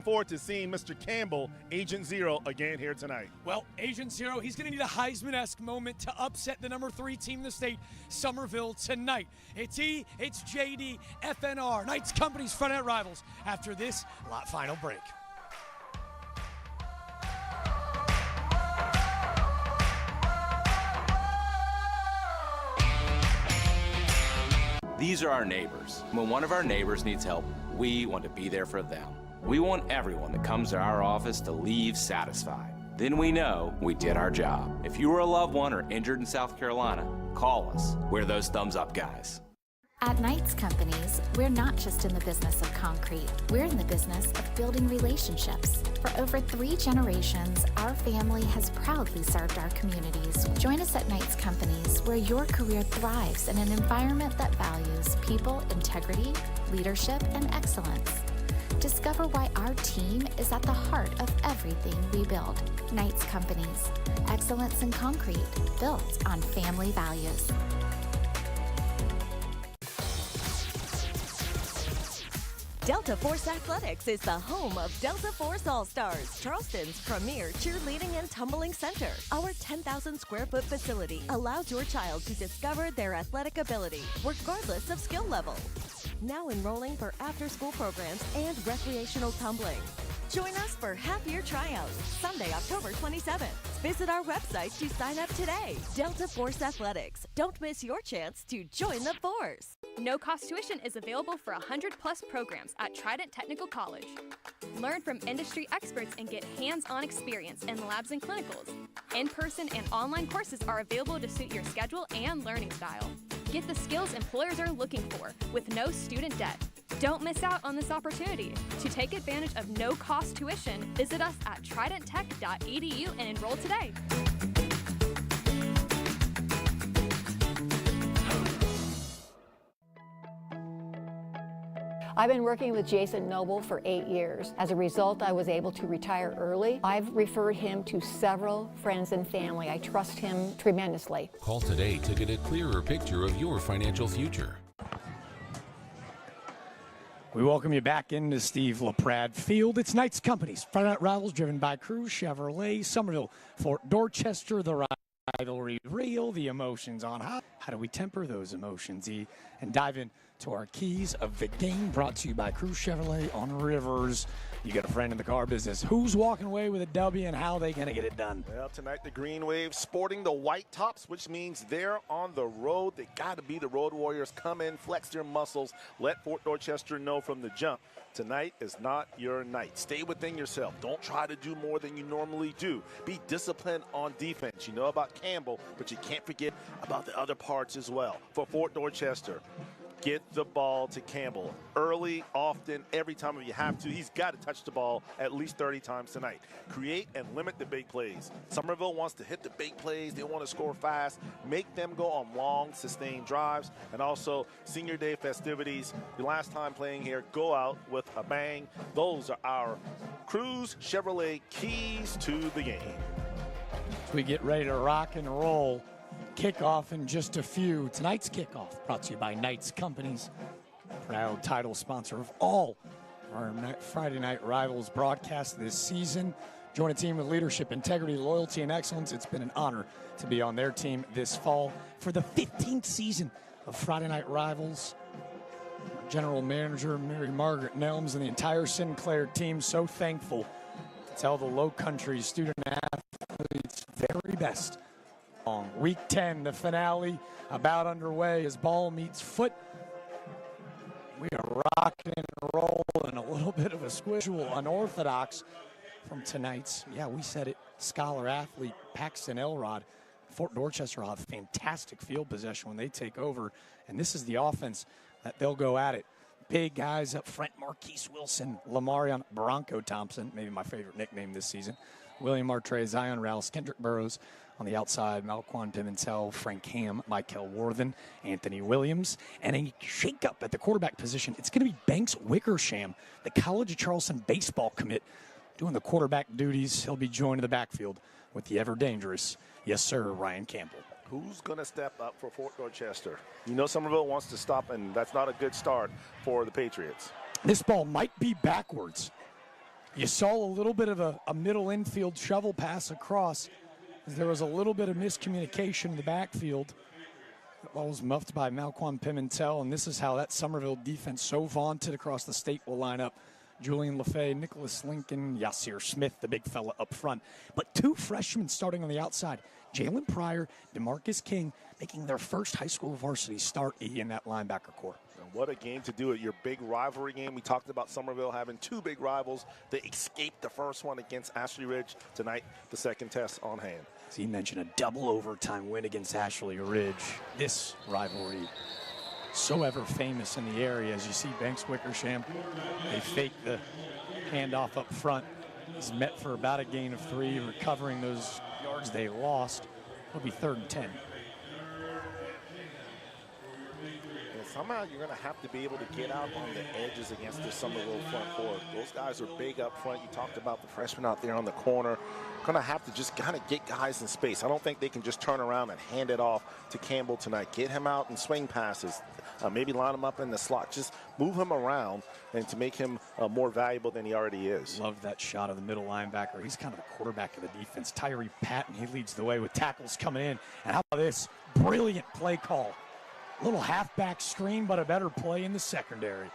Forward to seeing Mr. Campbell, Agent Zero, again here tonight. Well, Agent Zero, he's going to need a Heisman-esque moment to upset the number 3 team in the state, Somerville, tonight. It's JD, FNR, Knights Company's front-end rivals after this final break. These are our neighbors. When one of our neighbors needs help, we want to be there for them. We want everyone that comes to our office to leave satisfied. Then we know we did our job. If you were a loved one or injured in South Carolina, call us. We're those thumbs up guys. At Knights Companies, we're not just in the business of concrete. We're in the business of building relationships. For over 3 generations, our family has proudly served our communities. Join us at Knights Companies, where your career thrives in an environment that values people, integrity, leadership, and excellence. Discover why our team is at the heart of everything we build. Knights Companies, excellence in concrete, built on family values. Delta Force Athletics is the home of Delta Force All-Stars, Charleston's premier cheerleading and tumbling center. Our 10,000 square foot facility allows your child to discover their athletic ability, regardless of skill level. Now enrolling for after-school programs and recreational tumbling. Join us for half-year tryouts, Sunday, October 27th. Visit our website to sign up today. Delta Force Athletics. Don't miss your chance to join the Force. No-cost tuition is available for 100-plus programs at Trident Technical College. Learn from industry experts and get hands-on experience in labs and clinicals. In-person and online courses are available to suit your schedule and learning style. Get the skills employers are looking for with no student debt. Don't miss out on this opportunity. To take advantage of no-cost tuition, visit us at tridenttech.edu and enroll today. I've been working with Jason Noble for 8 years. As a result, I was able to retire early. I've referred him to several friends and family. I trust him tremendously. Call today to get a clearer picture of your financial future. We welcome you back into Steve LaPrade Field. It's Knights Companies, front-end rivals driven by Crew Chevrolet, Somerville, Fort Dorchester, the rivalry real, the emotions on high. How do we temper those emotions? And dive into our keys of the game, brought to you by Crew Chevrolet on Rivers. You got a friend in the car business. Who's walking away with a W and how are they going to get it done? Well, tonight the Green Wave sporting the white tops, which means they're on the road. They got to be the Road Warriors. Come in, flex their muscles, let Fort Dorchester know from the jump. Tonight is not your night. Stay within yourself. Don't try to do more than you normally do. Be disciplined on defense. You know about Campbell, but you can't forget about the other parts as well. For Fort Dorchester, get the ball to Campbell early, often, every time if you have to. He's got to touch the ball at least 30 times tonight. Create and limit the big plays. Somerville wants to hit the big plays. They want to score fast. Make them go on long, sustained drives. And also, senior day festivities. Your last time playing here, go out with a bang. Those are our Cruz Chevrolet keys to the game. As we get ready to rock and roll, kickoff in just a few. Tonight's kickoff brought to you by Knights Companies, proud title sponsor of all our Friday Night Rivals broadcasts this season. Join a team with leadership, integrity, loyalty, and excellence. It's been an honor to be on their team this fall for the 15th season of Friday Night Rivals. Our general manager, Mary Margaret Nelms, and the entire Sinclair team, so thankful to tell the lowcountry student athletes very best. Week 10, the finale about underway as ball meets foot. We are rocking and rolling, a little bit of a squishable, unorthodox from tonight's, we said it, scholar athlete Paxton Elrod. Fort Dorchester will have fantastic field possession when they take over, and this is the offense that they'll go at it. Big guys up front, Marquise Wilson, Lamarion Bronco Thompson, maybe my favorite nickname this season, William Martre, Zion Rouse, Kendrick Burrows. On the outside, Malquan Pimentel, Frank Ham, Michael Worthen, Anthony Williams, and a shakeup at the quarterback position. It's going to be Banks Wickersham, the College of Charleston baseball commit, doing the quarterback duties. He'll be joined in the backfield with the ever-dangerous, yes, sir, Ryan Campbell. Who's going to step up for Fort Dorchester? You know Somerville wants to stop, and that's not a good start for the Patriots. This ball might be backwards. You saw a little bit of a middle infield shovel pass across. There was a little bit of miscommunication in the backfield. The ball was muffed by Malquan Pimentel, and this is how that Somerville defense, so vaunted across the state, will line up. Julian LaFay, Nicholas Lincoln, Yasir Smith, the big fella up front. But two freshmen starting on the outside. Jalen Pryor, DeMarcus King, making their first high school varsity start in that linebacker corps. And what a game to do it. Your big rivalry game. We talked about Somerville having two big rivals. They escaped the first one against Ashley Ridge. Tonight, the second test on hand. As he mentioned, a double overtime win against Ashley Ridge. This rivalry, so ever famous in the area. As you see Banks Wickersham, they fake the handoff up front. He's met for about a gain of 3, recovering those yards they lost. It'll be 3rd and 10. And somehow you're going to have to be able to get out on the edges against the Somerville front four. Those guys are big up front. You talked about the freshmen out there on the corner. Going to have to just kind of get guys in space. I don't think they can just turn around and hand it off to Campbell tonight. Get him out and swing passes. Maybe line him up in the slot. Just move him around and to make him more valuable than he already is. Love that shot of the middle linebacker. He's kind of the quarterback of the defense. Tyree Patton, he leads the way with tackles coming in. And how about this brilliant play call? Little halfback screen, but a better play in the secondary.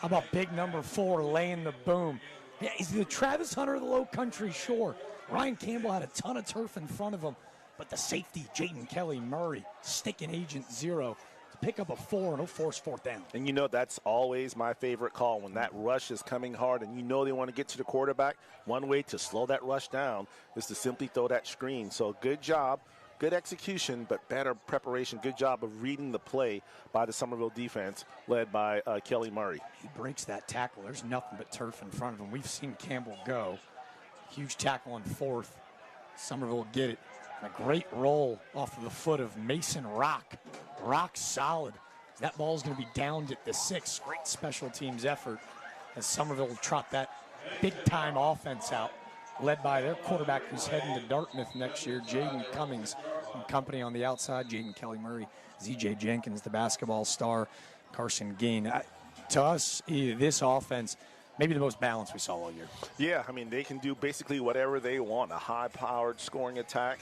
How about big number 4 laying the boom? Yeah, he's the Travis Hunter of the low country, sure. Ryan Campbell had a ton of turf in front of him, but the safety, Jaden Kelly Murray, sticking agent 0 to pick up a 4, and he'll force 4th down. And you know that's always my favorite call when that rush is coming hard and you know they want to get to the quarterback. One way to slow that rush down is to simply throw that screen. So good job. Good execution, but better preparation. Good job of reading the play by the Somerville defense, led by Kelly Murray. He breaks that tackle. There's nothing but turf in front of him. We've seen Campbell go. Huge tackle on 4th. Somerville will get it. A great roll off of the foot of Mason Rock. Rock solid. That ball's going to be downed at the 6. Great special teams effort as Somerville will trot that big-time offense out, led by their quarterback who's heading to Dartmouth next year, Jaden Cummings, and company on the outside, Jaden Kelly Murray, ZJ Jenkins, the basketball star, Carson Gain. To us, this offense, maybe the most balanced we saw all year. Yeah, I mean, they can do basically whatever they want. A high-powered scoring attack,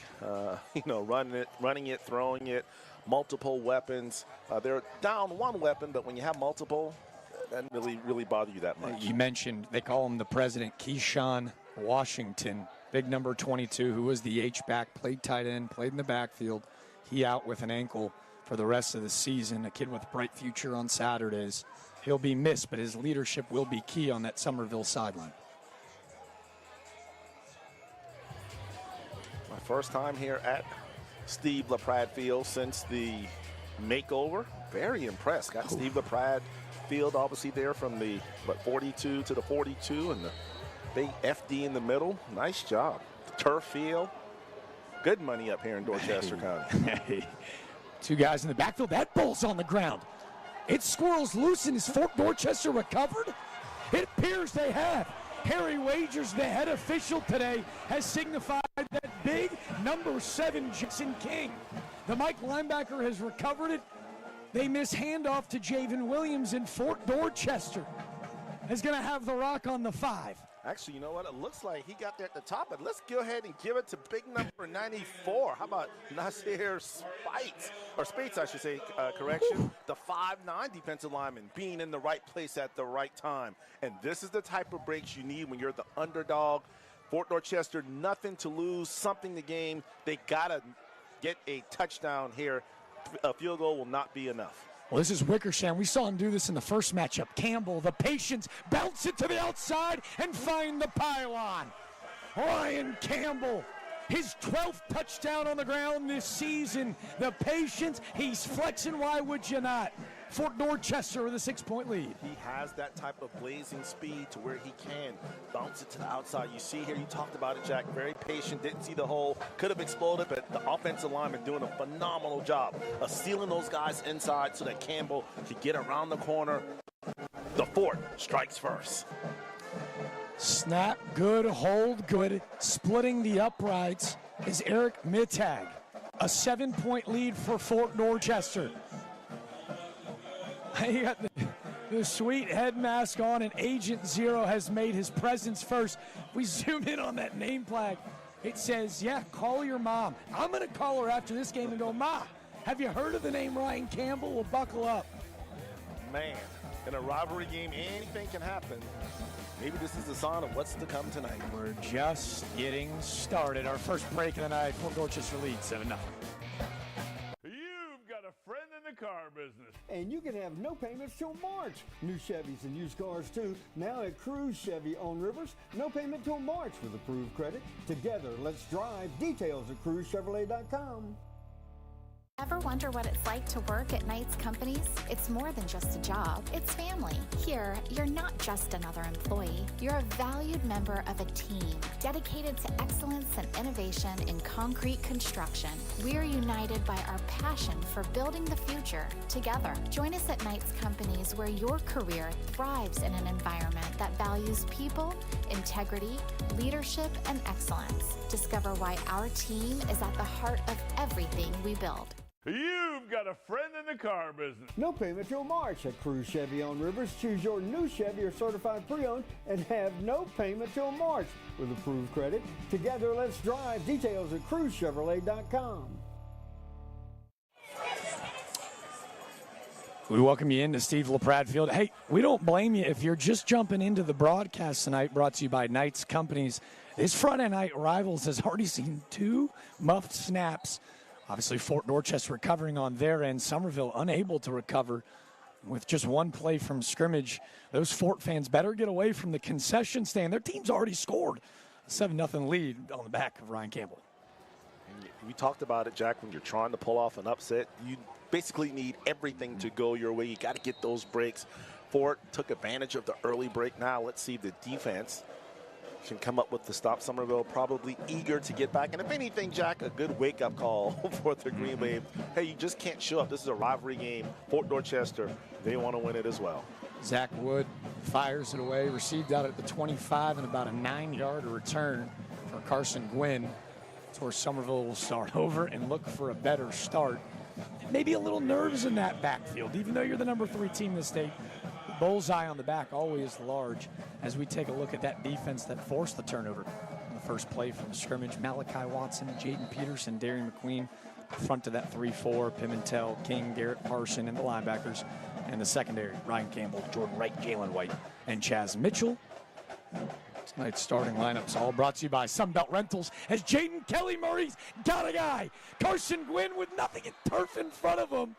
running it, throwing it, multiple weapons. They're down one weapon, but when you have multiple, that doesn't really bother you that much. You mentioned, they call him the president, Keyshawn Washington, big number 22, who was the H-back, played tight end, played in the backfield. He out with an ankle for the rest of the season, a kid with a bright future on Saturdays. He'll be missed, but his leadership will be key on that Somerville sideline. My first time here at Steve LaPrade Field since the makeover. Very impressed. Got Steve LaPrade Field obviously there from the 42 to the 42 and the big FD in the middle. Nice job. The turf field. Good money up here in Dorchester County. Two guys in the backfield. That ball's on the ground. It squirrels loose, and is Fort Dorchester recovered? It appears they have. Harry Wagers, the head official today, has signified that big number 7 Jackson King, the Mike linebacker, has recovered it. They miss handoff to Javen Williams, in Fort Dorchester is going to have the rock on the 5. Actually, you know what? It looks like he got there at the top, but let's go ahead and give it to big number 94. How about Nasir Spates, I should say, correction. The 5'9" defensive lineman being in the right place at the right time. And this is the type of breaks you need when you're the underdog. Fort Dorchester, nothing to lose, something to gain. They got to get a touchdown here. A field goal will not be enough. Well, this is Wickersham. We saw him do this in the first matchup. Campbell, the patience, bounce it to the outside and find the pylon. Ryan Campbell, his 12th touchdown on the ground this season. The patience, he's flexing. Why would you not? Fort Dorchester with a 6-point lead. He has that type of blazing speed to where he can bounce it to the outside. You see here, you talked about it, Jack, very patient, didn't see the hole, could have exploded, but the offensive lineman doing a phenomenal job of sealing those guys inside so that Campbell could get around the corner. The Fort strikes first. Snap good, hold good, splitting the uprights is Eric Mittag. A 7-point lead for Fort Dorchester. the sweet head mask on, and Agent Zero has made his presence first. We zoom in on that name flag. It says, yeah, call your mom. I'm going to call her after this game and go, Ma, have you heard of the name Ryan Campbell? Well, buckle up. Man, in a rivalry game, anything can happen. Maybe this is a sign of what's to come tonight. We're just getting started. Our first break of the night. Fort Dorchester leads 7-0. You've got a friend in the car business. And you can have no payments till March. New Chevys and used cars too. Now at Cruise Chevy on Rivers. No payment till March with approved credit. Together, let's drive. Details at cruisechevrolet.com. Ever wonder what it's like to work at Knight's Companies? It's more than just a job, it's family. Here, you're not just another employee, you're a valued member of a team dedicated to excellence and innovation in concrete construction. We're united by our passion for building the future together. Join us at Knight's Companies, where your career thrives in an environment that values people, integrity, leadership, and excellence. Discover why our team is at the heart of everything we build. You've got a friend in the car business. No payment till March at Cruise Chevy on Rivers. Choose your new Chevy or certified pre-owned and have no payment till March with approved credit. Together, let's drive. Details at cruisechevrolet.com. We welcome you into Steve LaPrade Field. Hey, we don't blame you if you're just jumping into the broadcast tonight, brought to you by Knight's Companies. This Friday night Rivals has already seen 2 muffed snaps. Obviously, Fort Dorchester recovering on their end. Somerville unable to recover with just 1 play from scrimmage. Those Fort fans better get away from the concession stand. Their team's already scored a 7-0 lead on the back of Ryan Campbell. And we talked about it, Jack, when you're trying to pull off an upset, you basically need everything to go your way. You got to get those breaks. Fort took advantage of the early break. Now let's see if the defense can come up with the stop. Somerville probably eager to get back. And if anything, Jack, a good wake-up call for the Green Wave. Hey, you just can't show up. This is a rivalry game. Fort Dorchester, they want to win it as well. Zach Wood fires it away, received out at the 25, and about a 9-yard return for Carson Gwynn. That's where Somerville will start over and look for a better start. Maybe a little nerves in that backfield, even though you're the number 3 team in the state. Bullseye on the back always large as we take a look at that defense that forced the turnover on the first play from scrimmage. Malachi Watson, Jaden Peterson, Darian McQueen, front of that 3-4, Pimentel, King, Garrett Parson, and the linebackers. And the secondary, Ryan Campbell, Jordan Wright, Jalen White, and Chaz Mitchell. Tonight's starting lineups all brought to you by Sunbelt Rentals as Jaden Kelly Murray's got a guy. Carson Gwynn with nothing in turf in front of him.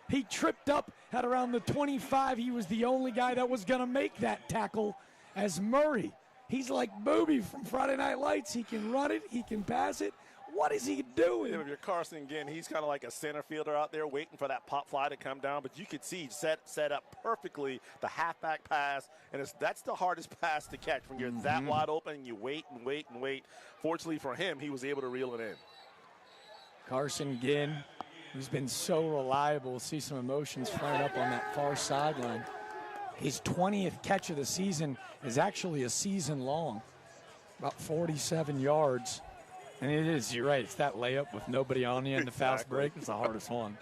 He tripped up at around the 25. He was the only guy that was going to make that tackle as Murray. He's like Booby from Friday Night Lights. He can run it. He can pass it. What is he doing? If you're Carson again, he's kind of like a center fielder out there waiting for that pop fly to come down. But you could see he set up perfectly the halfback pass. And that's the hardest pass to catch when you're that wide open and you wait and wait and wait. Fortunately for him, he was able to reel it in. Carson Ginn, who's been so reliable. We'll see some emotions flaring up on that far sideline. His 20th catch of the season is actually a season long, about 47 yards. And it is, you're right, it's that layup with nobody on you in the fast break. It's the hardest one.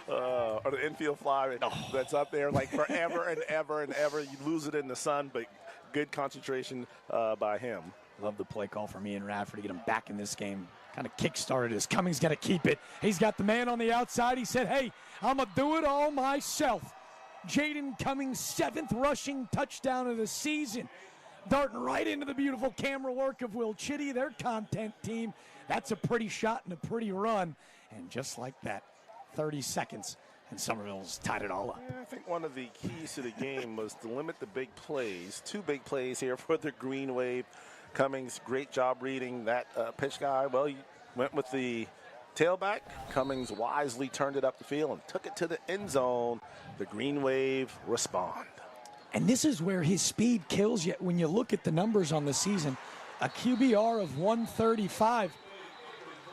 Or the infield fly that's up there like forever and ever and ever. You lose it in the sun, but good concentration by him. Love the play call from Ian Radford to get him back in this game. Kind of kick-started as Cummings got to keep it. He's got the man on the outside. He said, hey, I'm going to do it all myself. Jaden Cummings' 7th rushing touchdown of the season. Darting right into the beautiful camera work of Will Chitty, their content team. That's a pretty shot and a pretty run. And just like that, 30 seconds, and Somerville's tied it all up. Yeah, I think one of the keys to the game was to limit the big plays. 2 big plays here for the Green Wave. Cummings, great job reading that pitch guy. Well, he went with the tailback. Cummings wisely turned it up the field and took it to the end zone. The Green Wave respond. And this is where his speed kills you. When you look at the numbers on the season, a QBR of 135.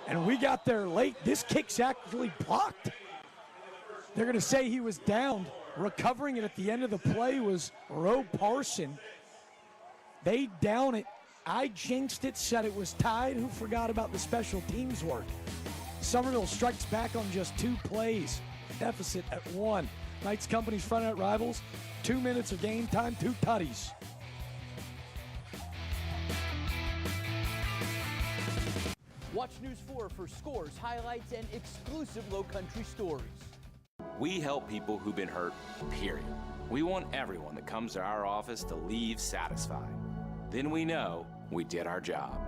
And we got there late. This kick's actually blocked. They're going to say he was downed. Recovering it at the end of the play was Roe Parson. They down it. I jinxed it, said it was tied. Who forgot about the special teams work? Somerville strikes back on just 2 plays. Deficit at 1. Knights Company's front net rivals. 2 minutes of game time, 2 tutties. Watch News 4 for scores, highlights, and exclusive Low Country stories. We help people who've been hurt, period. We want everyone that comes to our office to leave satisfied. Then we know we did our job.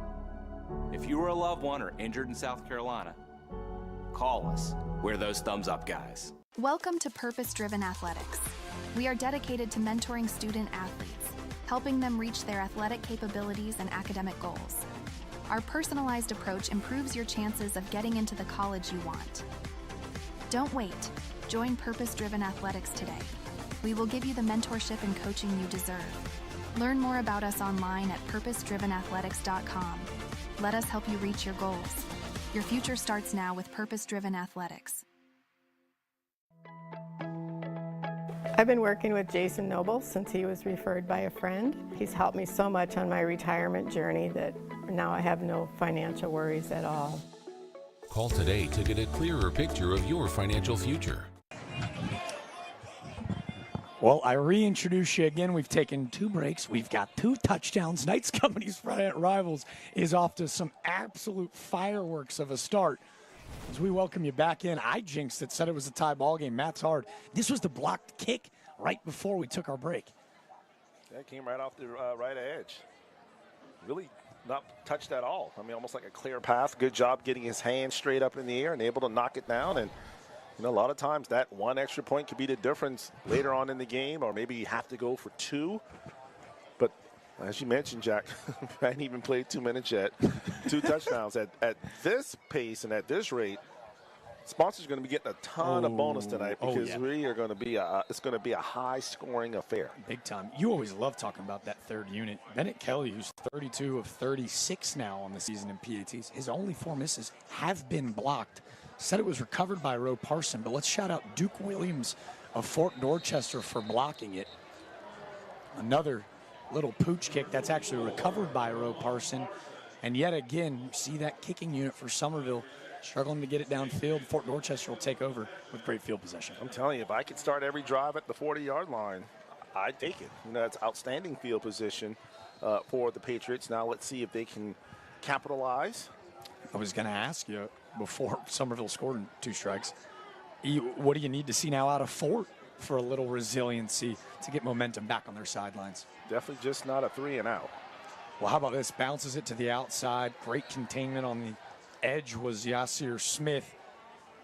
If you were a loved one or injured in South Carolina, call us. We're those thumbs up guys. Welcome to Purpose Driven Athletics. We are dedicated to mentoring student athletes, helping them reach their athletic capabilities and academic goals. Our personalized approach improves your chances of getting into the college you want. Don't wait. Join Purpose Driven Athletics today. We will give you the mentorship and coaching you deserve. Learn more about us online at purposedrivenathletics.com. Let us help you reach your goals. Your future starts now with Purpose Driven Athletics. I've been working with Jason Noble since he was referred by a friend. He's helped me so much on my retirement journey that now I have no financial worries at all. Call today to get a clearer picture of your financial future. Well, I reintroduce you again. We've taken 2 breaks. We've got 2 touchdowns. Knights Company's front net rivals is off to some absolute fireworks of a start. As we welcome you back in, I jinxed it, said it was a tie ball game. Matt's hard. This was the blocked kick right before we took our break. That came right off the right edge. Really not touched at all. I mean, almost like a clear path. Good job getting his hand straight up in the air and able to knock it down. And, you know, a lot of times that one extra point could be the difference later on in the game, or maybe you have to go for 2. But as you mentioned, Jack, I hadn't even played 2 minutes yet. 2 touchdowns. At this pace and at this rate, sponsors are going to be getting a ton of bonus tonight because we are going to be it's going to be a high-scoring affair. Big time. You always love talking about that third unit. Bennett Kelly, who's 32 of 36 now on the season in PATs, his only 4 misses have been blocked. Said it was recovered by Roe Parson, but let's shout out Duke Williams of Fort Dorchester for blocking it. Another little pooch kick that's actually recovered by Roe Parson. And yet again, you see that kicking unit for Somerville struggling to get it downfield. Fort Dorchester will take over with great field possession. I'm telling you, if I could start every drive at the 40-yard line, I'd take it. You know, it's outstanding field position for the Patriots. Now let's see if they can capitalize. I was going to ask you before Somerville scored in 2 strikes, what do you need to see now out of Fort for a little resiliency to get momentum back on their sidelines? Definitely just not a 3 and out. Well, how about this? Bounces it to the outside. Great containment on the edge was Yasir Smith.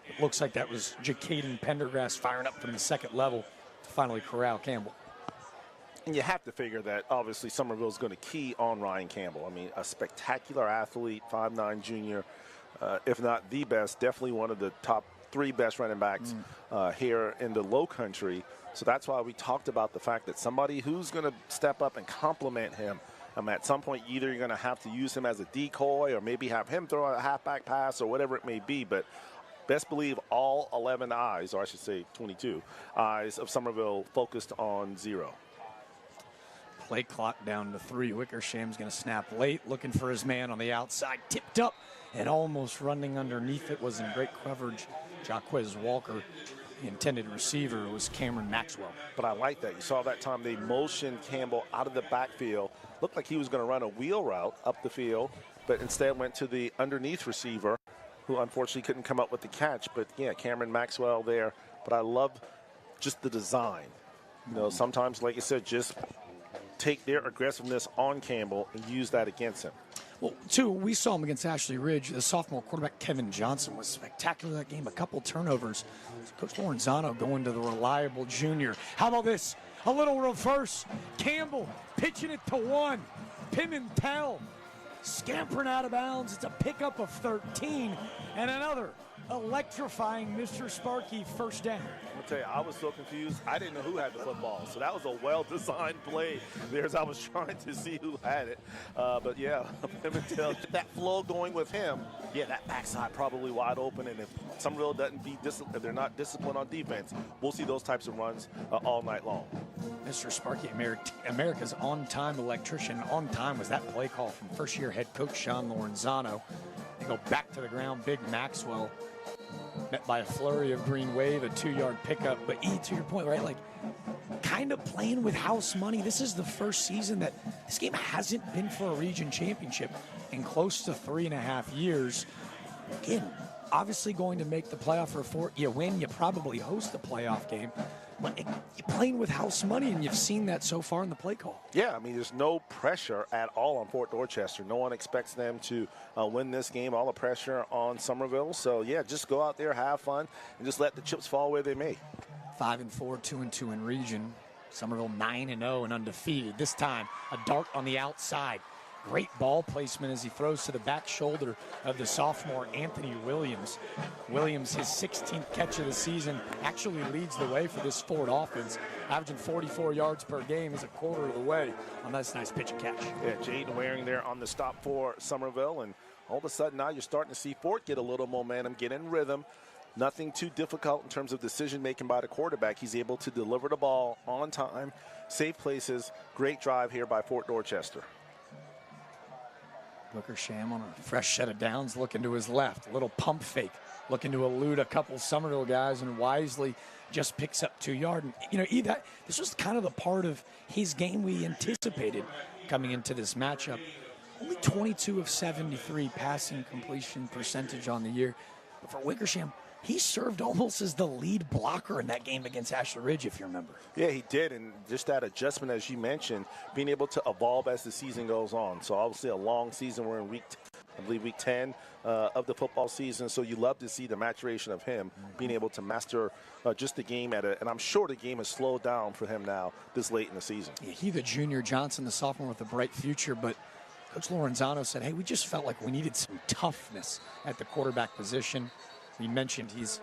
It looks like that was Jacaden Pendergrass firing up from the 2nd level to finally corral Campbell. And you have to figure that obviously Somerville is going to key on Ryan Campbell. I mean, a spectacular athlete, 5'9" junior, if not the best, definitely one of the top 3 best running backs here in the low country. So that's why we talked about the fact that somebody who's going to step up and complement him. At some point, either you're going to have to use him as a decoy or maybe have him throw a halfback pass or whatever it may be. But best believe all 11 eyes, or I should say 22 eyes of Somerville focused on 0. Play clock down to 3. Wickersham's going to snap late, looking for his man on the outside. Tipped up and almost running underneath it was in great coverage. Jaquez Walker, the intended receiver, was Cameron Maxwell. But I like that. You saw that time they motioned Campbell out of the backfield. Looked like he was going to run a wheel route up the field, but instead went to the underneath receiver, who unfortunately couldn't come up with the catch. But, yeah, Cameron Maxwell there. But I love just the design. You know, sometimes, like you said, just take their aggressiveness on Campbell and use that against him. Well, 2, we saw him against Ashley Ridge. The sophomore quarterback, Kevin Johnson, was spectacular that game. A couple turnovers. Coach Lorenzano going to the reliable junior. How about this? A little reverse. Campbell pitching it to 1. Pimentel scampering out of bounds. It's a pickup of 13. And another electrifying Mr. Sparky first down. I'm going to tell you, I was so confused. I didn't know who had the football. So that was a well-designed play there as I was trying to see who had it. But, yeah, Pimentel, that flow going with him, yeah, that backside probably wide open. And if Somerville doesn't be if they're not disciplined on defense, we'll see those types of runs all night long. Mr. Sparky, America's on-time electrician. On time was that play call from first-year head coach Sean Lorenzano. They go back to the ground. Big Maxwell met by a flurry of green wave, a 2-yard pickup. But to your point, right, like kind of playing with house money. This is the first season that this game hasn't been for a region championship in close to 3.5 years. Again, obviously going to make the playoff for Fort. You win, you probably host the playoff game. But you're playing with house money, and you've seen that so far in the play call. Yeah, I mean, there's no pressure at all on Fort Dorchester. No one expects them to win this game. All the pressure on Somerville. So, yeah, just go out there, have fun, and just let the chips fall where they may. 5-4, 2-2 in region. Somerville 9-0 and undefeated. This time, a dart on the outside. Great ball placement as he throws to the back shoulder of the sophomore Anthony Williams. Williams, his 16th catch of the season, actually leads the way for this Fort offense, averaging 44 yards per game. Is a quarter of the way on this nice pitch and catch. Yeah, Jaden Waring there on the stop for Somerville, and all of a sudden now you're starting to see Fort get a little momentum, get in rhythm. Nothing too difficult in terms of decision-making by the quarterback. He's able to deliver the ball on time, safe places. Great drive here by Fort Dorchester. Wickersham on a fresh set of downs, looking to his left. A little pump fake, looking to elude a couple Somerville guys, and wisely just picks up 2 yards. And, this was kind of the part of his game we anticipated coming into this matchup. Only 22 of 73 passing completion percentage on the year. But for Wickersham, he served almost as the lead blocker in that game against Ashley Ridge, if you remember. Yeah, he did, and just that adjustment, as you mentioned, being able to evolve as the season goes on. So obviously a long season. We're in week 10 of the football season, so you love to see the maturation of him being able to master just the game and I'm sure the game has slowed down for him now this late in the season. Yeah, he, the junior, Johnson, the sophomore with a bright future, but Coach Lorenzano said, hey, we just felt like we needed some toughness at the quarterback position. We mentioned he's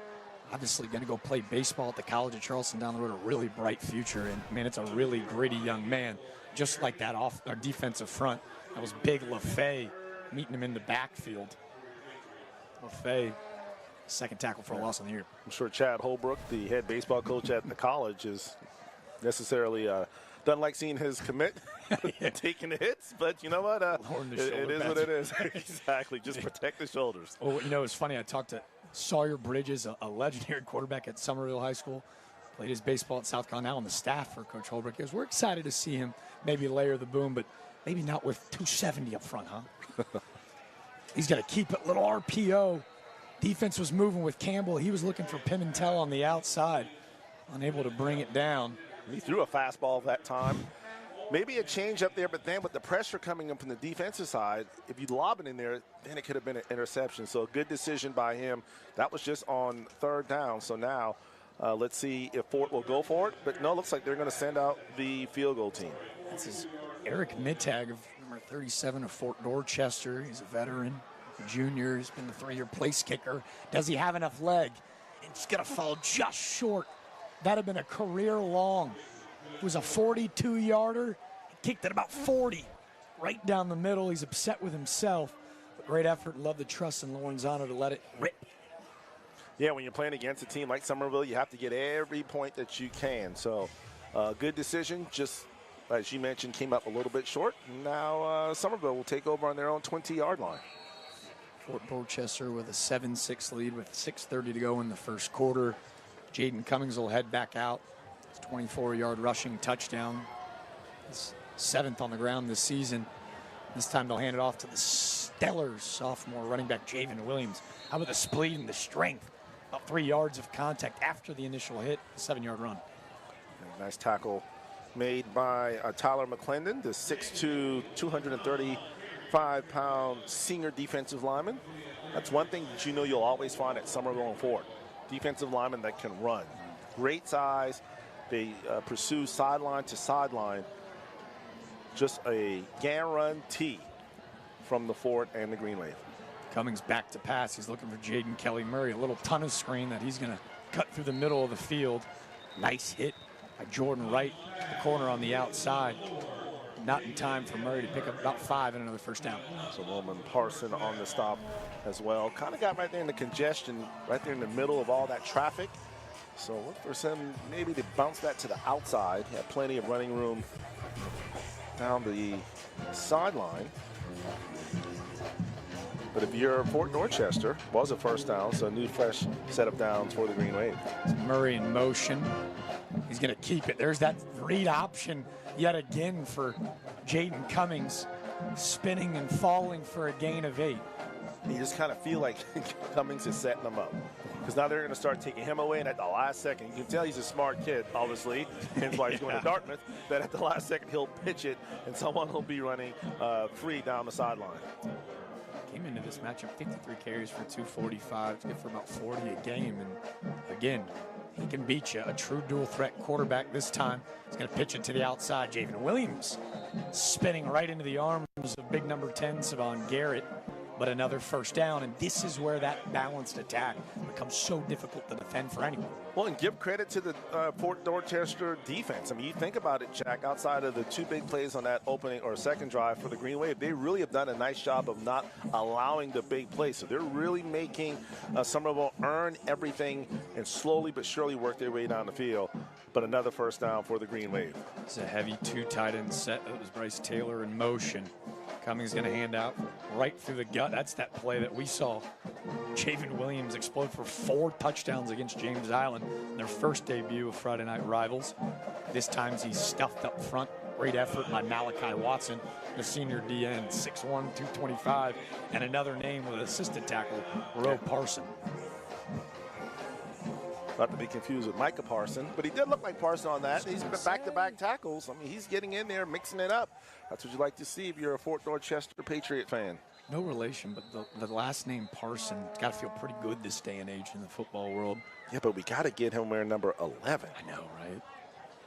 obviously going to go play baseball at the College of Charleston down the road, a really bright future. And, man, it's a really gritty young man, just like that off our defensive front. That was Big LaFay meeting him in the backfield. LaFay, second tackle for a loss on the year. I'm sure Chad Holbrook, the head baseball coach at the college, is necessarily doesn't like seeing his commit taking the hits, but you know what? It is what it is. Exactly. Just protect the shoulders. Well, it's funny. I talked to Sawyer Bridges, a legendary quarterback at Somerville High School, played his baseball at South Carolina, now on the staff for Coach Holbrook. Because we're excited to see him maybe layer the boom, but maybe not with 270 up front, huh? He's got to keep it. Little RPO. Defense was moving with Campbell. He was looking for Pimentel on the outside, unable to bring it down. He threw a fastball that time. Maybe a change up there, but then with the pressure coming up from the defensive side, if you lob it in there, then it could have been an interception. So a good decision by him. That was just on third down. So now let's see if Fort will go for it. But no, it looks like they're going to send out the field goal team. This is Eric Mittag of number 37 of Fort Dorchester. He's a veteran, a junior. He's been the 3-year place kicker. Does he have enough leg? It's going to fall just short. That had been a career long. It was a 42-yarder. He kicked it about 40, right down the middle. He's upset with himself. But great effort. Love the trust in Lorenzano to let it rip. Yeah, when you're playing against a team like Somerville, you have to get every point that you can. So good decision. Just as you mentioned, came up a little bit short. Now Somerville will take over on their own 20-yard line. Fort Dorchester with a 7-6 lead with 6:30 to go in the first quarter. Jaden Cummings will head back out. 24-yard rushing touchdown. His 7th on the ground this season. This time they'll hand it off to the stellar sophomore running back Javen Williams. How about the speed and the strength? About 3 yards of contact after the initial hit. 7-yard run. Nice tackle made by Tyler McClendon, the 6'2", 235-pound senior defensive lineman. That's one thing that you'll always find at Somerville and Fort. Defensive linemen that can run. Great size. They pursue sideline to sideline. Just a guarantee from the Fort and the Green Wave. Cummings back to pass. He's looking for Jaden Kelly Murray. A little tunnel screen that he's going to cut through the middle of the field. Nice hit by Jordan Wright, the corner on the outside. Not in time for Murray to pick up about 5 and another first down. So Roman Parson on the stop as well. Kind of got right there in the congestion, right there in the middle of all that traffic. So look for some, maybe to bounce that to the outside. He had plenty of running room down the sideline. But if you're Fort Dorchester, was a first down, so a new fresh set of downs for the Green Wave. Murray in motion. He's going to keep it. There's that read option yet again for Jaden Cummings, spinning and falling for a gain of 8. You just kind of feel like Cummings is setting them up, because now they're going to start taking him away, and at the last second, you can tell he's a smart kid, obviously, hence why he's going to Dartmouth, that at the last second he'll pitch it, and someone will be running free down the sideline. Came into this matchup 53 carries for 245. It's good for about 40 a game. And again, he can beat you. A true dual threat quarterback this time. He's going to pitch it to the outside. Javen Williams spinning right into the arms of big number 10, Savon Garrett. But another first down, and this is where that balanced attack becomes so difficult to defend for anyone. Well, and give credit to the Fort Dorchester defense. I mean, you think about it, Jack, outside of the 2 big plays on that opening or second drive for the Green Wave, they really have done a nice job of not allowing the big plays. So they're really making Somerville earn everything and slowly but surely work their way down the field. But another first down for the Green Wave. It's a heavy 2 tight end set. That was Bryce Taylor in motion. Cummings going to hand out right through the gut. That's that play that we saw Javen Williams explode for 4 touchdowns against James Island in their first debut of Friday Night Rivals. This time he's stuffed up front. Great effort by Malachi Watson, the senior DN, 6'1", 225, and another name with assistant tackle, Roe Parson. Not to be confused with Micah Parson, but he did look like Parson on that. He's been back-to-back tackles. I mean, he's getting in there, mixing it up. That's what you like to see if you're a Fort Dorchester Patriot fan. No relation, but the last name Parson, it's got to feel pretty good this day and age in the football world. Yeah, but we got to get him wearing number 11. I know, right?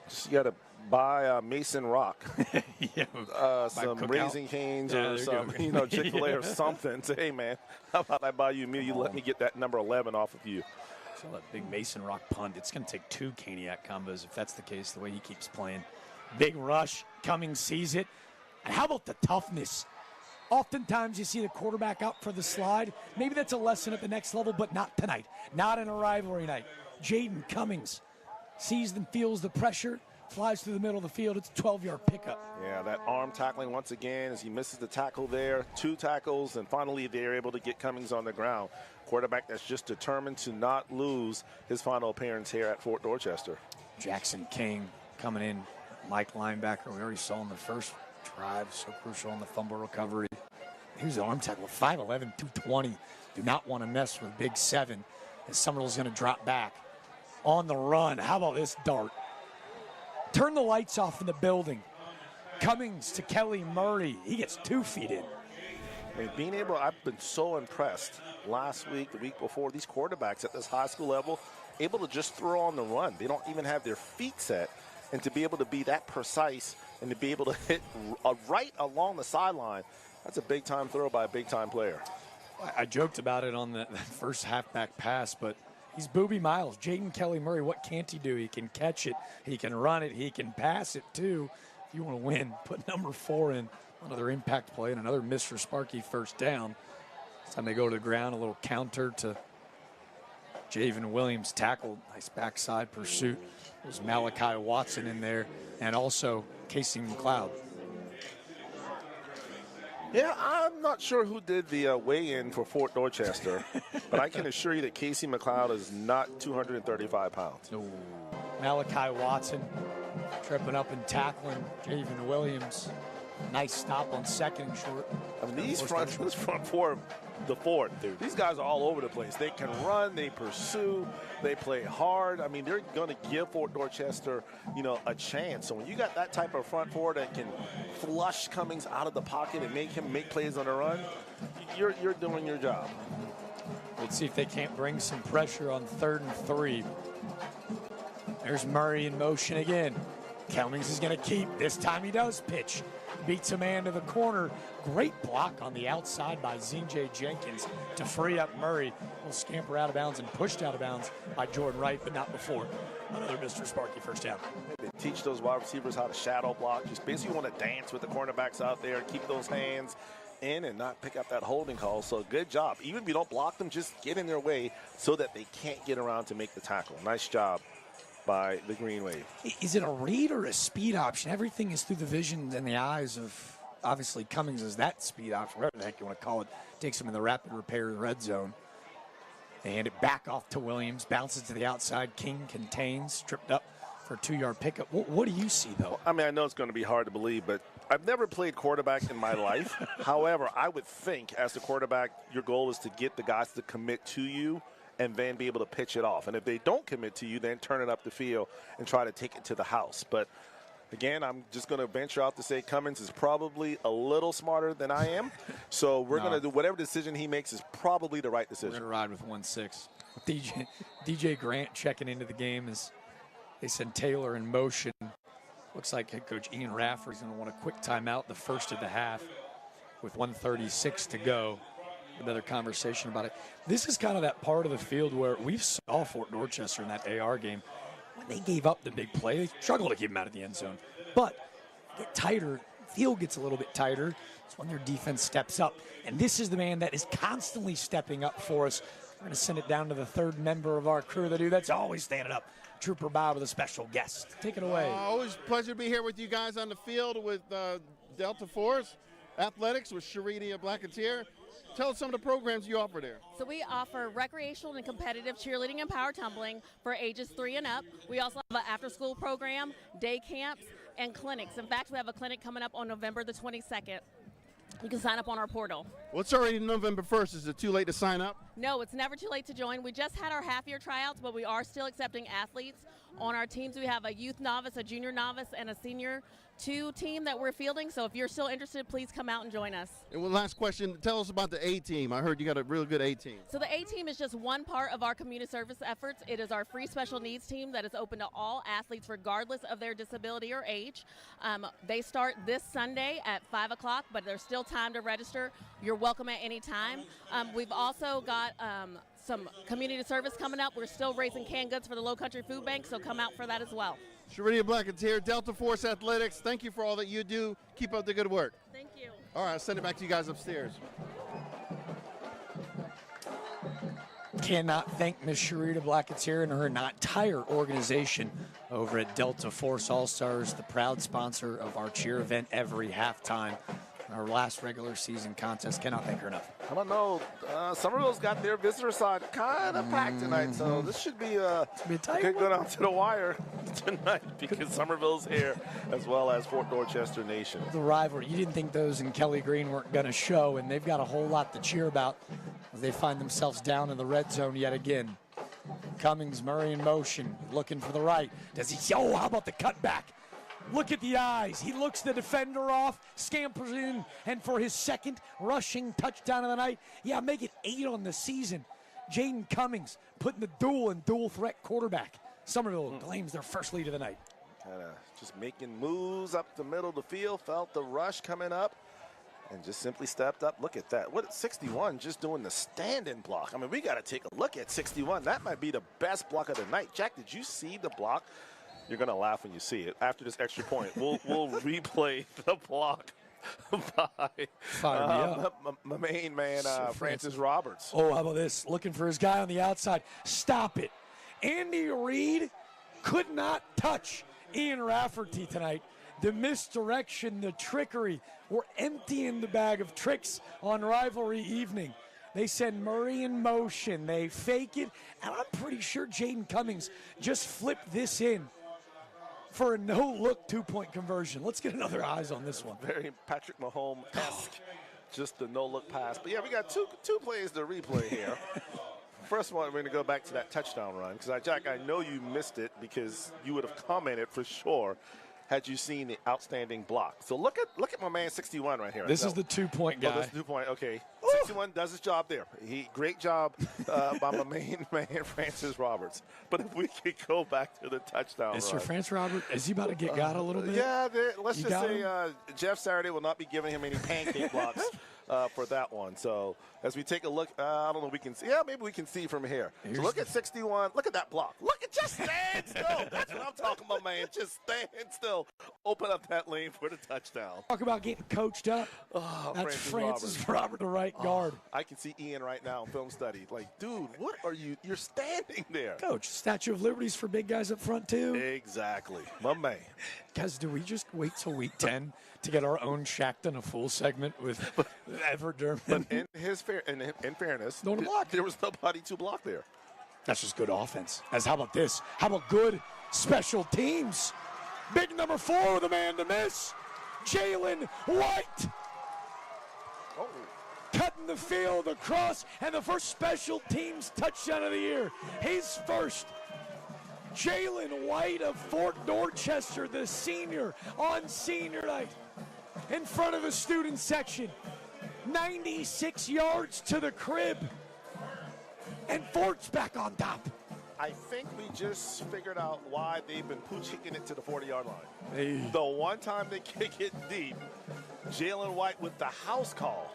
Just you got to buy Mason Rock, some Cookout. Raising Cane's or some, go. Chick-fil-A or something. Say, hey, man, how about I buy you a meal? You let me get that number 11 off of you. So that big Mason Rock punt. It's going to take 2 Caniac combos if that's the case, the way he keeps playing. Big rush. Cummings sees it. And how about the toughness? Oftentimes you see the quarterback out for the slide. Maybe that's a lesson at the next level, but not tonight. Not in a rivalry night. Jaden Cummings sees and feels the pressure, flies through the middle of the field. It's a 12-yard pickup. Yeah, that arm tackling once again as he misses the tackle there. 2 tackles, and finally they're able to get Cummings on the ground. Quarterback that's just determined to not lose his final appearance here at Fort Dorchester. Jackson King coming in, Mike linebacker. We already saw in the first drive, so crucial on the fumble recovery. Here's the arm tackle, 5'11", 220. Do not want to mess with big 7. And Somerville's going to drop back. On the run, how about this dart? Turn the lights off in the building. Cummings to Kelly Murray. He gets 2 feet in. I mean, being able, I've been so impressed last week, the week before, these quarterbacks at this high school level, able to just throw on the run. They don't even have their feet set. And to be able to be that precise and to be able to hit right along the sideline, that's a big-time throw by a big-time player. I joked about it on that first halfback pass, but he's Booby Miles. Jaden Kelly Murray, what can't he do? He can catch it. He can run it. He can pass it, too. If you want to win, put number 4 in. Another impact play and another Mr. Sparky first down. This time they go to the ground, a little counter to Javen Williams. Tackled, nice backside pursuit. There's Malachi Watson in there, and also Casey McLeod. Yeah, I'm not sure who did the weigh-in for Fort Dorchester, but I can assure you that Casey McLeod is not 235 pounds. No. Malachi Watson tripping up and tackling Javen Williams. Nice stop on second and short. I mean, this front 4, the Fort, these guys are all over the place. They can run, they pursue, they play hard. I mean, they're going to give Fort Dorchester, a chance. So when you got that type of front 4 that can flush Cummings out of the pocket and make him make plays on the run, you're doing your job. Let's see if they can't bring some pressure on 3rd and 3. There's Murray in motion again. Cummings is going to keep. This time he does pitch. Beats a man to the corner. Great block on the outside by Zinjay Jenkins to free up Murray. Will scamper out of bounds and pushed out of bounds by Jordan Wright, but not before. Another Mr. Sparky first down. They teach those wide receivers how to shadow block. Just basically want to dance with the cornerbacks out there, keep those hands in and not pick up that holding call. So good job. Even if you don't block them, just get in their way so that they can't get around to make the tackle. Nice job by the Green Wave. Is it a read or a speed option? Everything is through the vision and the eyes of obviously Cummings is that speed option, whatever the heck you want to call it, takes him in the rapid repair red zone. They hand it back off to Williams, bounces to the outside. King contains, tripped up for a 2-yard pickup. What do you see, though? I mean, I know it's going to be hard to believe, but I've never played quarterback in my life. However, I would think as the quarterback, your goal is to get the guys to commit to you and then be able to pitch it off. And if they don't commit to you, then turn it up the field and try to take it to the house. But again, I'm just going to venture out to say Cummings is probably a little smarter than I am. So we're going to do whatever decision he makes is probably the right decision. We're going to ride with 1-6. DJ Grant checking into the game as they send Taylor in motion. Looks like head coach Ian Rafferty's going to want a quick timeout, the first of the half, with 1:36 to go. Another conversation about it. This is kind of that part of the field where we saw Fort Dorchester in that AR game. When they gave up the big play, they struggled to keep them out of the end zone. But get tighter, field gets a little bit tighter. It's when their defense steps up. And this is the man that is constantly stepping up for us. We're going to send it down to the third member of our crew, the dude that's always standing up. Trooper Bob with a special guest. Take it away. Always a pleasure to be here with you guys on the field with Delta Force Athletics with Sharita Blacketeer. Tell us some of the programs you offer there. So we offer recreational and competitive cheerleading and power tumbling for ages 3 and up. We also have an after-school program, day camps, and clinics. In fact, we have a clinic coming up on November the 22nd. You can sign up on our portal. Well, it's already November 1st. Is it too late to sign up? No, it's never too late to join. We just had our half-year tryouts, but we are still accepting athletes. On our teams, we have a youth novice, a junior novice, and a senior 2 team that we're fielding. So if you're still interested, please come out and join us. And one last question. Tell us about the A-team. I heard you got a real good A-team. So the A-team is just one part of our community service efforts. It is our free special needs team that is open to all athletes regardless of their disability or age. They start this Sunday at 5 o'clock, but there's still time to register. You're welcome at any time. We've also got some community service coming up. We're still raising canned goods for the Lowcountry Food Bank, so come out for that as well. Sharita Blacketeer, Delta Force Athletics. Thank you for all that you do. Keep up the good work. Thank you. All right, I'll send it back to you guys upstairs. Cannot thank Miss Sharita Blacketeer and her entire organization over at Delta Force All-Stars, the proud sponsor of our cheer event every halftime. Our last regular season contest. Cannot thank her enough. I don't know. Somerville's got their visitor side kind of packed tonight, so this should be could go down to the wire tonight because Somerville's here as well as Fort Dorchester Nation. The rivalry. You didn't think those in Kelly Green weren't going to show, and they've got a whole lot to cheer about as they find themselves down in the red zone yet again. Cummings, Murray in motion, looking for the right. Does he? Oh, how about the cutback? Look at the eyes. He looks the defender off, scampers in, and for his second rushing touchdown of the night, yeah, make it 8 on the season. Jaden Cummings putting the dual threat quarterback. Somerville claims their first lead of the night. Kind of just making moves up the middle of the field, felt the rush coming up, and just simply stepped up. Look at that. What 61 just doing the stand-in block. I mean, we got to take a look at 61. That might be the best block of the night. Jack, did you see the block? You're going to laugh when you see it. After this extra point, we'll replay the block by my main man, Francis Roberts. Oh, how about this? Looking for his guy on the outside. Stop it. Andy Reid could not touch Ian Rafferty tonight. The misdirection, the trickery. We're emptying the bag of tricks on rivalry evening. They send Murray in motion. They fake it. And I'm pretty sure Jaden Cummings just flipped this in for a no-look 2-point conversion. Let's get another eyes on this one. Very Patrick Mahomes-esque, just the no-look pass. But, yeah, we got two plays to replay here. First one, we're going to go back to that touchdown run. Because, Jack, I know you missed it because you would have commented for sure had you seen the outstanding block. So look at my man 61 right here. This is the 2-point guy. Oh, this is the 2-point, okay. 61 does his job there. Great job by my main man, Francis Roberts. But if we could go back to the touchdown Mr. run. Francis Roberts, is he about to get got a little bit? Yeah, let's just say Jeff Saturday will not be giving him any pancake blocks for that one. So as we take a look, I don't know if we can see. Yeah, maybe we can see from here. So look at 61. Look at that block. Look at just stand still. That's what I'm talking about, man. Just stand still. Open up that lane for the touchdown. Talk about getting coached up. Oh, that's Francis Robert, the right guard. I can see Ian right now in film study. Like, dude, what are you? You're standing there. Coach, Statue of Liberty's for big guys up front, too. Exactly. My man. Guys, do we just wait till week 10 to get our own Shackton a full segment with Everett Durham. But in fairness, no block. There was nobody to block there. That's just good offense. How about this? How about good special teams? Big number 4 with a man to miss. Jalen White. Oh. Cutting the field across, and the first special teams touchdown of the year. His first. Jalen White of Fort Dorchester, the senior, on senior night. In front of the student section. 96 yards to the crib. And Fort's back on top. I think we just figured out why they've been kicking it to the 40-yard line. Hey. The one time they kick it deep, Jalen White with the house call.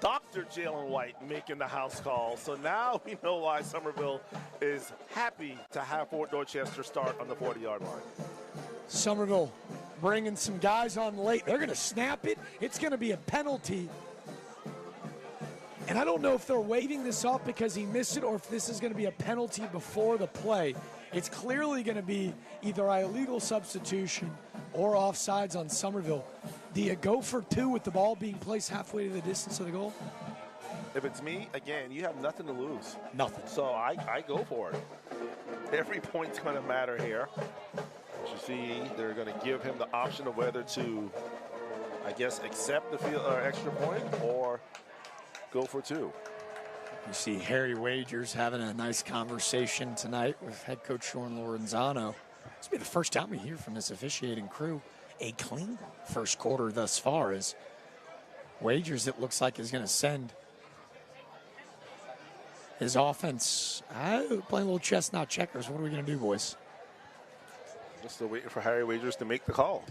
Dr. Jalen White making the house call. So now we know why Somerville is happy to have Fort Dorchester start on the 40-yard line. Somerville bringing some guys on late. They're going to snap it. It's going to be a penalty. And I don't know if they're waving this off because he missed it or if this is going to be a penalty before the play. It's clearly going to be either an illegal substitution or offsides on Somerville. Do you go for 2 with the ball being placed halfway to the distance of the goal? If it's me, again, you have nothing to lose. Nothing. So I go for it. Every point's going to matter here. As you see, they're going to give him the option of whether to, I guess, accept the field extra point or go for 2. You see Harry Wagers having a nice conversation tonight with head coach Sean Lorenzano. This will be the first time we hear from this officiating crew. A clean first quarter thus far as Wagers, it looks like, is going to send his offense. Playing a little chestnut checkers. What are we going to do, boys? Just still waiting for Harry Wagers to make the call.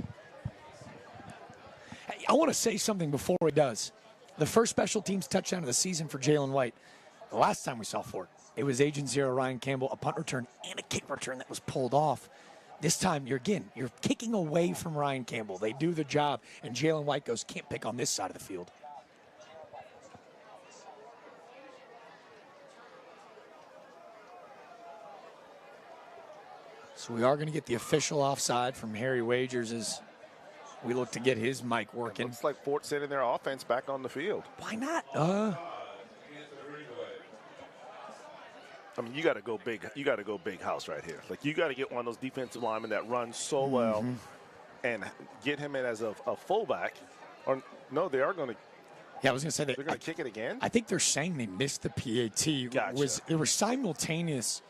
Hey, I want to say something before he does. The first special teams touchdown of the season for Jalen White. The last time we saw Fort, it was Agent Zero Ryan Campbell, a punt return and a kick return that was pulled off. This time, you're kicking away from Ryan Campbell. They do the job, and Jalen White goes, can't pick on this side of the field. So we are going to get the official offside from Harry Wagers as we look to get his mic working. It looks like Fort sending their offense back on the field. Why not? I mean, you got to go big. You got to go big house right here. Like, you got to get one of those defensive linemen that runs so well and get him in as a fullback. Or no, they are going to. Yeah, I was going to say they're going to kick it again. I think they're saying they missed the PAT. Gotcha. There were simultaneous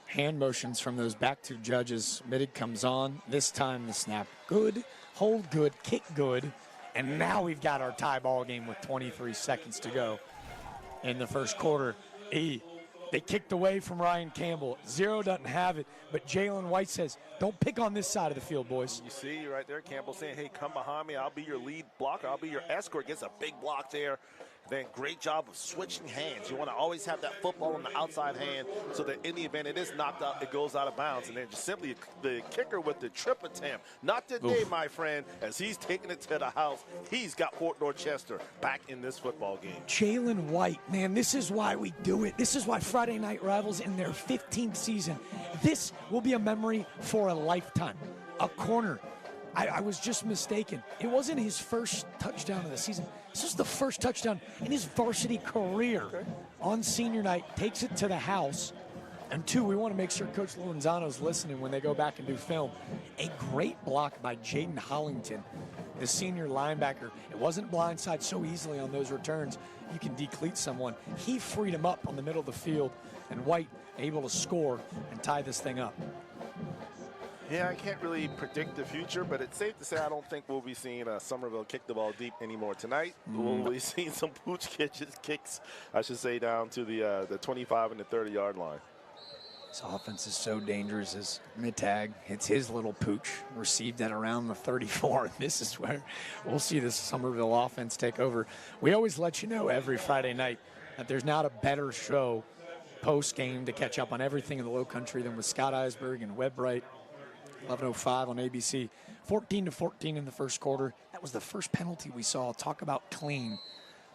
hand motions from those back 2 judges. Middig comes on. This time the snap good, hold good, kick good, and now we've got our tie ball game with 23 seconds to go in the first quarter. They kicked away from Ryan Campbell. Zero doesn't have it, but Jalen White says, don't pick on this side of the field, boys. You see right there, Campbell saying, hey, come behind me. I'll be your lead blocker. I'll be your escort. Gets a big block there. Then great job of switching hands. You want to always have that football in the outside hand so that in the event it is knocked out, it goes out of bounds. And then just simply the kicker with the trip attempt. Not today, my friend, as he's taking it to the house. He's got Fort Dorchester back in this football game. Jalen White, man, this is why we do it. This is why Friday Night Rivals in their 15th season. This will be a memory for a lifetime. A corner. I was just mistaken. It wasn't his first touchdown of the season. This is the first touchdown in his varsity career. On senior night, takes it to the house. And 2, we want to make sure Coach Lorenzano's listening when they go back and do film. A great block by Jaden Hollington, the senior linebacker. It wasn't blindside so easily on those returns. You can decleat someone. He freed him up on the middle of the field, and White able to score and tie this thing up. Yeah, I can't really predict the future, but it's safe to say I don't think we'll be seeing Somerville kick the ball deep anymore tonight. We'll be seeing some pooch kicks, I should say, down to the 25 and the 30-yard line. This offense is so dangerous as Mittag hits his little pooch, received at around the 34. And this is where we'll see this Somerville offense take over. We always let you know every Friday night that there's not a better show post-game to catch up on everything in the Lowcountry than with Scott Eisberg and Webb Wright. 11:05 on ABC. 14-14 in the first quarter. That was the first penalty we saw. Talk about clean.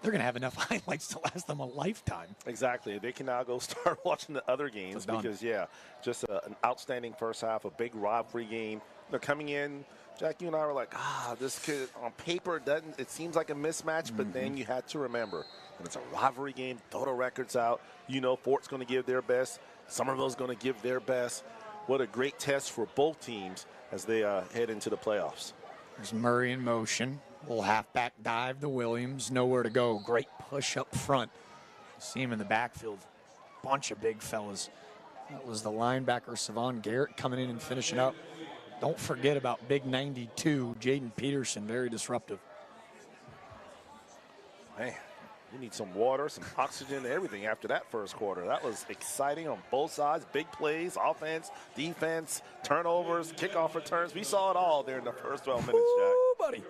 They're going to have enough highlights to last them a lifetime. Exactly. They can now go start watching the other games because, yeah, just an outstanding first half, a big rivalry game. coming in, Jack, you and I were like, this kid on paper it seems like a mismatch, but then you had to remember when it's a rivalry game, total records out. You know, Fort's going to give their best. Somerville's going to give their best. What a great test for both teams as they head into the playoffs. There's Murray in motion. Little halfback dive to Williams. Nowhere to go. Great push up front. See him in the backfield. Bunch of big fellas. That was the linebacker, Savon Garrett, coming in and finishing up. Don't forget about big 92, Jaden Peterson, very disruptive. Man, we need some water, some oxygen, everything after that first quarter. That was exciting on both sides. Big plays, offense, defense, turnovers, kickoff returns. We saw it all there in the first 12 minutes, Jack. Ooh, buddy.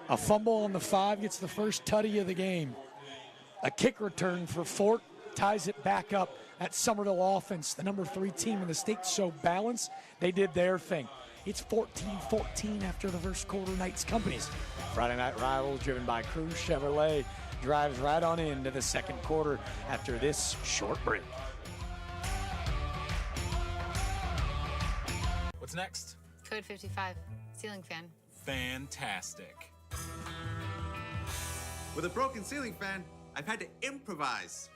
A fumble on the 5 gets the first tutty of the game. A kick return for Fort ties it back up. That Somerville offense, the number 3 team in the state, so balanced. They did their thing. It's 14-14 after the first quarter. Knights Companies. Friday Night Rivals, driven by Cruz Chevrolet, drives right on into the second quarter after this short break. What's next? Code 55, ceiling fan. Fantastic. With a broken ceiling fan, I've had to improvise.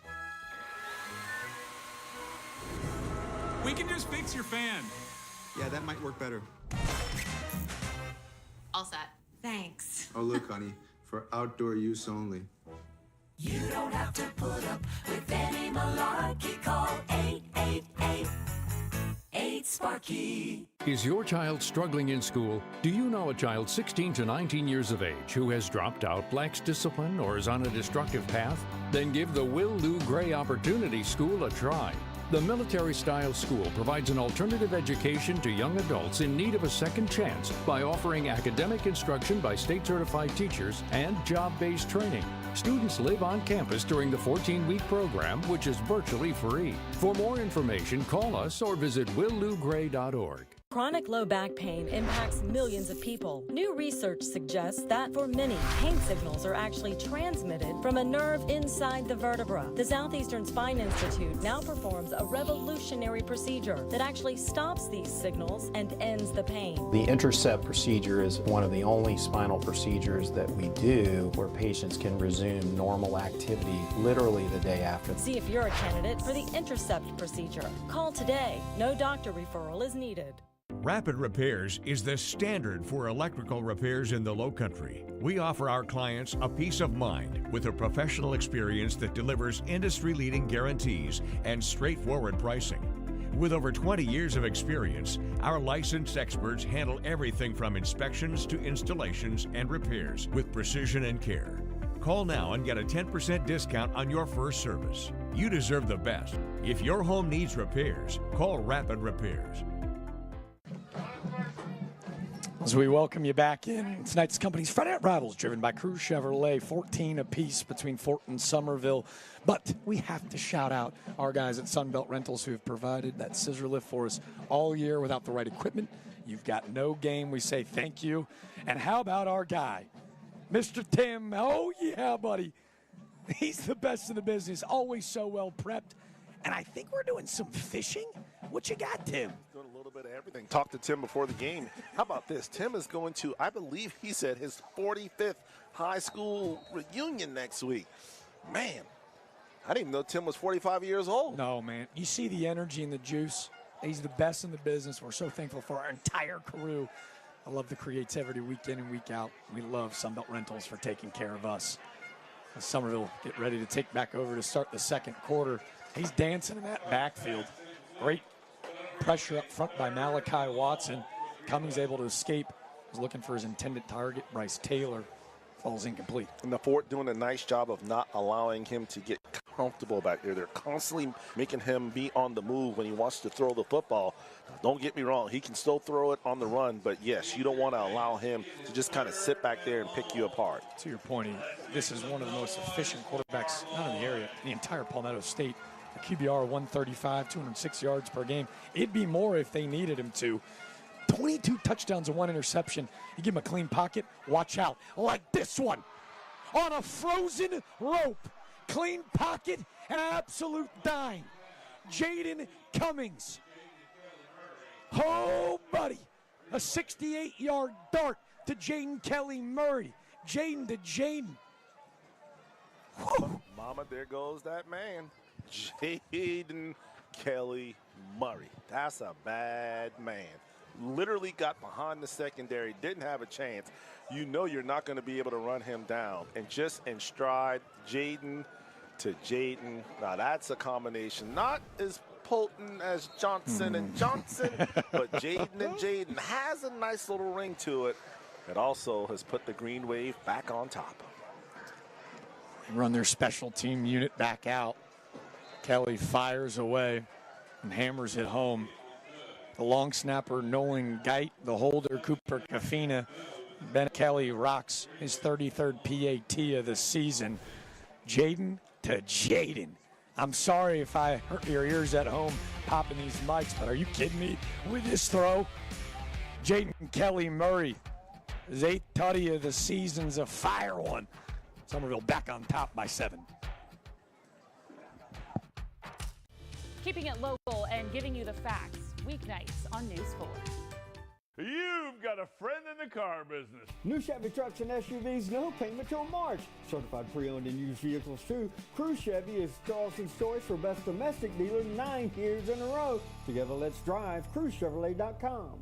We can just fix your fan. Yeah, that might work better. All set. Thanks. Oh, look, honey, for outdoor use only. You don't have to put up with any malarkey. Call 888-8-SPARKY. Is your child struggling in school? Do you know a child 16 to 19 years of age who has dropped out, lacks discipline, or is on a destructive path? Then give the Will Lou Gray Opportunity School a try. The military-style school provides an alternative education to young adults in need of a second chance by offering academic instruction by state-certified teachers and job-based training. Students live on campus during the 14-week program, which is virtually free. For more information, call us or visit willlougray.org. Chronic low back pain impacts millions of people. New research suggests that for many, pain signals are actually transmitted from a nerve inside the vertebra. The Southeastern Spine Institute now performs a revolutionary procedure that actually stops these signals and ends the pain. The intercept procedure is one of the only spinal procedures that we do where patients can resume normal activity literally the day after. See if you're a candidate for the intercept procedure. Call today. No doctor referral is needed. Rapid Repairs is the standard for electrical repairs in the Lowcountry. We offer our clients a peace of mind with a professional experience that delivers industry-leading guarantees and straightforward pricing. With over 20 years of experience, our licensed experts handle everything from inspections to installations and repairs with precision and care. Call now and get a 10% discount on your first service. You deserve the best. If your home needs repairs, call Rapid Repairs. As we welcome you back in, tonight's company's Friday Night Rivals, driven by Cruz Chevrolet, 14 apiece between Fort and Somerville. But we have to shout out our guys at Sunbelt Rentals who have provided that scissor lift for us all year. Without the right equipment, you've got no game. We say thank you. And how about our guy, Mr. Tim? Oh, yeah, buddy. He's the best in the business, always so well prepped. And I think we're doing some fishing. What you got, Tim? Doing a little bit of everything. Talked to Tim before the game. How about this? Tim is going to, I believe he said, his 45th high school reunion next week. Man, I didn't even know Tim was 45 years old. No, man. You see the energy and the juice. He's the best in the business. We're so thankful for our entire crew. I love the creativity week in and week out. We love Sunbelt Rentals for taking care of us. As Somerville get ready to take back over to start the second quarter. He's dancing in that backfield. Great pressure up front by Malachi Watson. Cummings able to escape. Was looking for his intended target. Bryce Taylor falls incomplete. And the Fort doing a nice job of not allowing him to get comfortable back there. They're constantly making him be on the move when he wants to throw the football. Don't get me wrong, he can still throw it on the run, but yes, you don't want to allow him to just kind of sit back there and pick you apart. To your point, this is one of the most efficient quarterbacks, not in the area, in the entire Palmetto State. A QBR 135, 206 yards per game. It'd be more if they needed him to. 22 touchdowns and 1 interception. You give him a clean pocket, watch out. Like this one, on a frozen rope. Clean pocket and an absolute dime. Jaden Cummings. Oh, buddy. A 68-yard dart to Jaden Kelly Murray. Jaden to Jaden. Mama, there goes that man. Jaden Kelly Murray. That's a bad man. Literally got behind the secondary, didn't have a chance. You know you're not going to be able to run him down. And just in stride, Jaden to Jaden. Now that's a combination. Not as potent as Johnson and Johnson, but Jaden and Jaden has a nice little ring to it. It also has put the Green Wave back on top. Run their special team unit back out. Kelly fires away and hammers it home. The long snapper, Nolan Geit, the holder, Cooper Cafina. Ben Kelly rocks his 33rd PAT of the season. Jaden to Jaden. I'm sorry if I hurt your ears at home popping these mics, but are you kidding me with this throw? Jaden Kelly Murray, his 8th tutty of the season's a fire one. Somerville back on top by 7. Keeping it local and giving you the facts, weeknights on News 4. You've got a friend in the car business. New Chevy trucks and SUVs, no payment till March. Certified pre-owned and used vehicles too. Crew Chevy is Charleston's choice for best domestic dealer 9 years in a row. Together, let's drive. CrewChevrolet.com.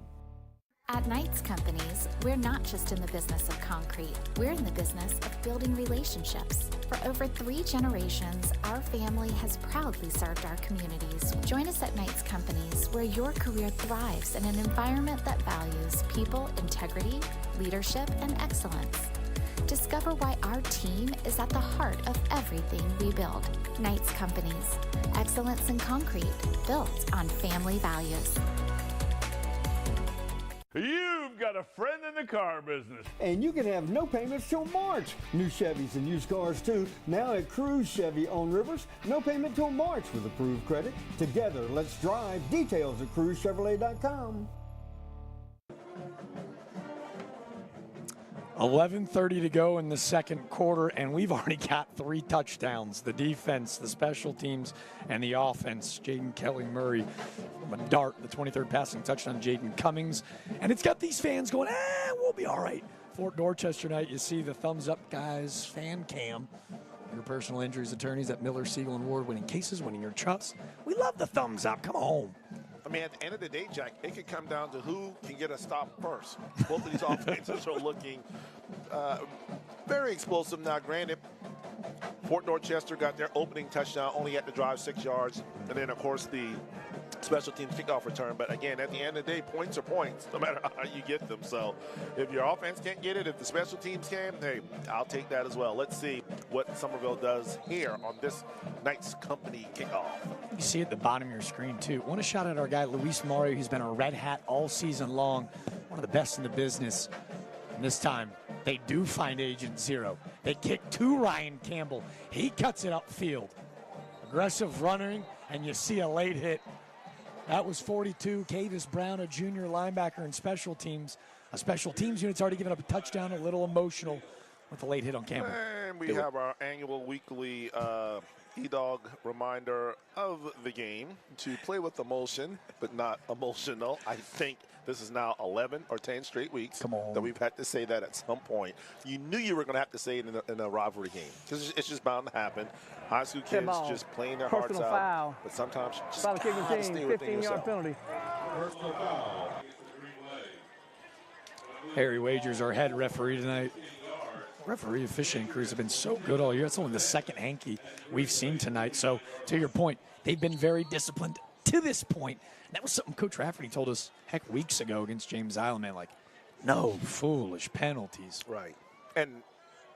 At Knights Companies, we're not just in the business of concrete. We're in the business of building relationships. For over 3 generations, our family has proudly served our communities. Join us at Knights Companies, where your career thrives in an environment that values people, integrity, leadership, and excellence. Discover why our team is at the heart of everything we build. Knights Companies, excellence in concrete, built on family values. You've got a friend in the car business. And you can have no payments till March. New Chevys and used cars too. Now at Cruise Chevy on Rivers. No payment till March with approved credit. Together, let's drive. Details at CrewChevrolet.com. 11:30 to go in the second quarter, and we've already got 3 touchdowns. The defense, the special teams, and the offense. Jaden Kelly Murray from a dart, the 23rd passing touchdown, Jaden Cummings. And it's got these fans going, we'll be all right. Fort Dorchester night, you see the thumbs up guys, fan cam. Your personal injuries attorneys at Miller, Siegel, and Ward, winning cases, winning your trust. We love the thumbs up. Come on. I mean, at the end of the day, Jack, it could come down to who can get a stop first. Both of these offenses are looking very explosive. Now, granted, Fort Dorchester got their opening touchdown, only had to drive 6 yards. And then, of course, the special teams kickoff return. But, again, at the end of the day, points are points, no matter how you get them. So if your offense can't get it, if the special teams can, hey, I'll take that as well. Let's see what Somerville does here on this Knights Company kickoff. You see at the bottom of your screen, too. I want to shout out our guy, Luis Mario, who's been a red hat all season long. One of the best in the business. And this time, they do find Agent Zero. They kick to Ryan Campbell. He cuts it upfield. Aggressive running, and you see a late hit. That was 42. Cavis Brown, a junior linebacker in special teams. A special teams unit's already given up a touchdown, a little emotional with a late hit on Campbell. And we have our annual weekly E-Dog reminder of the game to play with emotion, but not emotional. I think this is now 11 or 10 straight weeks that we've had to say that at some point. You knew you were going to have to say it in a rivalry game because it's just bound to happen. High school kids just playing their hearts out. Foul. But sometimes you just gotta stay within yourself. 15-yard penalty. Harry Wagers, our head referee tonight. Referee officiating crews have been so good all year. That's only the second hanky we've seen tonight. So, to your point, they've been very disciplined to this point. And that was something Coach Rafferty told us, weeks ago against James Island, man. Like, no foolish penalties. Right. And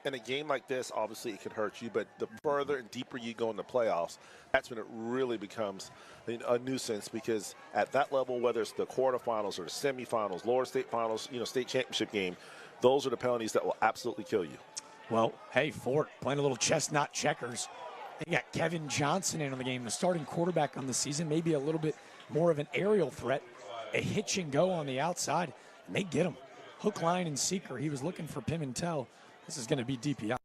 in a game like this, obviously it could hurt you, but the further and deeper you go in the playoffs, that's when it really becomes a nuisance because at that level, whether it's the quarterfinals or the semifinals, lower state finals, state championship game, those are the penalties that will absolutely kill you. Well, hey, Fort playing a little chestnut checkers. They got Kevin Johnson in on the game, the starting quarterback on the season, maybe a little bit more of an aerial threat, a hitch and go on the outside, and they get him. Hook, line, and seeker. He was looking for Pimentel. This is going to be DPI.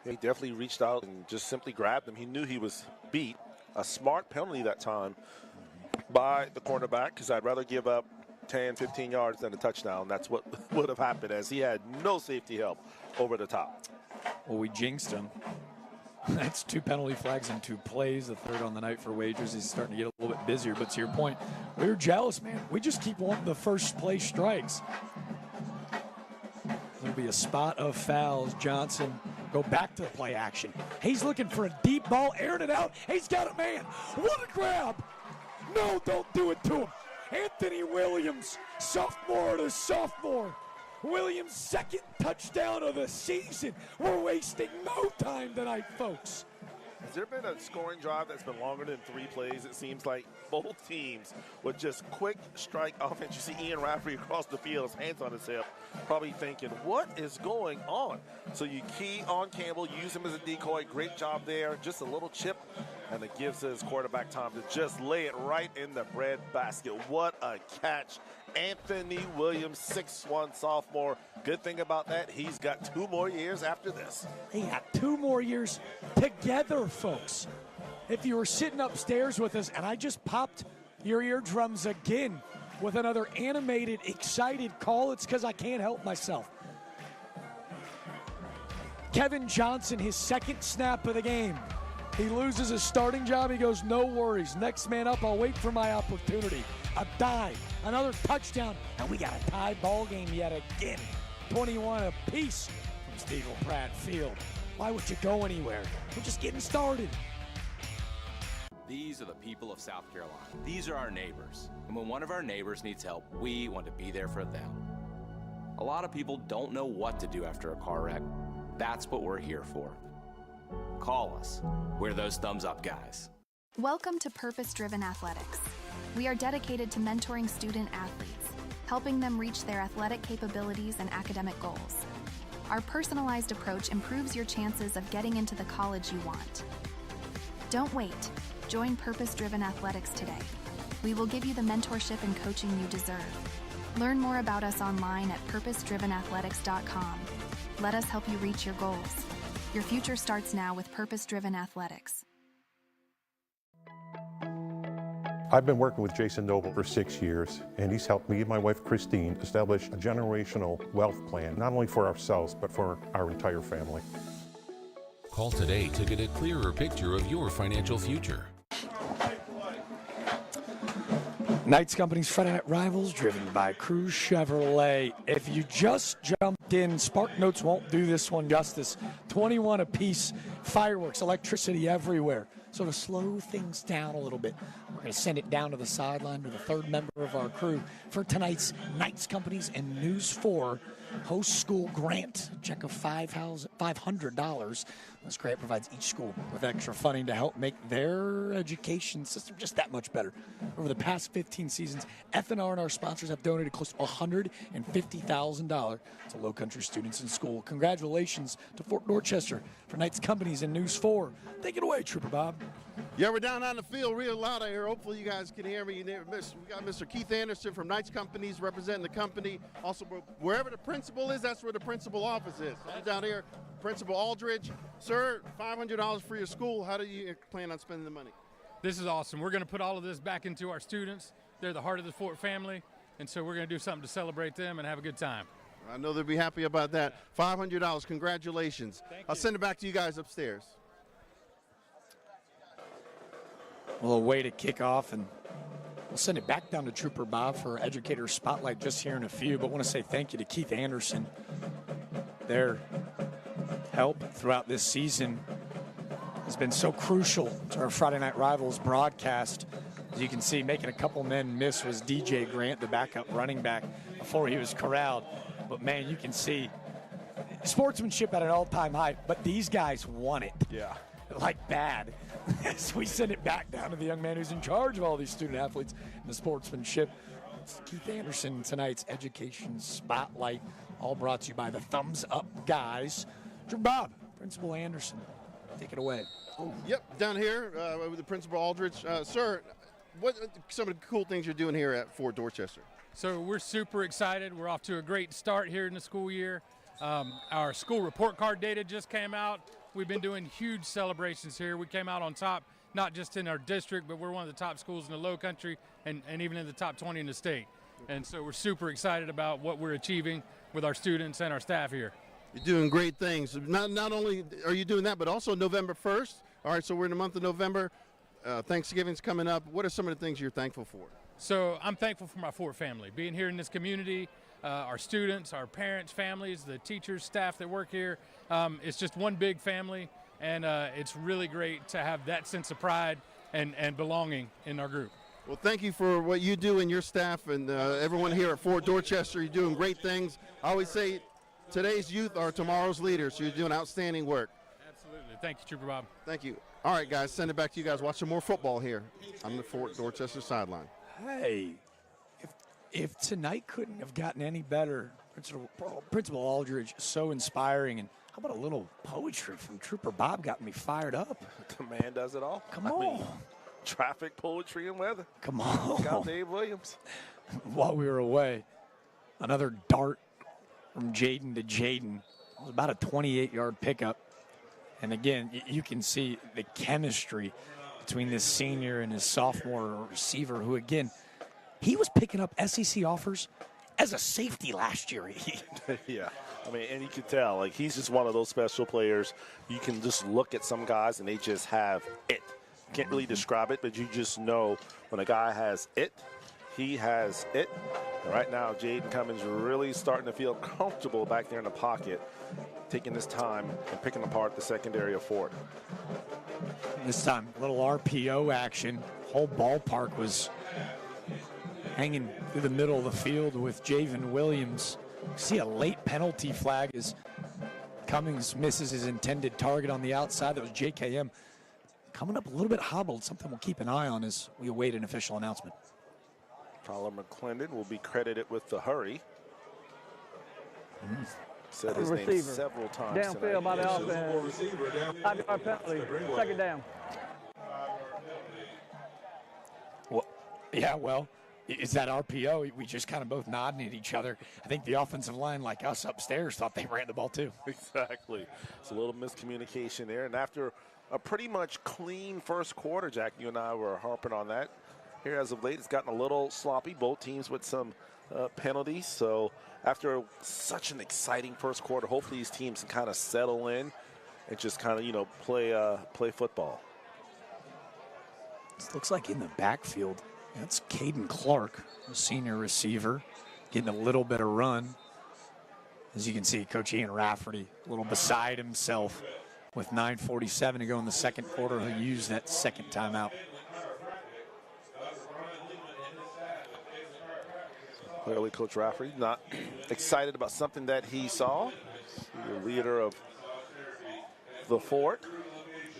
He definitely reached out and just simply grabbed him. He knew he was beat. A smart penalty that time by the cornerback because I'd rather give up 10, 15 yards and a touchdown. That's what would have happened, as he had no safety help over the top. Well, we jinxed him. That's 2 penalty flags and 2 plays, the third on the night for Wagers. He's starting to get a little bit busier, but to your point, we were jealous, man. We just keep wanting the first play strikes. There'll be a spot of fouls. Johnson go back to the play action. He's looking for a deep ball, airing it out. He's got a man. What a grab. No, don't do it to him. Anthony Williams, sophomore to sophomore. Williams' second touchdown of the season. We're wasting no time tonight, folks. Has there been a scoring drive that's been longer than 3 plays? It seems like both teams with just quick strike offense. You see Ian Rafferty across the field, his hands on his hip, probably thinking, what is going on? So you key on Campbell, use him as a decoy. Great job there. Just a little chip, and it gives his quarterback time to just lay it right in the bread basket. What a catch. Anthony Williams, 6'1" sophomore. Good thing about that, he's got 2 more years after this. He got 2 more years together, folks. If you were sitting upstairs with us and I just popped your eardrums again with another animated, excited call, it's because I can't help myself. Kevin Johnson, his second snap of the game. He loses his starting job. He goes, no worries. Next man up, I'll wait for my opportunity. A dive, another touchdown, and we got a tie ball game yet again. 21 apiece from Steven Pratt Field. Why would you go anywhere? We're just getting started. These are the people of South Carolina. These are our neighbors. And when one of our neighbors needs help, we want to be there for them. A lot of people don't know what to do after a car wreck. That's what we're here for. Call us. We're those thumbs up guys. Welcome to Purpose Driven Athletics. We are dedicated to mentoring student athletes, helping them reach their athletic capabilities and academic goals. Our personalized approach improves your chances of getting into the college you want. Don't wait. Join Purpose Driven Athletics today. We will give you the mentorship and coaching you deserve. Learn more about us online at purposedrivenathletics.com. Let us help you reach your goals. Your future starts now with Purpose Driven Athletics. I've been working with Jason Noble for 6 years, and he's helped me and my wife Christine establish a generational wealth plan, not only for ourselves, but for our entire family. Call today to get a clearer picture of your financial future. Knights Company's Friday Night Rivals, driven by Cruise Chevrolet. If you just jumped in, Spark Notes won't do this one justice. 21 apiece, fireworks, electricity everywhere. So to slow things down a little bit, we're going to send it down to the sideline to the third member of our crew for tonight's Knights Companies and News 4 Host School Grant. Check of $500. This grant provides each school with extra funding to help make their education system just that much better. Over the past 15 seasons, FNR and our sponsors have donated close to $150,000 to low-country students in school. Congratulations to Fort Dorchester for Knights Companies and News 4. Take it away, Trooper Bob. Yeah, we're down on the field real loud out here. Hopefully you guys can hear me. We got Mr. Keith Anderson from Knights Companies representing the company. Also, wherever the principal is, that's where the principal office is. I'm down here, Principal Aldridge. Sir, $500 for your school. How do you plan on spending the money? This is awesome. We're going to put all of this back into our students. They're the heart of the Fort family, and so we're going to do something to celebrate them and have a good time. I know they'll be happy about that. $500, congratulations. I'll send it back to you guys upstairs. Well, a way to kick off, and we'll send it back down to Trooper Bob for Educator Spotlight just here in a few, but want to say thank you to Keith Anderson. Their help throughout this season has been so crucial to our Friday Night Rivals broadcast. As you can see, making a couple men miss was DJ Grant, the backup running back, before he was corralled. But, man, you can see sportsmanship at an all-time high, but these guys won it. Yeah. Like bad. As we send it back down to the young man who's in charge of all these student athletes and the sportsmanship. It's Keith Anderson, tonight's Education Spotlight, all brought to you by the Thumbs Up guys. Drew Bob, Principal Anderson, take it away. Yep, down here with the Principal Aldridge. Sir, what are some of the cool things you're doing here at Fort Dorchester? So we're super excited. We're off to a great start here in the school year. Our school report card data just came out. We've been doing huge celebrations here. We came out on top, not just in our district, but we're one of the top schools in the low country and even in the top 20 in the state. And so we're super excited about what we're achieving with our students and our staff here. You're doing great things. Not only are you doing that, but also November 1st. All right, so we're in the month of November. Thanksgiving's coming up. What are some of the things you're thankful for? So I'm thankful for my Fort family, being here in this community, our students, our parents, families, the teachers, staff that work here. It's just one big family, and it's really great to have that sense of pride and belonging in our group. Well, thank you for what you do and your staff and everyone here at Fort Dorchester. You're doing great things. I always say today's youth are tomorrow's leaders. So you're doing outstanding work. Absolutely. Thank you, Trooper Bob. Thank you. All right, guys, send it back to you guys. Watch some more football here on the Fort Dorchester sideline. Hey, if tonight couldn't have gotten any better, Principal Aldridge, so inspiring. And how about a little poetry from Trooper Bob? Got me fired up. The man does it all. Come on. Traffic, poetry, and weather. Come on. Look out, Dave Williams. While we were away, another dart from Jaden to Jaden. It was about a 28-yard pickup. And again, you can see the chemistry between this senior and his sophomore receiver, who, again, he was picking up SEC offers as a safety last year. Yeah. I mean, and you can tell, like, he's just one of those special players. You can just look at some guys, and they just have it. Can't really describe it, but you just know when a guy has it, he has it. And right now, Jaden Cummins really starting to feel comfortable back there in the pocket, taking his time and picking apart the secondary of Fort. This time, a little RPO action. Whole ballpark was hanging through the middle of the field with Javen Williams. See a late penalty flag as Cummings misses his intended target on the outside. That was JKM. Coming up a little bit hobbled, something we'll keep an eye on as we await an official announcement. Tyler McClendon will be credited with the hurry. Said his name several times downfield by the offense. 5-yard penalty, second down. Well, yeah, well, is that RPO? We just kind of both nodding at each other. I think the offensive line, like us upstairs, thought they ran the ball too. Exactly. It's a little miscommunication there. And after a pretty much clean first quarter, Jack, you and I were harping on that. Here as of late, it's gotten a little sloppy. Both teams with some penalties. So after such an exciting first quarter, hopefully these teams can kind of settle in and just kind of, play football. This looks like in the backfield, that's Caden Clark, the senior receiver, getting a little bit of run. As you can see, Coach Ian Rafferty a little beside himself with 9:47 to go in the second quarter. He'll use that second timeout. Clearly, Coach Rafferty not excited about something that he saw. The leader of the Fort.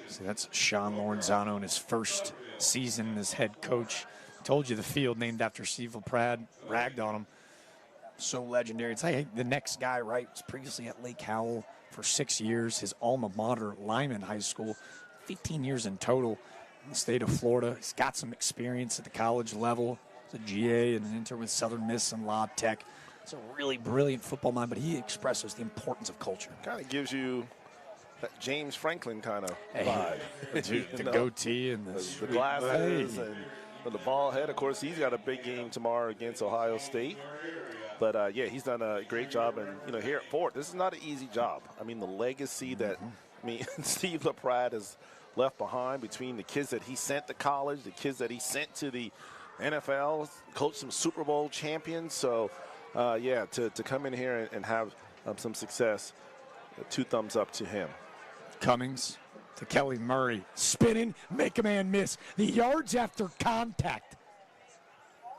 So that's Sean Lorenzano in his first season as head coach. Told you the field named after Steve Pratt ragged on him. So legendary. It's like the next guy, right, was previously at Lake Howell for 6 years. His alma mater, Lyman High School, 15 years in total in the state of Florida. He's got some experience at the college level. He's a GA and an intern with Southern Miss and La Tech. It's a really brilliant football mind, but he expresses the importance of culture. Kind of gives you that James Franklin kind of vibe. The goatee and the glasses and the ball head. Of course, he's got a big game tomorrow against Ohio State. But, yeah, he's done a great job. And, here at Fort, this is not an easy job. I mean, the legacy that, Steve LaPrade has left behind between the kids that he sent to college, the kids that he sent to the NFL, coached some Super Bowl champions. So, yeah, to come in here and have some success, 2 thumbs up to him. Cummings to Kelly Murray. Spinning, make a man miss. The yards after contact.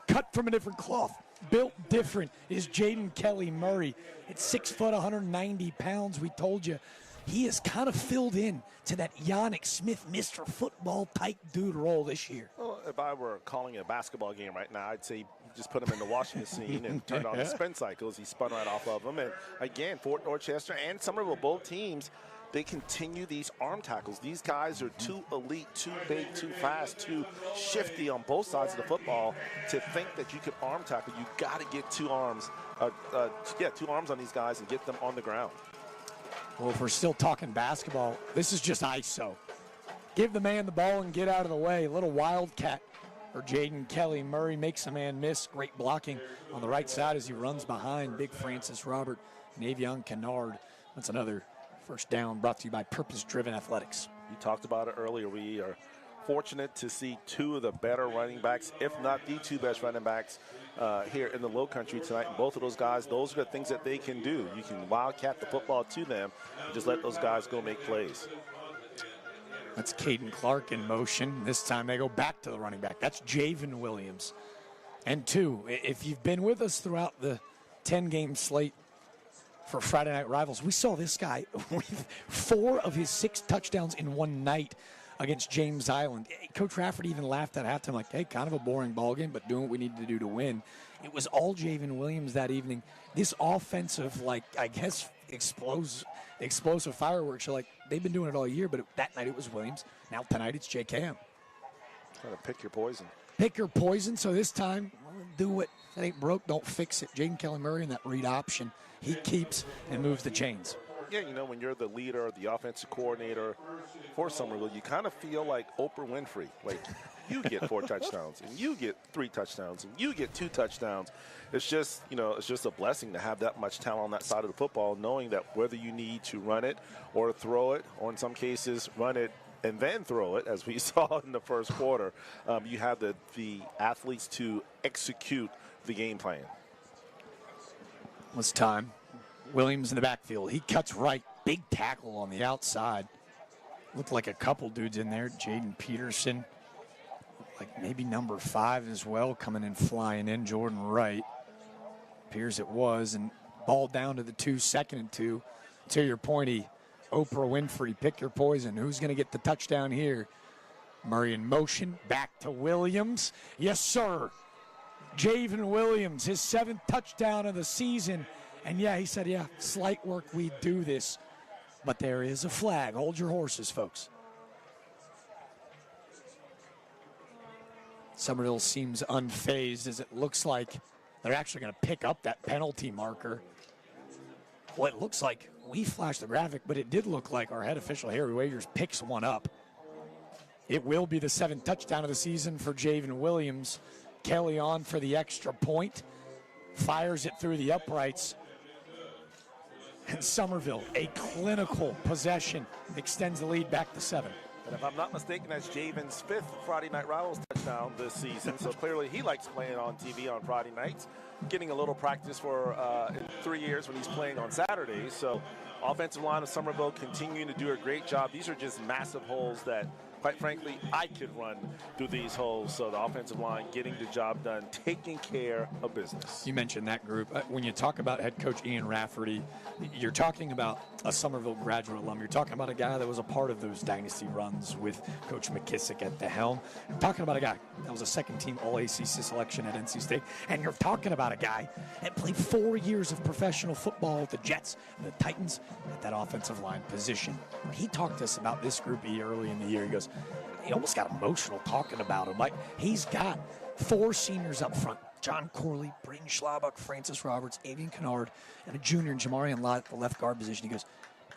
Cut from a different cloth. Built different is Jaden Kelly Murray. At 6 foot, 190 pounds, we told you. He has kind of filled in to that Yannick Smith, Mr. Football type dude role this year. Well, if I were calling it a basketball game right now, I'd say just put him in the washing machine and turn on the spin cycles. He spun right off of them. And again, Fort Dorchester and Somerville, both teams, they continue these arm tackles. These guys are too elite, too big, too fast, too shifty on both sides of the football to think that you could arm tackle. You got to get 2 arms, 2 arms on these guys and get them on the ground. Well, if we're still talking basketball, this is just ISO. Give the man the ball and get out of the way. A little wildcat for Jaden Kelly. Murray makes a man miss. Great blocking on the right side as he runs behind big Francis Robert and Avion Kennard. That's another first down brought to you by Purpose Driven Athletics. You talked about it earlier. We are fortunate to see two of the better running backs, if not the two best running backs here in the Low Country tonight. And both of those guys, those are the things that they can do. You can wildcat the football to them and just let those guys go make plays. That's Caden Clark in motion. This time they go back to the running back. That's Javen Williams. And two, if you've been with us throughout the 10-game slate for Friday Night Rivals, we saw this guy with 4 of his 6 touchdowns in one night against James Island. Coach Rafferty even laughed at halftime like, hey, kind of a boring ball game, but doing what we needed to do to win. It was all Javen Williams that evening. This offensive, like, I guess, explosive fireworks are like, they've been doing it all year, but that night it was Williams. Now tonight it's JKM. Trying to pick your poison. Pick your poison, so this time, do it. If it ain't broke, don't fix it. Jaden Kelly Murray in that read option, he keeps and moves the chains. Yeah, you know, when you're the leader, the offensive coordinator for Somerville, you kind of feel like Oprah Winfrey. Like, you get 4 touchdowns, and you get 3 touchdowns, and you get 2 touchdowns. It's just, you know, it's just a blessing to have that much talent on that side of the football, knowing that whether you need to run it or throw it, or in some cases run it and then throw it, as we saw in the first quarter, you have the athletes to execute the game plan. It's time. Williams in the backfield. He cuts right. Big tackle on the outside. Looked like a couple dudes in there. Jaden Peterson. Like maybe number 5 as well. Coming in, flying in. Jordan Wright. Appears it was. And ball down to the 2, 2nd and 2. To your pointy, Oprah Winfrey, pick your poison. Who's going to get the touchdown here? Murray in motion. Back to Williams. Yes, sir. Javen Williams, his 7th touchdown of the season. And yeah, he said, yeah, slight work, we do this. But there is a flag. Hold your horses, folks. Somerville seems unfazed as it looks like they're actually going to pick up that penalty marker. Well, it looks like we flashed the graphic, but it did look like our head official, Harry Wagers, picks one up. It will be the 7th touchdown of the season for Javen Williams. Kelly on for the extra point. Fires it through the uprights. And Somerville, a clinical possession, extends the lead back to 7. And if I'm not mistaken, that's Javen's 5th Friday Night Rivals touchdown this season. So clearly he likes playing on TV on Friday nights, getting a little practice for 3 years when he's playing on Saturdays. So offensive line of Somerville continuing to do a great job. These are just massive holes that, quite frankly, I could run through these holes. So the offensive line getting the job done, taking care of business. You mentioned that group. When you talk about head coach Ian Rafferty, you're talking about a Somerville graduate alum. You're talking about a guy that was a part of those dynasty runs with Coach McKissick at the helm. You're talking about a guy that was a second-team All-ACC selection at NC State. And you're talking about a guy that played 4 years of professional football with the Jets and the Titans at that offensive line position. When he talked to us about this group early in the year, he goes, he almost got emotional talking about him. Like, he's got 4 seniors up front. John Corley, Braden Schlabach, Francis Roberts, Avian Kennard, and a junior in Jamarian Lott at the left guard position. He goes,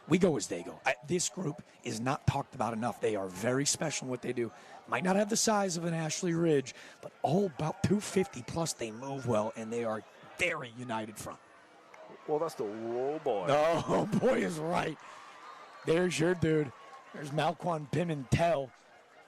we go as they go. This group is not talked about enough. They are very special in what they do. Might not have the size of an Ashley Ridge, but all about 250 plus. They move well, and they are very united front. Well, that's the roll boy. Oh, boy is right. There's your dude. There's Malquan Pimentel.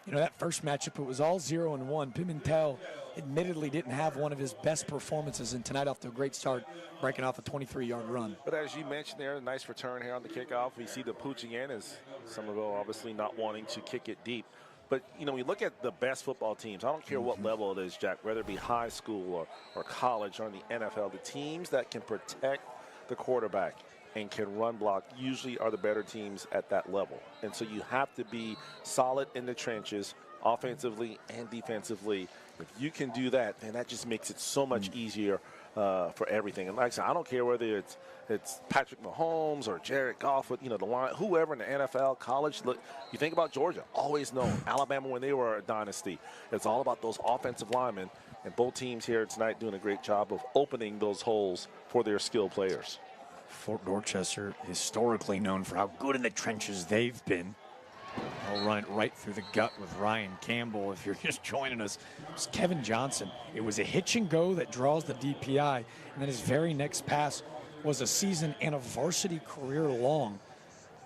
You know, that first matchup, it was all 0-1. Pimentel admittedly didn't have one of his best performances, and tonight off to a great start, breaking off a 23-yard run. But as you mentioned there, a nice return here on the kickoff. We see the pooching in as Somerville obviously not wanting to kick it deep. But, you know, we look at the best football teams. I don't care what level it is, Jack, whether it be high school or college or in the NFL, the teams that can protect the quarterback and can run block usually are the better teams at that level. And so you have to be solid in the trenches, offensively and defensively. If you can do that, then that just makes it so much easier for everything. And like I said, I don't care whether it's Patrick Mahomes or Jared Goff, you know, the line, whoever in the NFL, college. Look, you think about Georgia, always known. Alabama when they were a dynasty. It's all about those offensive linemen. And both teams here tonight doing a great job of opening those holes for their skilled players. Fort Dorchester, historically known for how good in the trenches they've been. I'll run it right through the gut with Ryan Campbell. If you're just joining us, it's Kevin Johnson. It was a hitch and go that draws the DPI, and then his very next pass was a season and a varsity career long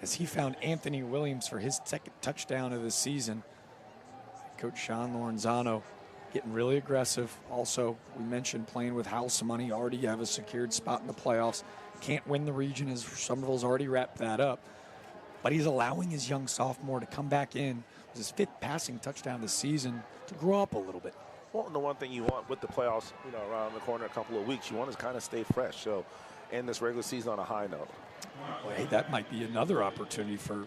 as he found Anthony Williams for his second touchdown of the season. Coach Sean Lorenzano getting really aggressive. Also, we mentioned playing with house money. Already have a secured spot in the playoffs. Can't win the region as Somerville's already wrapped that up. But he's allowing his young sophomore to come back in. It was his 5th passing touchdown this season to grow up a little bit. Well, the one thing you want with the playoffs, around the corner a couple of weeks, you want to kind of stay fresh. So end this regular season on a high note. Well, hey, that might be another opportunity for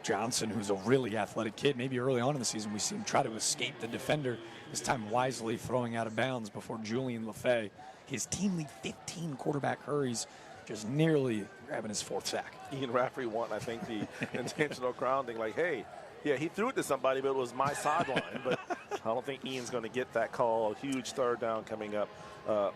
Johnson, who's a really athletic kid. Maybe early on in the season we see him try to escape the defender, this time wisely throwing out of bounds before Julian LaFay. His team lead 15 quarterback hurries, just nearly grabbing his 4th sack. Ian Rafferty won, I think, the intentional grounding. Like, hey, yeah, he threw it to somebody, but it was my sideline. But I don't think Ian's going to get that call. A huge 3rd down coming up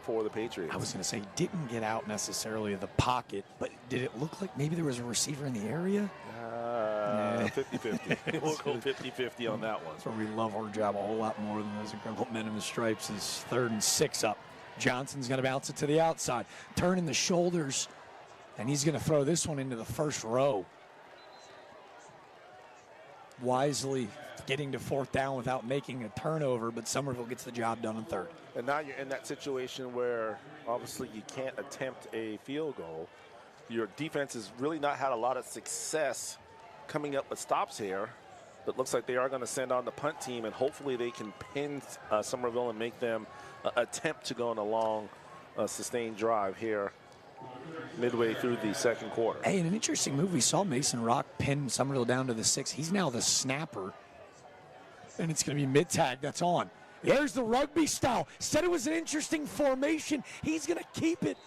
for the Patriots. I was going to say, didn't get out necessarily of the pocket, but did it look like maybe there was a receiver in the area? 50-50. We'll go 50-50 on that one. That's where we love our job a whole lot more than those incredible men in the stripes. Is 3rd and 6 up. Johnson's going to bounce it to the outside, turning the shoulders, and he's going to throw this one into the first row. Wisely getting to 4th down without making a turnover, but Somerville gets the job done on 3rd. And now you're in that situation where obviously you can't attempt a field goal. Your defense has really not had a lot of success coming up with stops here, but looks like they are going to send on the punt team, and hopefully they can pin Somerville and make them attempt to go on a long sustained drive here midway through the 2nd quarter. Hey, in an interesting move, we saw Mason Rock pin Somerville down to the 6. He's now the snapper, and it's going to be mid-tag that's on. There's the rugby style. Said it was an interesting formation. He's going to keep it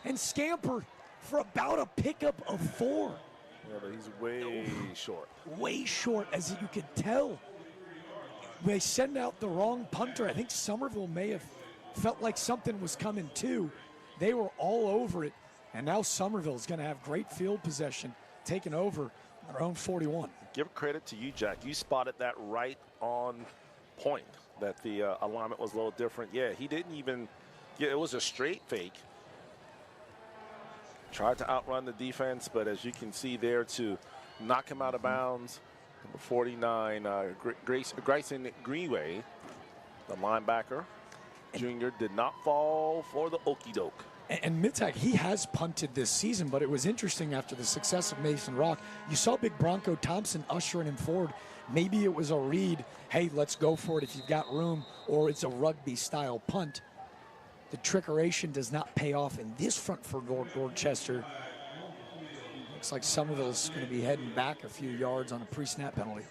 and scamper for about a pickup of 4. Yeah, but he's way short. Way short, as you could tell. They send out the wrong punter. I think Somerville may have felt like something was coming too. They were all over it, and now Somerville is going to have great field possession, taking over their own 41. Give credit to you, Jack. You spotted that right on point, that the alignment was a little different. Yeah, he didn't even get it. Was a straight fake. Tried to outrun the defense, but as you can see there, to knock him out of bounds, number 49, Grayson Greenway, the linebacker, junior, did not fall for the okie doke. And Mittag, he has punted this season, but it was interesting after the success of Mason Rock. You saw Big Bronco Thompson ushering him forward. Maybe it was a read, hey, let's go for it if you've got room, or it's a rugby-style punt. The trickeration does not pay off in this front for Dorchester. Looks like Somerville's going to be heading back a few yards on a pre-snap penalty.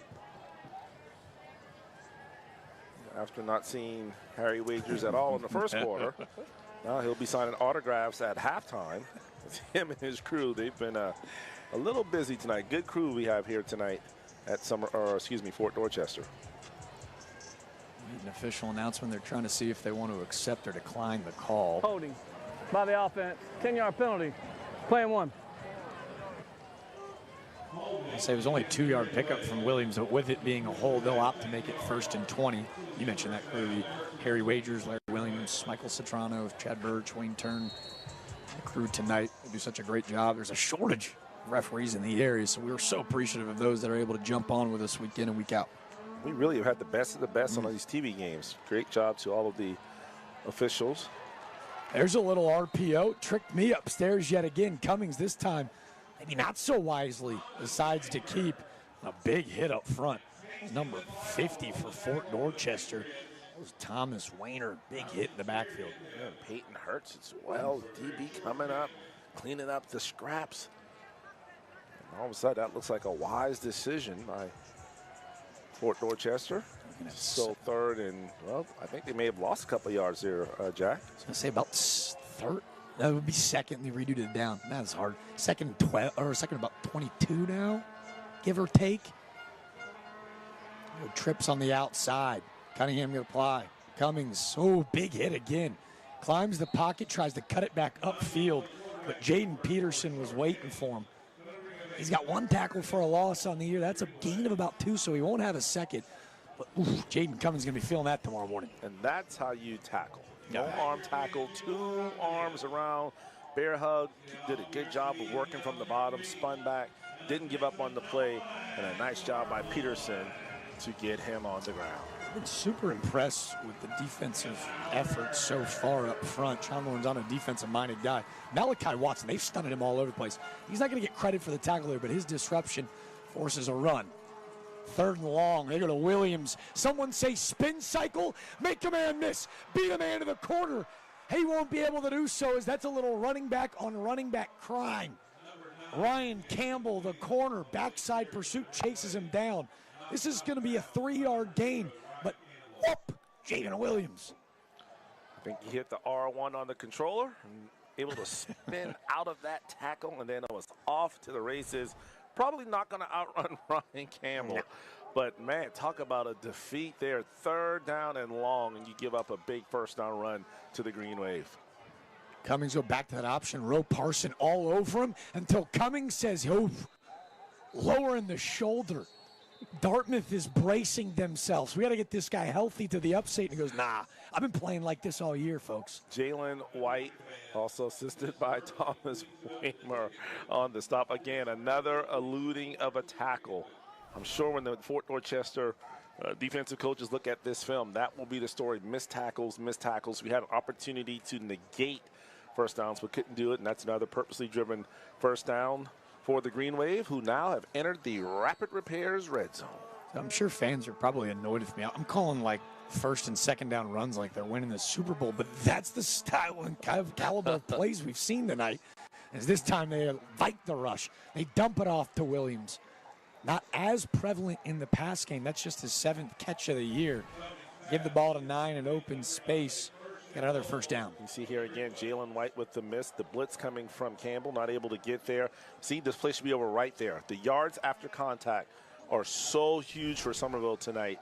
After not seeing Harry Wagers at all in the first quarter, now he'll be signing autographs at halftime. It's him and his crew. They've been a little busy tonight. Good crew we have here tonight at Fort Dorchester. An official announcement. They're trying to see if they want to accept or decline the call. Holding by the offense. 10-yard penalty. Playing 1. I say it was only a 2-yard pickup from Williams, but with it being a hold, they'll opt to make it 1st and 20. You mentioned that crew: Harry Wagers, Larry Williams, Michael Citrano, Chad Birch, Wayne Turn. The crew tonight, they do such a great job. There's a shortage of referees in the area, so we were so appreciative of those that are able to jump on with us week in and week out. We really have had the best of the best on these TV games. Great job to all of the officials. There's a little RPO. Tricked me upstairs yet again. Cummings this time, maybe not so wisely, decides to keep a big hit up front. Number 50 for Fort Dorchester. That was Thomas Wayner. Big hit in the backfield. Yeah, Peyton Hurts as well. DB coming up, cleaning up the scraps. And all of a sudden, that looks like a wise decision by Fort Dorchester. So 3rd and, well, I think they may have lost a couple of yards there, Jack. I was going to say about 3rd. That would be 2nd. They redoed it down. That's hard. 2nd and 12, or 2nd about 22 now, give or take. Trips on the outside. Cunningham going to apply. Cummings, big hit again. Climbs the pocket, tries to cut it back upfield, but Jaden Peterson was waiting for him. He's got 1 tackle for a loss on the year. That's a gain of about 2, so he won't have a second. But Jaden Cummins is going to be feeling that tomorrow morning. And that's how you tackle. No arm tackle, 2 arms around, bear hug. Did a good job of working from the bottom, spun back, didn't give up on the play, and a nice job by Peterson to get him on the ground. I've been super impressed with the defensive effort so far up front. Sean Warren's on a defensive-minded guy. Malachi Watson, they've stunned him all over the place. He's not going to get credit for the tackle there, but his disruption forces a run. 3rd and long. They go to Williams. Someone say spin cycle. Make a man miss. Beat a man to the corner. He won't be able to do so, as that's a little running back on running back crime. Ryan Campbell, the corner, backside pursuit, chases him down. This is going to be a 3-yard gain. But whoop, Jaden Williams. I think he hit the R1 on the controller and able to spin out of that tackle, and then it was off to the races. Probably not going to outrun Ryan Campbell. No. But, man, talk about a defeat there. 3rd down and long, and you give up a big 1st down run to the Green Wave. Cummings go back to that option. Roe Parson all over him until Cummings says, oh, lowering the shoulder. Dartmouth is bracing themselves. We got to get this guy healthy to the upstate. And he goes, nah, I've been playing like this all year, folks. Jalen White, also assisted by Thomas Waymer on the stop. Again, another eluding of a tackle. I'm sure when the Fort Dorchester defensive coaches look at this film, that will be the story. Missed tackles, missed tackles. We had an opportunity to negate 1st downs, but couldn't do it, and that's another purposely driven 1st down for the Green Wave, who now have entered the Rapid Repairs red zone. I'm sure fans are probably annoyed with me. I'm calling like 1st and 2nd down runs like they're winning the Super Bowl, but that's the style and kind of caliber of plays we've seen tonight. As this time they invite the rush. They dump it off to Williams. Not as prevalent in the pass game. That's just his 7th catch of the year. Give the ball to 9 in open space. Got another 1st down. You see here again, Jalen White with the miss. The blitz coming from Campbell, not able to get there. See, this play should be over right there. The yards after contact are so huge for Somerville tonight.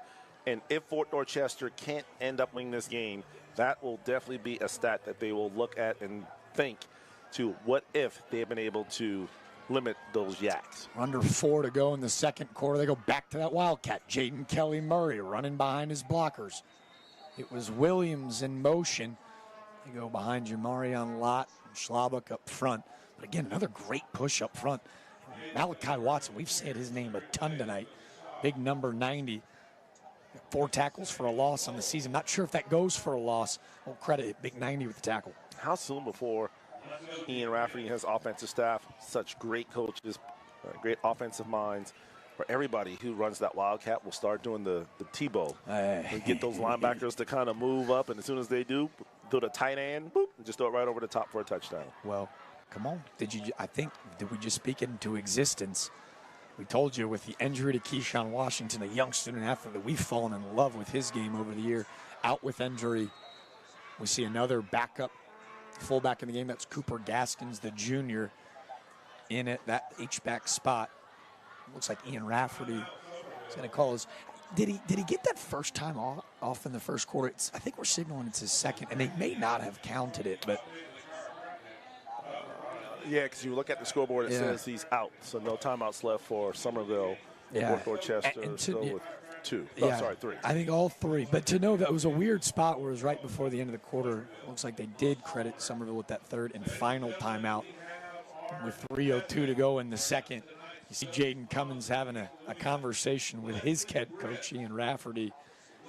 And if Fort Dorchester can't end up winning this game, that will definitely be a stat that they will look at and think to what if they have been able to limit those Yaks. Under 4 to go in the 2nd quarter. They go back to that Wildcat. Jaden Kelly Murray running behind his blockers. It was Williams in motion. They go behind Jamarion Lott and Schlabach up front. But again, another great push up front. Malachi Watson, we've said his name a ton tonight. Big number 90. 4 tackles for a loss on the season. Not sure if that goes for a loss. We'll credit Big 90 with the tackle. How soon before Ian Rafferty and his offensive staff, such great coaches, great offensive minds, where everybody who runs that Wildcat will start doing the Tebow and get those linebackers to kind of move up, and as soon as they do the tight end, boop, and just throw it right over the top for a touchdown. Well, come on. Did we just speak it into existence? We told you with the injury to Keyshawn Washington, a young student athlete that we've fallen in love with his game over the year, out with injury. We see another backup fullback in the game. That's Cooper Gaskins, the junior, in at that H-back spot. Looks like Ian Rafferty is going to call his. Did he get that first time off in the first quarter? I think we're signaling it's his 2nd, and they may not have counted it, but. Yeah, because you look at the scoreboard, it says he's out, so no timeouts left for Somerville. Fort Dorchester with 2. Sorry, 3. I think all 3. But to know that it was a weird spot where it was right before the end of the quarter, looks like they did credit Somerville with that 3rd and final timeout with 3:02 to go in the 2nd. You see Jaden Cummins having a conversation with his head coach, Ian Rafferty.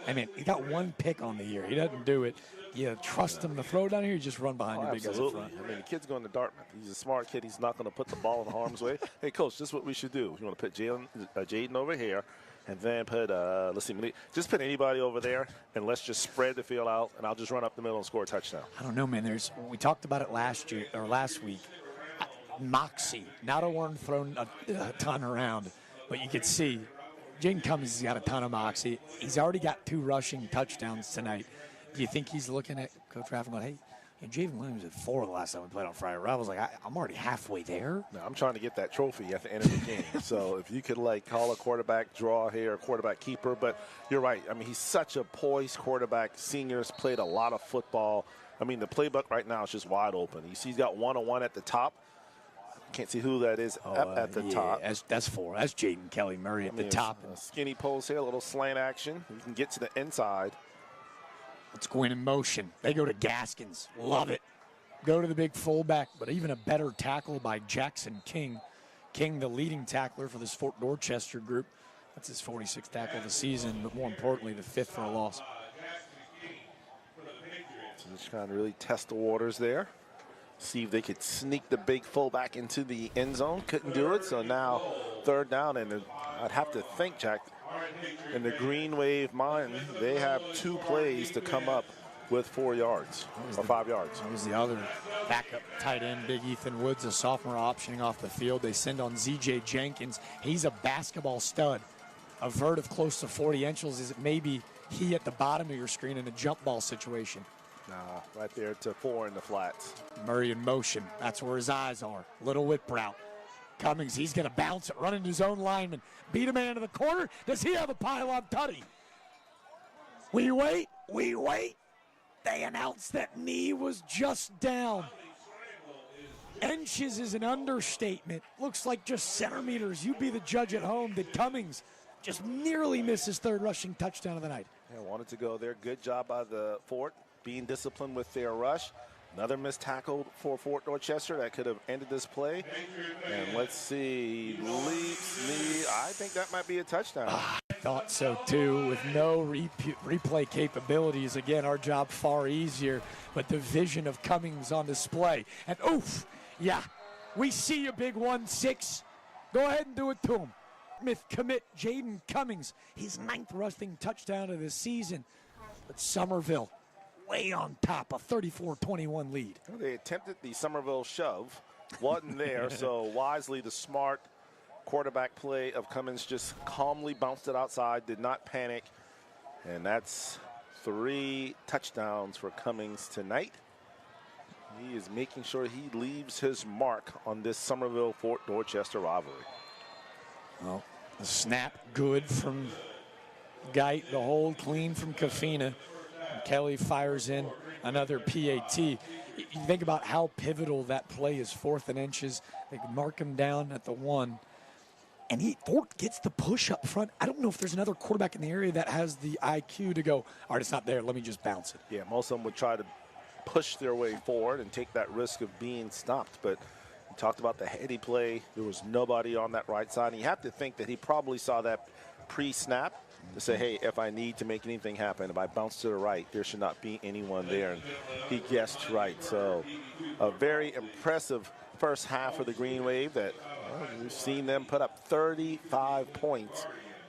I mean, he got 1 pick on the year. He doesn't do it. You trust him to throw down here, you just run behind your big guys up front. I mean, the kid's going to Dartmouth. He's a smart kid. He's not going to put the ball in harm's way. Hey, Coach, this is what we should do. You want to put Jaden over here, and then put, just put anybody over there, and let's just spread the field out, and I'll just run up the middle and score a touchdown. I don't know, man. We talked about it last week. Moxie, not a one thrown a ton around, but you could see Jaden Cummins has got a ton of moxie. He's already got 2 rushing touchdowns tonight. Do you think he's looking at Coach Raff and going, hey, Javen Williams had 4 the last time we played on Friday. I was like, I'm already halfway there. No, I'm trying to get that trophy at the end of the game. So if you could, call a quarterback draw here, a quarterback keeper. But you're right. I mean, he's such a poised quarterback. Seniors played a lot of football. I mean, the playbook right now is just wide open. You see he's got one-on-one at the top. Can't see who that is up at the top. That's four. That's Jaden Kelly Murray at the top. Skinny post here, a little slant action. You can get to the inside. Let's go in motion. They go to Gaskins. Love it. Go to the big fullback, but even a better tackle by Jackson King. King, the leading tackler for this Fort Dorchester group. That's his 46th tackle of the season, but more importantly, the 5th for a loss. So just trying to really test the waters there. See if they could sneak the big fullback into the end zone. Couldn't do it, so now 3rd down, and I'd have to think, Jack, in the Green Wave mind, they have 2 plays to come up with 4 yards or 5 yards. That was the other backup tight end, big Ethan Woods, a sophomore optioning off the field. They send on ZJ Jenkins. He's a basketball stud. A vert of close to 40 inches is maybe he at the bottom of your screen in a jump ball situation. Right there to 4 in the flats. Murray in motion. That's where his eyes are. Little whip route. Cummings, he's going to bounce it, running his own lineman. Beat a man to the corner. Does he have a pylon tutty? We wait. They announced that knee was just down. Inches is an understatement. Looks like just centimeters. You be the judge at home. Did Cummings just nearly miss his 3rd rushing touchdown of the night? Yeah, wanted to go there. Good job by the Fort, being disciplined with their rush. Another missed tackle for Fort Dorchester that could have ended this play. And let's see, leaps, knee. I think that might be a touchdown. I thought so too, with no replay capabilities. Again, our job far easier, but the vision of Cummings on display. And oof, yeah, we see you, big 1-6. Go ahead and do it to him. Commit Jaden Cummings, his 9th rushing touchdown of the season. But Somerville way on top, a 34-21 lead. Well, they attempted the Somerville shove. Wasn't there, so wisely the smart quarterback play of Cummings just calmly bounced it outside, did not panic. And that's 3 touchdowns for Cummings tonight. He is making sure he leaves his mark on this Somerville-Fort Dorchester rivalry. Well, the snap good from Geit, the hold clean from Kafina. Kelly fires in another PAT. You think about how pivotal that play is, 4th and inches. They mark him down at the 1. And Fort gets the push up front. I don't know if there's another quarterback in the area that has the IQ to go, all right, it's not there, let me just bounce it. Yeah, most of them would try to push their way forward and take that risk of being stopped. But we talked about the heady play. There was nobody on that right side. And you have to think that he probably saw that pre-snap to say, hey, if I need to make anything happen, if I bounce to the right, there should not be anyone there. And he guessed right. So a very impressive first half of the Green Wave that we've seen them put up 35 points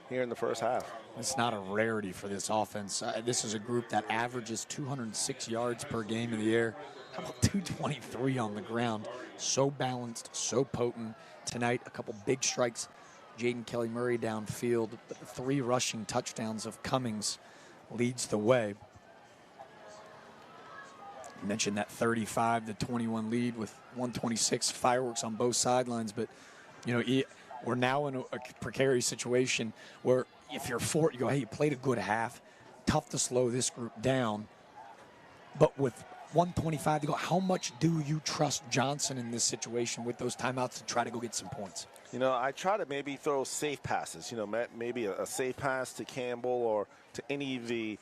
here in the first half. It's not a rarity for this offense. This is a group that averages 206 yards per game in the air. How about 223 on the ground? So balanced, so potent. Tonight, a couple big strikes. Jaden Kelly Murray downfield, but the 3 rushing touchdowns of Cummings leads the way. You mentioned that 35-21 lead with 126 fireworks on both sidelines, but you know we're now in a precarious situation where if you're Fort, you go, hey, you played a good half, tough to slow this group down, but with 125 to go, how much do you trust Johnson in this situation with those timeouts to try to go get some points? You know, I try to maybe throw safe passes, you know, maybe a safe pass to Campbell or to any of the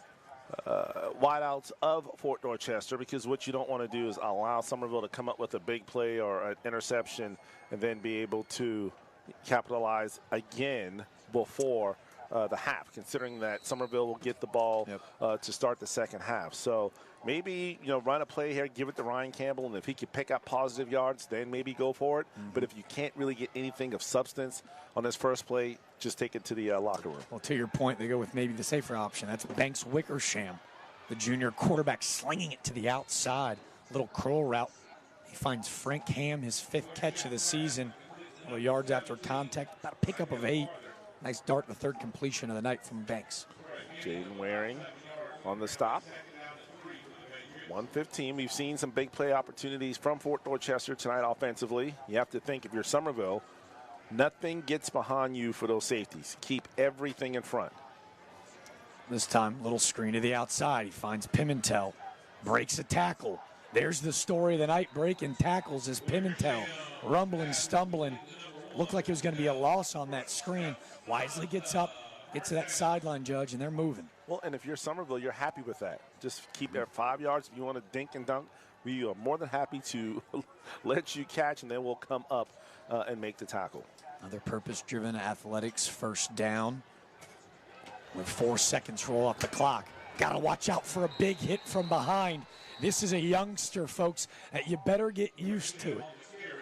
wideouts of Fort Dorchester, because what you don't want to do is allow Somerville to come up with a big play or an interception and then be able to capitalize again before the half, considering that Somerville will get the ball to start the second half. So maybe, you know, run a play here, give it to Ryan Campbell, and if he can pick up positive yards, then maybe go for it. But if you can't really get anything of substance on this first play, just take it to the locker room. Well, to your point, they go with maybe the safer option. That's Banks Wickersham, the junior quarterback, slinging it to the outside. Little curl route. He finds Frank Ham, his 5th catch of the season. Well, yards after contact, about a pickup of 8. Nice dart, the 3rd completion of the night from Banks. Jaden Waring on the stop. 1:15. We've seen some big play opportunities from Fort Dorchester tonight offensively. You have to think, if you're Somerville, nothing gets behind you for those safeties. Keep everything in front. This time, little screen to the outside. He finds Pimentel, breaks a tackle. There's the story of the night, breaking tackles as Pimentel, rumbling, stumbling. Looked like it was going to be a loss on that screen. Wisely gets up, gets to that sideline, Judge, and they're moving. Well, and if you're Somerville, you're happy with that. Just keep that 5 yards. If you want to dink and dunk, we are more than happy to let you catch, and then we'll come up and make the tackle. Another purpose-driven athletics first down with 4 seconds roll off the clock. Got to watch out for a big hit from behind. This is a youngster, folks, that you better get used to it.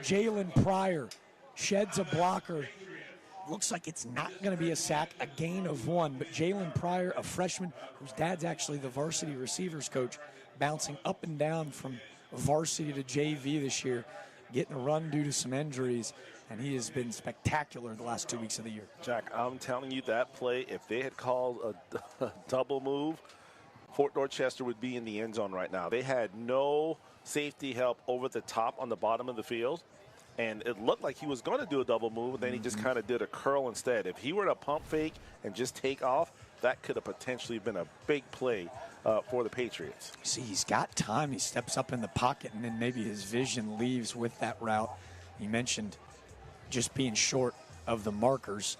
Jalen Pryor sheds a blocker. Looks like it's not going to be a sack, a gain of 1. But Jalen Pryor, a freshman whose dad's actually the varsity receivers coach, bouncing up and down from varsity to JV this year, getting a run due to some injuries, and he has been spectacular the last 2 weeks of the year. Jack, I'm telling you, that play, if they had called a double move, Fort Dorchester would be in the end zone right now. They had no safety help over the top on the bottom of the field, and it looked like he was going to do a double move, and then he just kind of did a curl instead. If he were to pump fake and just take off, that could have potentially been a big play for the Patriots. See, he's got time. He steps up in the pocket, and then maybe his vision leaves with that route. You mentioned just being short of the markers.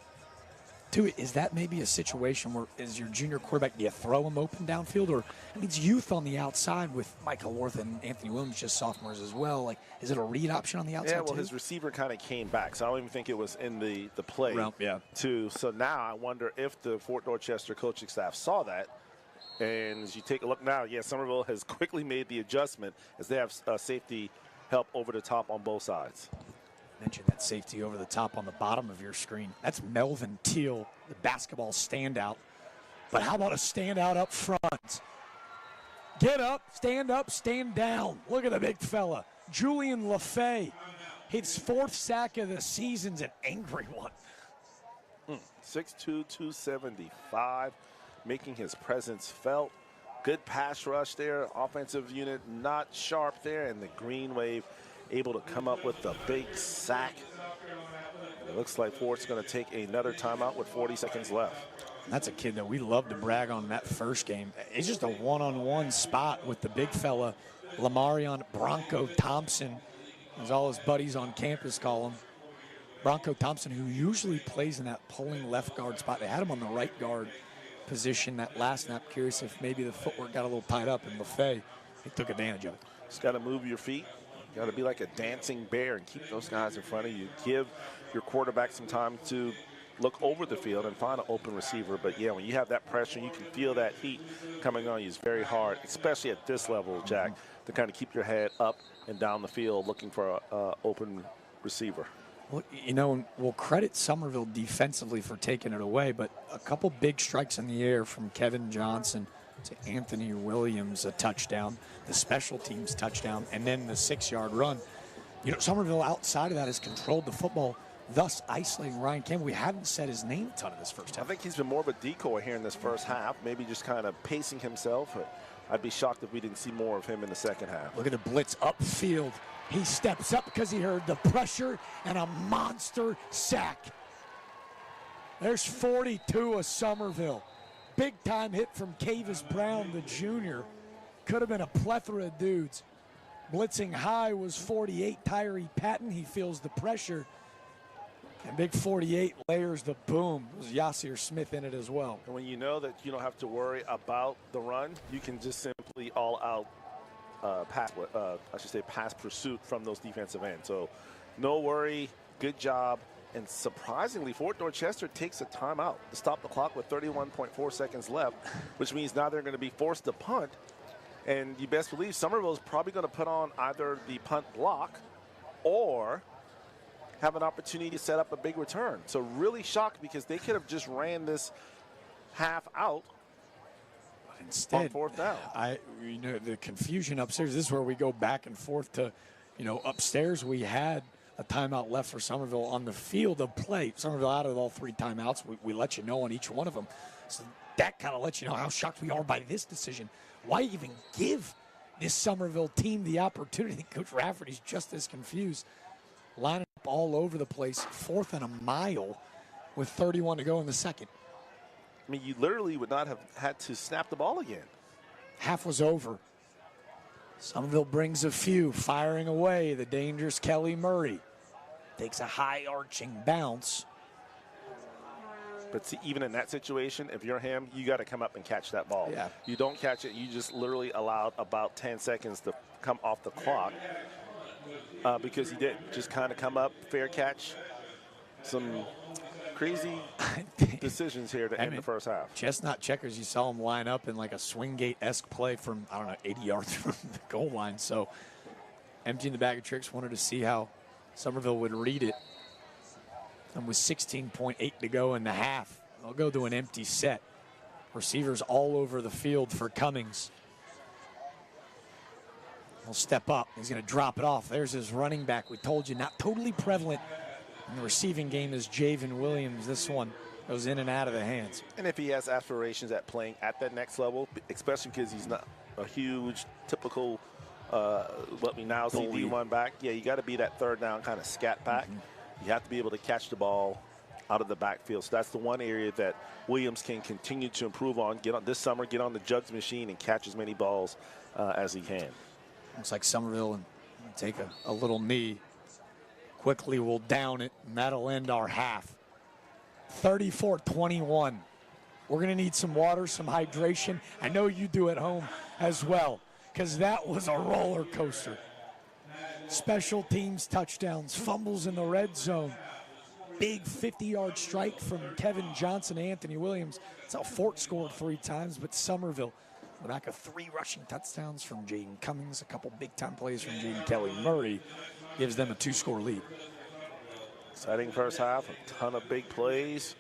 Too, is that maybe a situation where, as your junior quarterback, do you throw him open downfield? Or I mean, it's youth on the outside with Michael Worth and Anthony Williams, just sophomores as well. Like, is it a read option on the outside? Yeah, well, too? his receiver kind of came back, so I don't even think it was in the play. Yeah. Too. So now I wonder if the Fort Dorchester coaching staff saw that. And as you take a look now, yeah, Somerville has quickly made the adjustment as they have safety help over the top on both sides. Mentioned that safety over the top on the bottom of your screen. That's Melvin Teal, the basketball standout. But how about a standout up front? Get up, stand down. Look at the big fella. Julian LaFay, his 4th sack of the season's an angry one. 6'2", 275, making his presence felt. Good pass rush there. Offensive unit not sharp there, and the Green Wave able to come up with a big sack. It looks like Fort's going to take another timeout with 40 seconds left. That's a kid that we love to brag on that first game. It's just a one-on-one spot with the big fella, Lamarion Bronco Thompson, as all his buddies on campus call him. Bronco Thompson, who usually plays in that pulling left guard spot. They had him on the right guard position that last snap. Curious if maybe the footwork got a little tied up, and LaFay, he took advantage of it. Just got to move your feet. You got to be like a dancing bear and keep those guys in front of you. Give your quarterback some time to look over the field and find an open receiver. But, yeah, when you have that pressure, you can feel that heat coming on you. It's very hard, especially at this level, Jack, to kind of keep your head up and down the field looking for an open receiver. Well, you know, we'll credit Somerville defensively for taking it away, but a couple big strikes in the air from Kevin Johnson to Anthony Williams, a touchdown, the special teams touchdown, and then the 6-yard run. You know, Somerville outside of that has controlled the football, thus isolating Ryan Campbell. We haven't said his name a ton of this first half. I think he's been more of a decoy here in this first half, maybe just kind of pacing himself. I'd be shocked if we didn't see more of him in the second half. Look at the blitz upfield. He steps up because he heard the pressure and a monster sack. There's 42 of Somerville. Big-time hit from Cavis Brown, the junior. Could have been a plethora of dudes. Blitzing high was 48, Tyree Patton. He feels the pressure. And big 48 layers the boom. There's Yasir Smith in it as well. And when you know that you don't have to worry about the run, you can just simply all-out pass pursuit from those defensive ends. So no worry, good job. And surprisingly, Fort Dorchester takes a timeout to stop the clock with 31.4 seconds left, which means now they're going to be forced to punt. And you best believe Somerville is probably going to put on either the punt block or have an opportunity to set up a big return. So really shocked because they could have just ran this half out. Instead, on fourth down. You know, the confusion upstairs, this is where we go back and forth to, you know, upstairs we had a timeout left for Somerville on the field of play. Somerville out of all 3 timeouts. We let you know on each one of them. So that kind of lets you know how shocked we are by this decision. Why even give this Somerville team the opportunity? Coach Rafferty's just as confused. Lining up all over the place, 4th and a mile with 31 to go in the second. I mean, you literally would not have had to snap the ball again. Half was over. Somerville brings a few, firing away. The dangerous Kelly Murray takes a high arching bounce. But see, even in that situation, if you're him, you got to come up and catch that ball. Yeah. You don't catch it, you just literally allowed about 10 seconds to come off the clock because he didn't just kind of come up, fair catch. Some crazy decisions here to end the first half. Chestnut checkers, you saw him line up in like a swing gate-esque play from, 80 yards from the goal line. So emptying the bag of tricks, wanted to see how Somerville would read it. And with 16.8 to go in the half, they'll go to an empty set. Receivers all over the field for Cummings. He'll step up. He's going to drop it off. There's his running back. We told you, not totally prevalent in the receiving game is Javen Williams. This one goes in and out of the hands. And if he has aspirations at playing at that next level, especially because he's not a huge, typical, what we now see D1 back, yeah, you got to be that third down kind of scat back. You have to be able to catch the ball out of the backfield. So that's the one area that Williams can continue to improve on. Get on this summer, get on the jugs machine and catch as many balls as he can. Looks like Somerville and take a little knee. Quickly will down it, and that'll end our half. 34-21. We're going to need some water, some hydration. I know you do at home as well, because that was a roller coaster. Special teams touchdowns, fumbles in the red zone. Big 50-yard strike from Kevin Johnson and Anthony Williams. That's how Fort scored 3 times, but Somerville, on the back of 3 rushing touchdowns from Jaden Cummings, a couple big-time plays from Jaden Kelly Murray, gives them a 2-score lead. Exciting first half, a ton of big plays.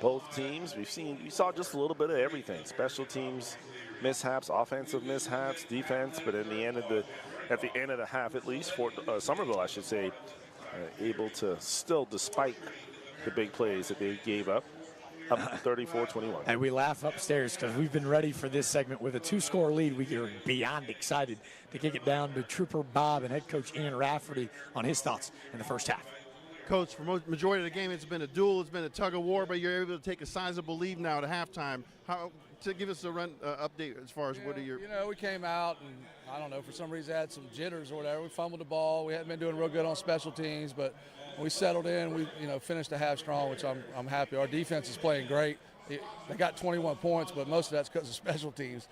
Both teams, we saw just a little bit of everything. Special teams mishaps, offensive mishaps, defense, but at the end of the half, at least for Somerville, I should say, able to still, despite the big plays that they gave up 34-21. And we laugh upstairs because we've been ready for this segment. With a 2-score lead, we are beyond excited to kick it down to Trooper Bob and head coach Ian Rafferty on his thoughts in the first half. Coach, for majority of the game, it's been a duel, it's been a tug of war, but you're able to take a sizable lead now at halftime. To give us a update as far as what are your... we came out and, I don't know, for some reason had some jitters or whatever. We fumbled the ball. We hadn't been doing real good on special teams, but we settled in. We, finished the half strong, which I'm happy. Our defense is playing great. They got 21 points, but most of that's because of special teams.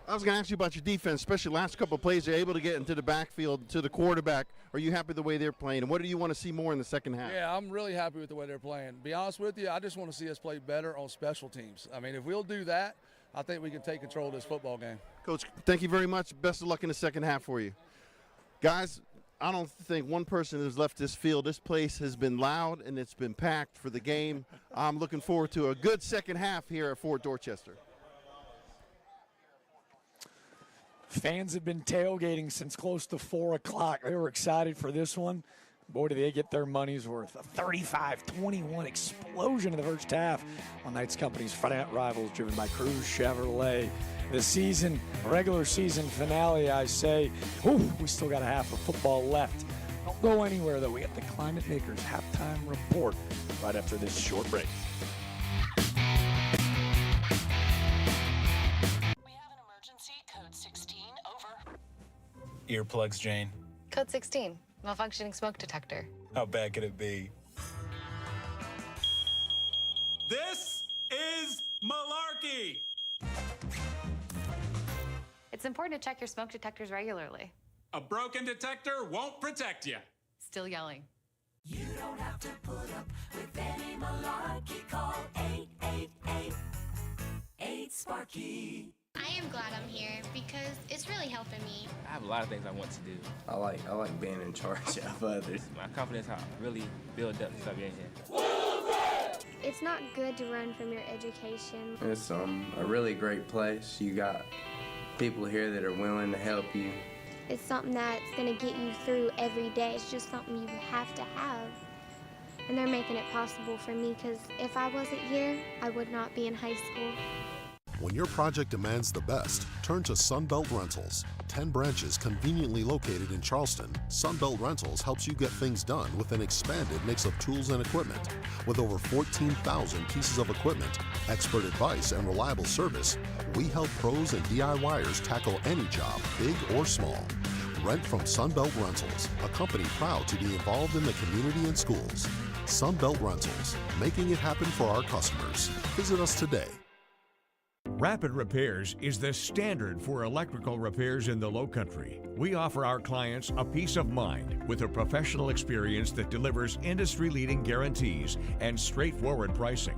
I was going to ask you about your defense, especially last couple of plays. They're able to get into the backfield to the quarterback. Are you happy with the way they're playing? And what do you want to see more in the second half? Yeah, I'm really happy with the way they're playing. To be honest with you, I just want to see us play better on special teams. I mean, if we'll do that, I think we can take control of this football game. Coach, thank you very much. Best of luck in the second half for you. Guys, I don't think one person has left this field. This place has been loud and it's been packed for the game. I'm looking forward to a good second half here at Fort Dorchester. Fans have been tailgating since close to 4 o'clock. They were excited for this one. Boy, do they get their money's worth. A 35-21 explosion in the first half on Knights Company's front rivals, driven by Cruise Chevrolet. The season, regular season finale, I say. Ooh, we still got a half of football left. Don't go anywhere, though. We got the Climate Makers halftime report right after this short break. Earplugs, Jane. Code 16, malfunctioning smoke detector. How bad could it be? This is malarkey! It's important to check your smoke detectors regularly. A broken detector won't protect you. Still yelling. You don't have to put up with any malarkey. Call 888-8-SPARKY. I am glad I'm here because it's really helping me. I have a lot of things I want to do. I like being in charge of others. My confidence how really build up since I've been here. It's not good to run from your education. It's a really great place. You got people here that are willing to help you. It's something that's going to get you through every day. It's just something you have to have. And they're making it possible for me because if I wasn't here, I would not be in high school. When your project demands the best, turn to Sunbelt Rentals. 10 branches conveniently located in Charleston, Sunbelt Rentals helps you get things done with an expanded mix of tools and equipment. With over 14,000 pieces of equipment, expert advice, and reliable service, we help pros and DIYers tackle any job, big or small. Rent from Sunbelt Rentals, a company proud to be involved in the community and schools. Sunbelt Rentals, making it happen for our customers. Visit us today. Rapid Repairs is the standard for electrical repairs in the Lowcountry. We offer our clients a peace of mind with a professional experience that delivers industry-leading guarantees and straightforward pricing.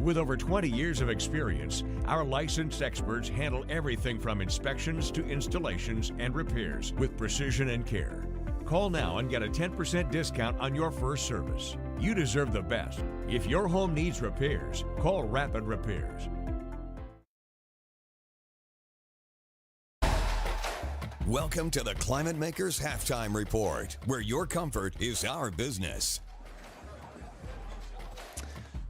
With over 20 years of experience, our licensed experts handle everything from inspections to installations and repairs with precision and care. Call now and get a 10% discount on your first service. You deserve the best. If your home needs repairs, call Rapid Repairs. Welcome to the Climate Makers Halftime Report, where your comfort is our business.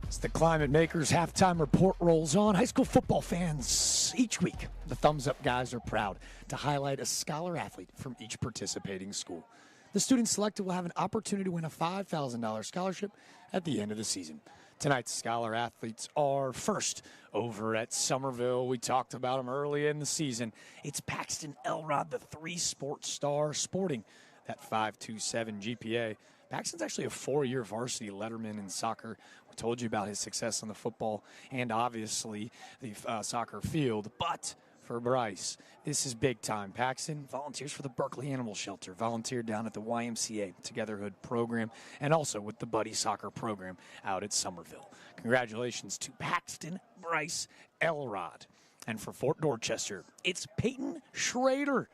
As the Climate Makers Halftime Report rolls on, high school football fans each week, the Thumbs Up guys are proud to highlight a scholar athlete from each participating school. The students selected will have an opportunity to win a $5,000 scholarship at the end of the season. Tonight's scholar athletes are first over at Somerville. We talked about him early in the season. It's Paxton Elrod, the 3-sport star, sporting that 5.27 GPA. Paxton's actually a 4-year varsity letterman in soccer. We told you about his success on the football and obviously the soccer field. But for Bryce, this is big time. Paxton volunteers for the Berkeley Animal Shelter, volunteered down at the YMCA Togetherhood program, and also with the Buddy Soccer program out at Somerville. Congratulations to Paxton Bryce Elrod. And for Fort Dorchester, it's Peyton Schrader.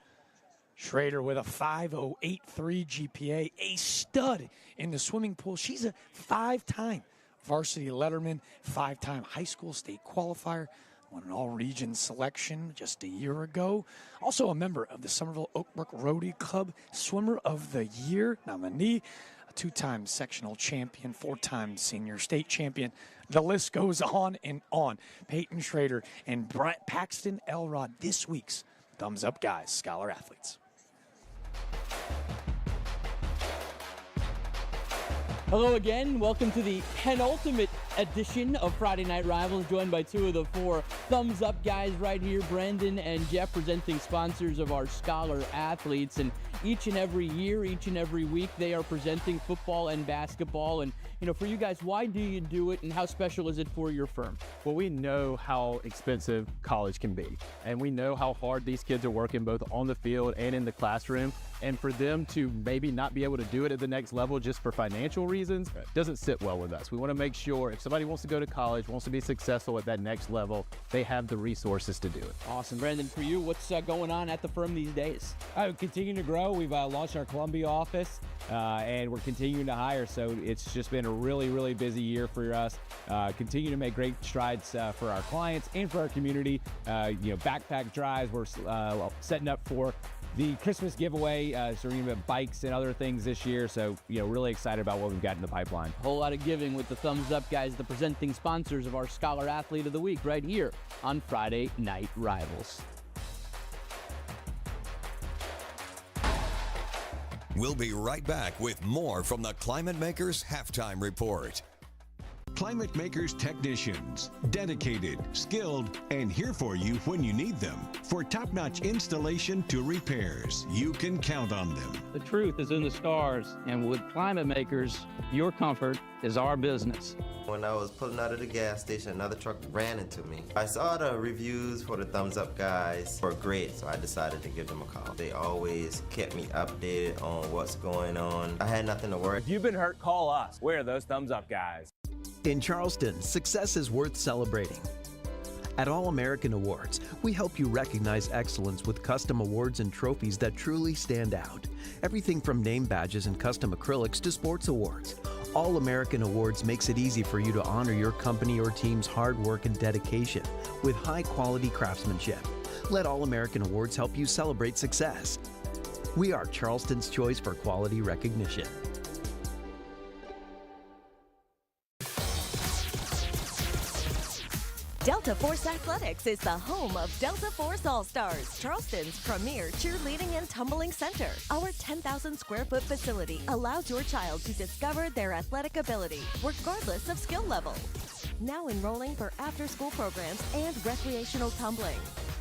Schrader with a 5.083 GPA, a stud in the swimming pool. She's a 5-time varsity letterman, 5-time high school state qualifier, won an all-region selection just a year ago. Also a member of the Somerville Oakbrook Rotary Club Swimmer of the Year nominee, a 2-time sectional champion, 4-time senior state champion. The list goes on and on. Peyton Schrader and Paxton Elrod, this week's Thumbs Up Guys Scholar Athletes. Hello again. Welcome to the penultimate edition of Friday Night Rivals, joined by 2 of the 4 Thumbs Up guys right here, Brandon and Jeff, presenting sponsors of our scholar athletes. And each and every year, each and every week, they are presenting football and basketball. And, you know, for you guys, why do you do it, and how special is it for your firm? Well, we know how expensive college can be, and we know how hard these kids are working both on the field and in the classroom. And for them to maybe not be able to do it at the next level just for financial reasons doesn't sit well with us. We want to make sure if somebody wants to go to college, wants to be successful at that next level, they have the resources to do it. Awesome. Brandon, for you, what's going on at the firm these days? Continuing to grow. We've launched our Columbia office, and we're continuing to hire. So it's just been a really, really busy year for us. Continue to make great strides for our clients and for our community. Backpack drives. We're setting up for the Christmas giveaway, so we're going to have bikes and other things this year. So, really excited about what we've got in the pipeline. A whole lot of giving with the Thumbs Up guys, the presenting sponsors of our Scholar Athlete of the Week right here on Friday Night Rivals. We'll be right back with more from the Climate Makers Halftime Report. Climate Makers technicians, dedicated, skilled, and here for you when you need them. For top-notch installation to repairs, you can count on them. The truth is in the stars, and with Climate Makers, your comfort is our business. When I was pulling out of the gas station, another truck ran into me. I saw the reviews for the Thumbs Up guys were great, so I decided to give them a call. They always kept me updated on what's going on. I had nothing to worry. If you've been hurt, call us. We're those Thumbs Up guys. In Charleston, success is worth celebrating. At All American Awards, we help you recognize excellence with custom awards and trophies that truly stand out. Everything from name badges and custom acrylics to sports awards. All American Awards makes it easy for you to honor your company or team's hard work and dedication with high-quality craftsmanship. Let All American Awards help you celebrate success. We are Charleston's choice for quality recognition. Delta Force Athletics is the home of Delta Force All-Stars, Charleston's premier cheerleading and tumbling center. Our 10,000 square foot facility allows your child to discover their athletic ability, regardless of skill level. Now enrolling for after-school programs and recreational tumbling.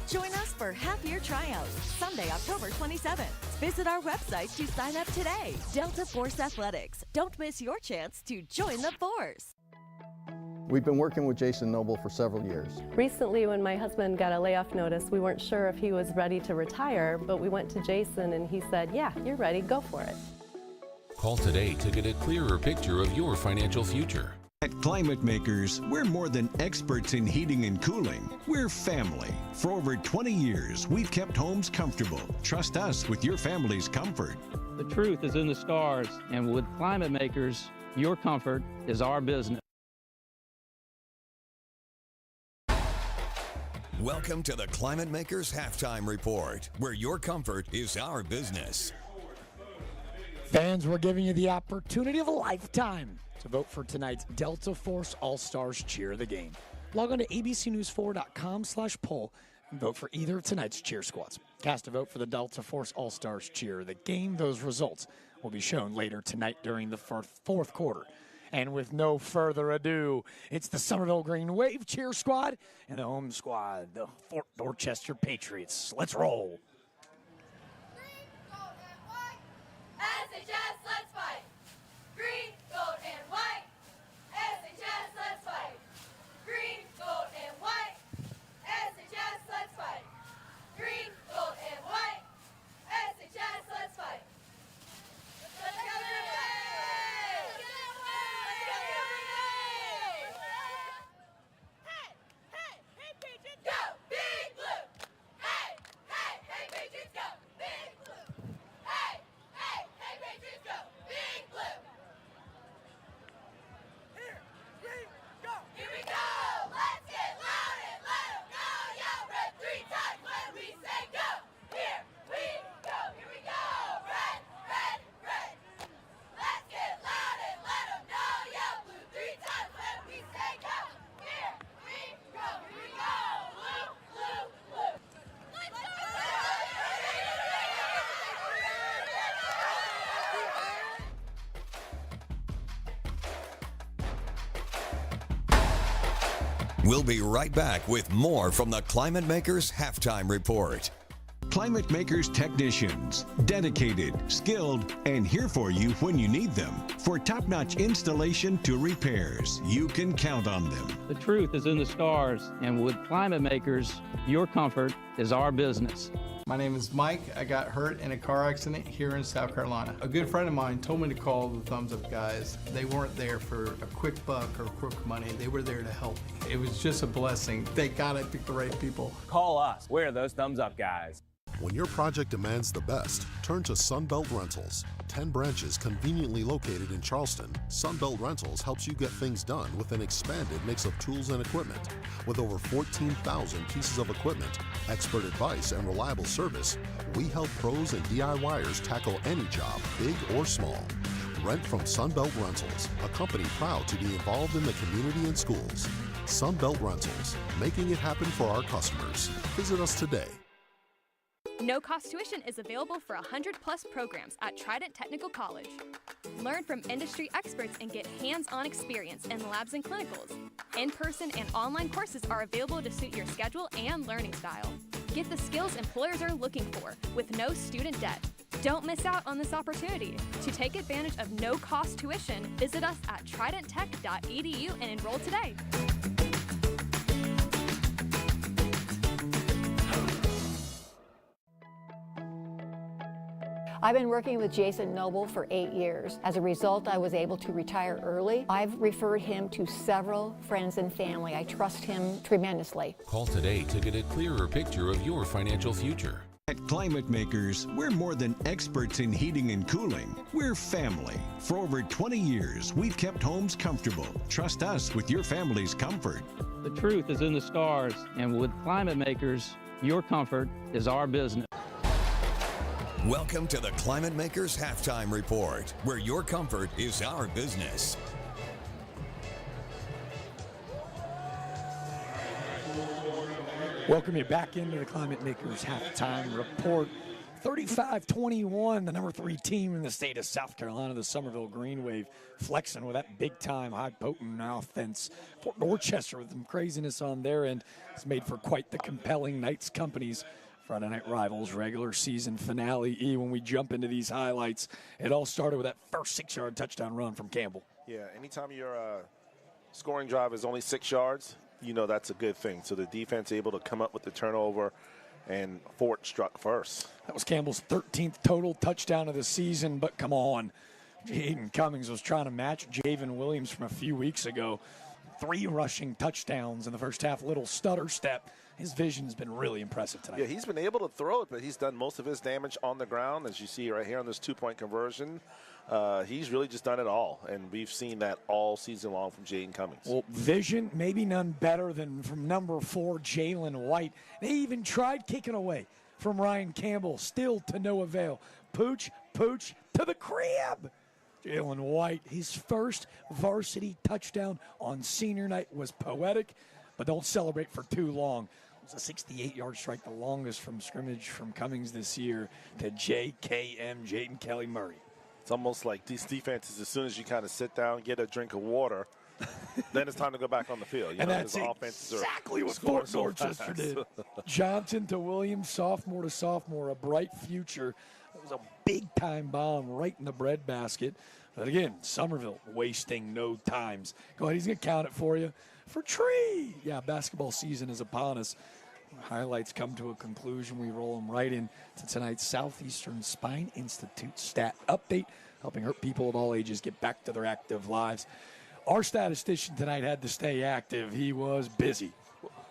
Join us for half-year tryouts, Sunday, October 27th. Visit our website to sign up today. Delta Force Athletics. Don't miss your chance to join the Force. We've been working with Jason Noble for several years. Recently, when my husband got a layoff notice, we weren't sure if he was ready to retire, but we went to Jason and he said, yeah, you're ready, go for it. Call today to get a clearer picture of your financial future. At Climate Makers, we're more than experts in heating and cooling. We're family. For over 20 years, we've kept homes comfortable. Trust us with your family's comfort. The truth is in the stars, and with Climate Makers, your comfort is our business. Welcome to the Climate Makers Halftime Report, where your comfort is our business. Fans, we're giving you the opportunity of a lifetime to vote for tonight's Delta Force All-Stars Cheer of the Game. Log on to abcnews4.com/poll and vote for either of tonight's cheer squads. Cast a vote for the Delta Force All-Stars Cheer of the Game. Those results will be shown later tonight during the fourth quarter. And with no further ado, it's the Somerville Green Wave cheer squad and the home squad, the Fort Dorchester Patriots. Let's roll. SHS, let's fight. Green, gold, and white. SHS, let's fight. Green, gold, and white. SHS, let's fight. Green, gold, and white. SHS, let's fight. Let's go, hey, Patriots, go, Big Blue. Hey, Patriots, go, Big Blue. Hey, Patriots, go, Big Blue. Here we go. Let's get loud and let 'em go. Yell red 3 times when we say go. Here we go. Here we go. Red, red, red. Let's get loud and let 'em know. Yell blue 3 times when we say go. Here we go. Here we go. Blue, blue, blue. Let's go. We'll be right back with more from the Climate Makers Halftime Report. Climate Makers technicians, dedicated, skilled, and here for you when you need them. For top-notch installation to repairs, you can count on them. The truth is in the stars, and with Climate Makers, your comfort is our business. My name is Mike. I got hurt in a car accident here in South Carolina. A good friend of mine told me to call the Thumbs Up guys. They weren't there for a quick buck or quick money. They were there to help me. It was just a blessing. Thank God I picked the right people. Call us. We're those Thumbs Up guys. When your project demands the best, turn to Sunbelt Rentals. 10 branches conveniently located in Charleston, Sunbelt Rentals helps you get things done with an expanded mix of tools and equipment. With over 14,000 pieces of equipment, expert advice, and reliable service, we help pros and DIYers tackle any job, big or small. Rent from Sunbelt Rentals, a company proud to be involved in the community and schools. Sunbelt Rentals, making it happen for our customers. Visit us today. No-cost tuition is available for 100-plus programs at Trident Technical College. Learn from industry experts and get hands-on experience in labs and clinicals. In-person and online courses are available to suit your schedule and learning style. Get the skills employers are looking for with no student debt. Don't miss out on this opportunity. To take advantage of no-cost tuition, visit us at tridenttech.edu and enroll today. I've been working with Jason Noble for 8 years. As a result, I was able to retire early. I've referred him to several friends and family. I trust him tremendously. Call today to get a clearer picture of your financial future. At Climate Makers, we're more than experts in heating and cooling. We're family. For over 20 years, we've kept homes comfortable. Trust us with your family's comfort. The truth is in the stars, and with Climate Makers, your comfort is our business. Welcome to the Climate Makers Halftime Report, where your comfort is our business. Welcome you back into the Climate Makers Halftime Report. 35-21, the number 3 team in the state of South Carolina, the Somerville Green Wave, flexing with that big-time, high-potent offense. Fort Dorchester with some craziness on their end has made for quite the compelling Knights Company's Friday Night Rivals regular season finale. When we jump into these highlights, it all started with that first 6-yard touchdown run from Campbell. Yeah, anytime your scoring drive is only 6 yards, you know that's a good thing. So the defense able to come up with the turnover, and Fort struck first. That was Campbell's 13th total touchdown of the season, but come on. Jaden Cummings was trying to match Javen Williams from a few weeks ago. 3 rushing touchdowns in the first half, little stutter step. His vision's been really impressive tonight. Yeah, he's been able to throw it, but he's done most of his damage on the ground, as you see right here on this 2-point conversion. He's really just done it all, and we've seen that all season long from Jaden Cummings. Well, vision, maybe none better than from number 4, Jalen White. They even tried kicking away from Ryan Campbell, still to no avail. Pooch to the crib. Jalen White, his first varsity touchdown on senior night was poetic, but don't celebrate for too long. It was a 68-yard strike, the longest from scrimmage from Cummings this year, to JKM, Jaden Kelly Murray. It's almost like these defenses, as soon as you kind of sit down, get a drink of water, then it's time to go back on the field. And that's exactly what Fort Dorchester did. Johnson to Williams, sophomore to sophomore, a bright future. It was a big-time bomb right in the breadbasket. But again, Somerville wasting no times. Go ahead, he's going to count it for you. For Tree. Yeah, basketball season is upon us. Highlights come to a conclusion. We roll them right into tonight's Southeastern Spine Institute stat update, helping hurt people of all ages get back to their active lives. Our statistician tonight had to stay active. He was busy.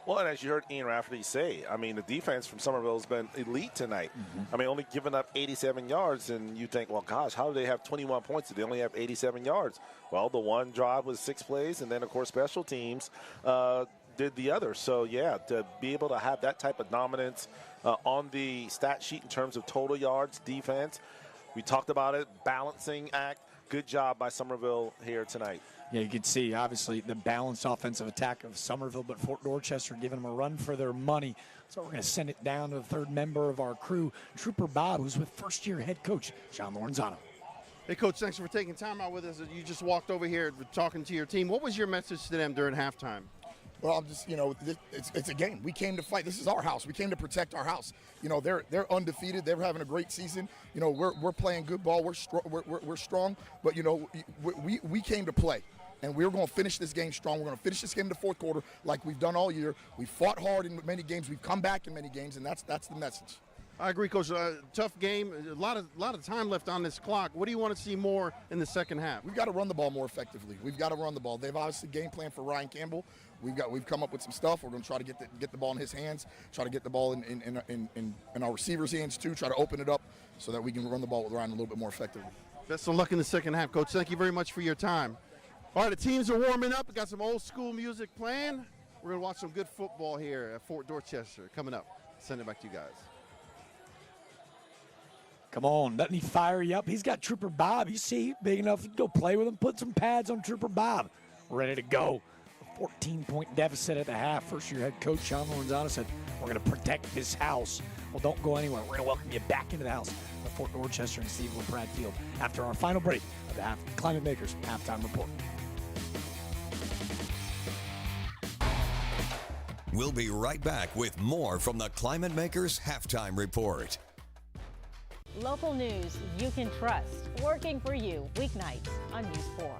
Well, and as you heard Ian Rafferty say, I mean, the defense from Somerville has been elite tonight. I mean, only giving up 87 yards, and you think, well, gosh, how do they have 21 points if they only have 87 yards? Well, the one drive was 6 plays, and then, of course, special teams did the other. So, yeah, to be able to have that type of dominance on the stat sheet in terms of total yards, defense, we talked about it, balancing act. Good job by Somerville here tonight. Yeah, you can see, obviously, the balanced offensive attack of Somerville, but Fort Dorchester giving them a run for their money. So we're going to send it down to the third member of our crew, Trooper Bob, who's with first-year head coach John Lorenzano. Hey, Coach, thanks for taking time out with us. You just walked over here talking to your team. What was your message to them during halftime? Well, I'm just, it's a game. We came to fight. This is our house. We came to protect our house. They're undefeated. They're having a great season. We're playing good ball. We're strong. But we came to play, and we're going to finish this game strong. We're going to finish this game in the fourth quarter like we've done all year. We fought hard in many games. We've come back in many games, and that's the message. I agree, Coach. Tough game. A lot of time left on this clock. What do you want to see more in the second half? We've got to run the ball more effectively. We've got to run the ball. They've obviously game plan for Ryan Campbell. We've come up with some stuff. We're going to try to get the ball in his hands. Try to get the ball in our receivers' hands too. Try to open it up so that we can run the ball with Ryan a little bit more effectively. Best of luck in the second half, Coach. Thank you very much for your time. All right, the teams are warming up. We got some old school music playing. We're going to watch some good football here at Fort Dorchester coming up. Send it back to you guys. Come on, doesn't he fire you up? He's got Trooper Bob. You see, big enough to go play with him. Put some pads on Trooper Bob. Ready to go. A 14-point deficit at the half. First-year head coach John Lorenzano said, we're going to protect this house. Well, don't go anywhere. We're going to welcome you back into the house at Fort Dorchester and Steve LaPrade Field after our final break of the Climate Makers Halftime Report. We'll be right back with more from the Climate Makers Halftime Report. Local news you can trust. Working for you weeknights on News 4.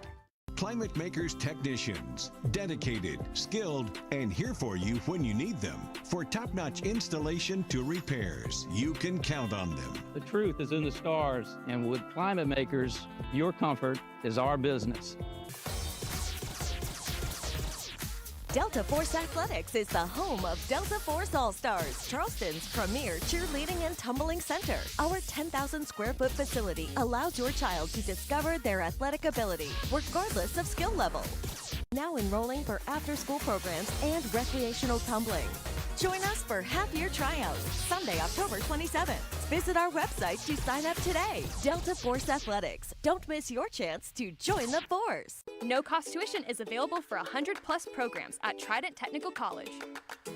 Climate Makers technicians, dedicated, skilled, and here for you when you need them. For top-notch installation to repairs, you can count on them. The truth is in the stars, and with Climate Makers, your comfort is our business. Delta Force Athletics is the home of Delta Force All-Stars, Charleston's premier cheerleading and tumbling center. Our 10,000 square foot facility allows your child to discover their athletic ability, regardless of skill level. Now enrolling for after-school programs and recreational tumbling. Join us for half-year tryouts, Sunday, October 27th. Visit our website to sign up today. Delta Force Athletics. Don't miss your chance to join the Force. No-cost tuition is available for 100+ programs at Trident Technical College.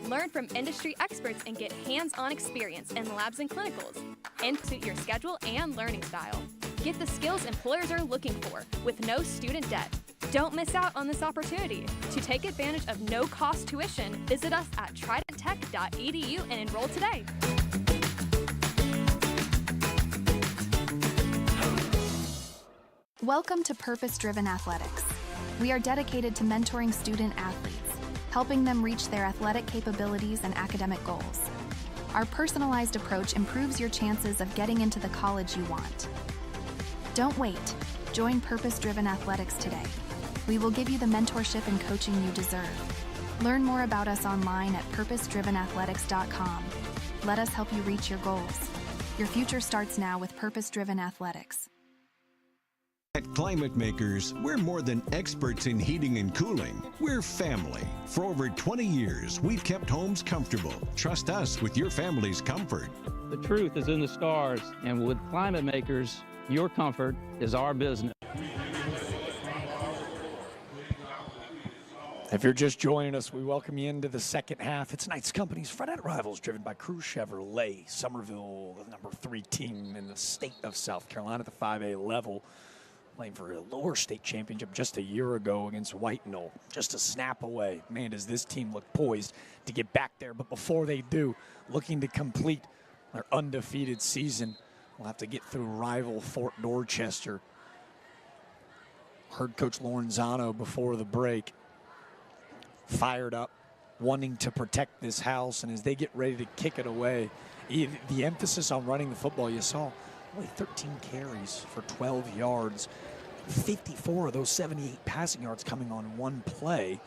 Learn from industry experts and get hands-on experience in labs and clinicals, and suit your schedule and learning style. Get the skills employers are looking for with no student debt. Don't miss out on this opportunity. To take advantage of no-cost tuition, visit us at tridenttech.edu and enroll today. Welcome to Purpose Driven Athletics. We are dedicated to mentoring student athletes, helping them reach their athletic capabilities and academic goals. Our personalized approach improves your chances of getting into the college you want. Don't wait. Join Purpose Driven Athletics today. We will give you the mentorship and coaching you deserve. Learn more about us online at purposedrivenathletics.com. Let us help you reach your goals. Your future starts now with Purpose Driven Athletics. At Climate Makers, we're more than experts in heating and cooling. We're family. For over 20 years, we've kept homes comfortable. Trust us with your family's comfort. The truth is in the stars, and with Climate Makers, your comfort is our business. If you're just joining us, we welcome you into the second half. It's Knights Company's Friday Night Rivals, driven by Crew Chevrolet. Somerville, the number 3 team in the state of South Carolina at the 5A level, playing for a lower state championship just a year ago against White Knoll. Just a snap away. Man, does this team look poised to get back there. But before they do, looking to complete their undefeated season, we'll have to get through rival Fort Dorchester. Heard Coach Lorenzano before the break, fired up, wanting to protect this house, and as they get ready to kick it away, the emphasis on running the football, you saw only 13 carries for 12 yards, 54 of those 78 passing yards coming on one play.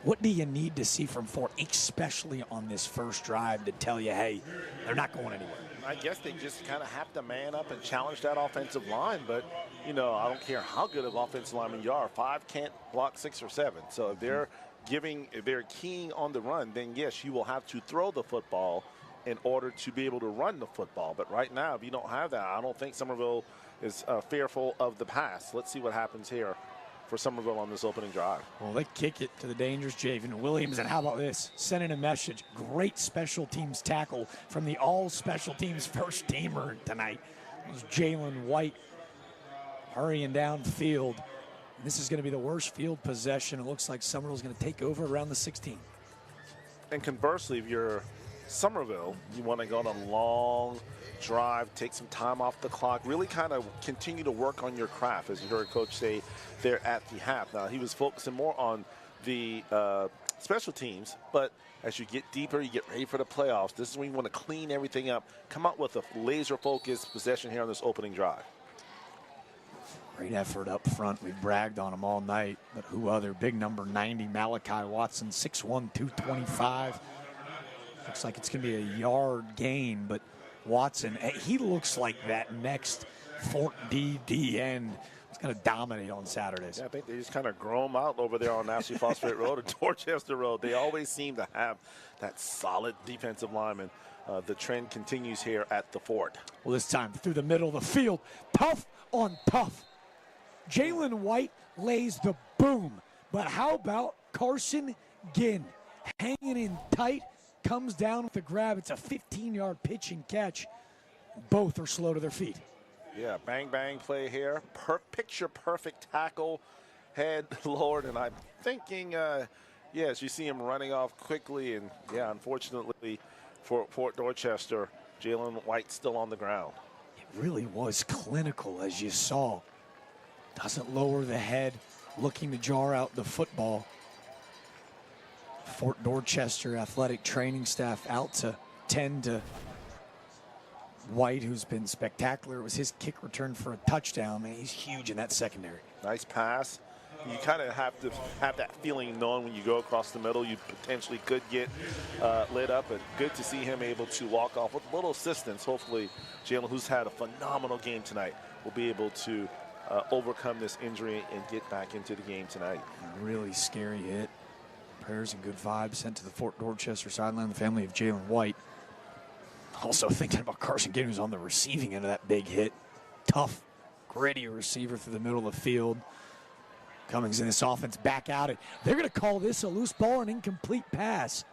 What do you need to see from Fort, especially on this first drive, to tell you, hey, they're not going anywhere? I guess they just kind of have to man up and challenge that offensive line. But, you know, I don't care how good of offensive lineman you are. 5 can't block 6 or 7. So if they're keying on the run, then yes, you will have to throw the football in order to be able to run the football. But right now, if you don't have that, I don't think Somerville is fearful of the pass. Let's see what happens here for Somerville on this opening drive. Well, they kick it to the dangerous Javen Williams, and how about this? Sending a message. Great special teams tackle from the all special teams first teamer tonight. It was Jalen White hurrying downfield. This is going to be the worst field possession. It looks like Somerville's going to take over around the 16. And conversely, if you're Somerville, you want to go on a long drive, take some time off the clock, really kind of continue to work on your craft, as you heard Coach say there at the half. Now, he was focusing more on the special teams, but as you get deeper, you get ready for the playoffs. This is when you want to clean everything up, come out with a laser-focused possession here on this opening drive. Great effort up front. We've bragged on him all night, but who other? Big number 90, Malachi Watson, 6'1", 225. Looks like it's going to be a yard gain, but Watson, he looks like that next Fort D end. He's going to dominate on Saturdays. Yeah, I think they just kind of grow him out over there on National Phosphate Road or Dorchester Road. They always seem to have that solid defensive lineman. The trend continues here at the Fort. Well, this time through the middle of the field, tough on tough. Jalen White lays the boom, but how about Carson Ginn hanging in tight, comes down with the grab. It's a 15-yard pitch and catch. Both are slow to their feet. Yeah, bang, bang play here. Picture perfect tackle, head lowered, and I'm thinking, yes, you see him running off quickly, and yeah, unfortunately for Fort Dorchester, Jalen White still on the ground. It really was clinical, as you saw. Doesn't lower the head, looking to jar out the football. Fort Dorchester athletic training staff out to 10 to White, who's been spectacular. It was his kick return for a touchdown. Man, he's huge in that secondary. Nice pass. You kind of have to have that feeling knowing when you go across the middle, you potentially could get lit up. But good to see him able to walk off with a little assistance. Hopefully, Jalen, who's had a phenomenal game tonight, will be able to overcome this injury and get back into the game tonight. A really scary hit. Prayers and good vibes sent to the Fort Dorchester sideline, the family of Jalen White. Also thinking about Carson Giddens, who's on the receiving end of that big hit. Tough, gritty receiver through the middle of the field. Cummings in this offense back out it. They're going to call this a loose ball, an incomplete pass.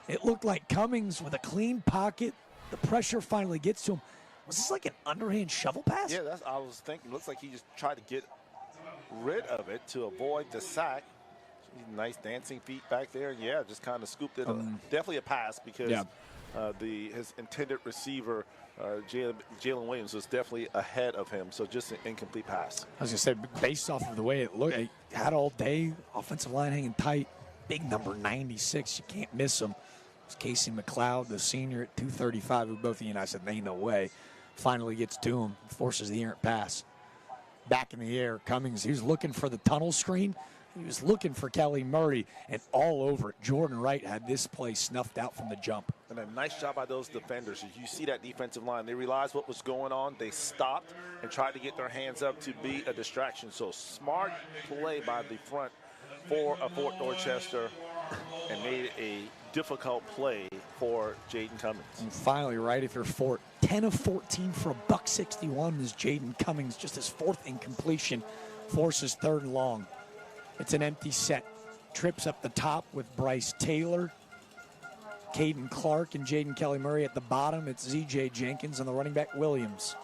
It looked like Cummings with a clean pocket. The pressure finally gets to him. Was this like an underhand shovel pass? Yeah, that's I was thinking. Looks like he just tried to get rid of it to avoid the sack. Nice dancing feet back there. Yeah, just kind of scooped it. Definitely a pass because his intended receiver, Jalen Williams, was definitely ahead of him. So just an incomplete pass. I was going to say, based off of the way it looked, it had all day, offensive line hanging tight. Big number 96, you can't miss him. It's Casey McLeod, the senior at 235, who both of you and I said, ain't no way. Finally gets to him, forces the errant pass. Back in the air, Cummings, he was looking for the tunnel screen. He was looking for Kelly Murray, and all over it. Jordan Wright had this play snuffed out from the jump. And a nice job by those defenders. You see that defensive line. They realized what was going on. They stopped and tried to get their hands up to be a distraction. So smart play by the front for Fort Dorchester and made a difficult play for Jaden Cummings. And finally, right if you're Fort, 10 of 14 for $161 is Jaden Cummings. Just his fourth incompletion, forces third and long. It's an empty set. Trips up the top with Bryce Taylor, Caden Clark, and Jaden Kelly Murray at the bottom. It's Z.J. Jenkins and the running back Williams.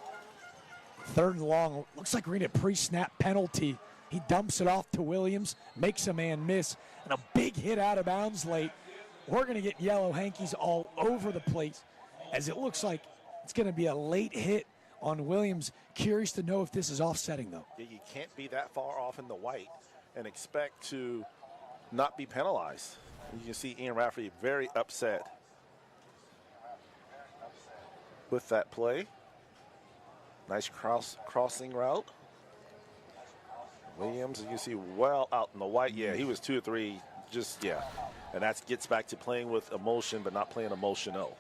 Third and long. Looks like we're going to pre-snap penalty. He dumps it off to Williams, makes a man miss, and a big hit out of bounds late. We're going to get yellow hankies all over the place as it looks like it's going to be a late hit on Williams. Curious to know if this is offsetting, though. Yeah, you can't be that far off in the white and expect to not be penalized. You can see Ian Rafferty very upset with that play. Nice crossing route. Williams, you can see well out in the white. Yeah, he was 2 or 3, just, yeah. And that gets back to playing with emotion, but not playing emotional.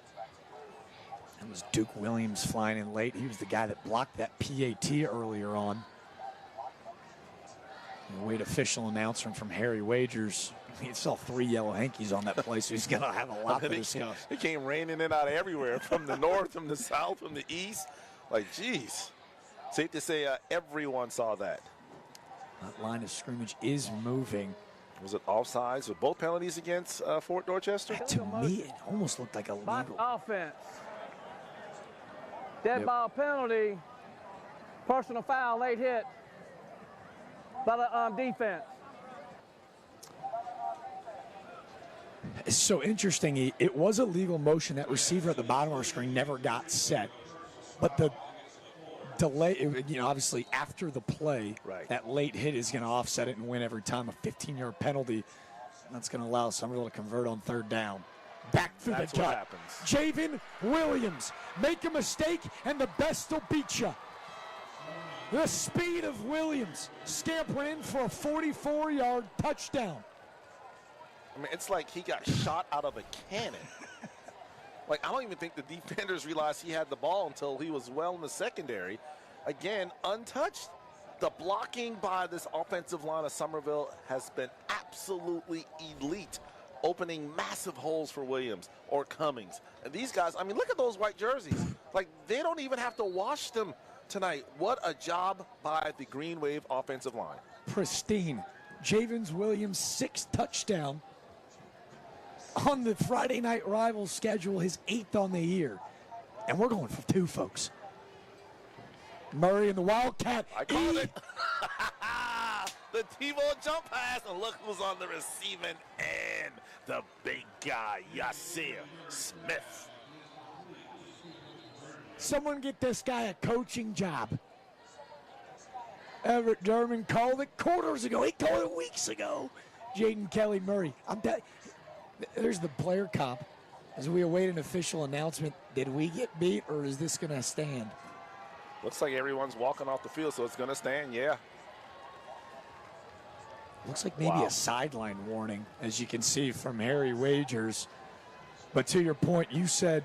That was Duke Williams flying in late. He was the guy that blocked that PAT earlier on. Wait, official announcement from Harry Wagers. He saw 3 yellow hankies on that play, so he's going to have a lot to discuss. It came raining in out everywhere, from the north, from the south, from the east. Like, geez. Safe to say everyone saw that. That line of scrimmage is moving. Was it offsides with both penalties against Fort Dorchester? To me, it almost looked like a legal. Offense. Dead ball penalty. Personal foul, late hit by the defense. It's so interesting. It was a legal motion. That receiver at the bottom of our screen never got set. But the delay, obviously after the play, that late hit is going to offset it and win every time. A 15-yard penalty. That's going to allow Somerville to convert on third down. Back through the gut. Javen Williams. Make a mistake, and the best will beat you. The speed of Williams scampering in for a 44-yard touchdown. I mean, it's like he got shot out of a cannon. Like, I don't even think the defenders realized he had the ball until he was well in the secondary. Again, untouched. The blocking by this offensive line of Somerville has been absolutely elite, opening massive holes for Williams or Cummings. And these guys, I mean, look at those white jerseys. Like, they don't even have to wash them tonight. What a job by the Green Wave offensive line. Pristine. Javens Williams, 6th touchdown on the Friday Night Rivals schedule, his 8th on the year. And we're going for 2, folks. Murray and the Wildcat. I called it. The T-ball jump pass, and look who's on the receiving end. The big guy, Yasir Smith. Someone get this guy a coaching job. Everett Durman called it quarters ago. He called it weeks ago. Jaden Kelly Murray. There's the player comp. As we await an official announcement, did we get beat or is this going to stand? Looks like everyone's walking off the field, so it's going to stand, yeah. Looks like maybe a sideline warning, as you can see from Harry Wagers. But to your point, you said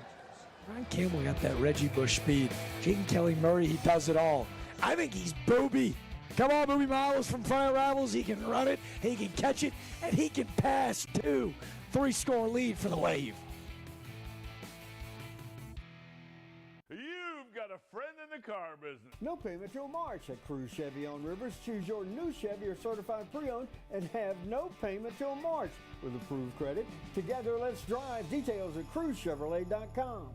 Ryan Campbell got that Reggie Bush speed. Jaden Kelly Murray, he does it all. I think he's Booby Come on, Boobie Miles from Fire Rivals. He can run it, he can catch it, and he can pass too. 3-score lead for the Wave. You've got a friend in the car business. No payment till March at Cruise Chevy on Rivers. Choose your new Chevy or certified pre-owned and have no payment till March with approved credit. Together, let's drive. Details at cruisechevrolet.com.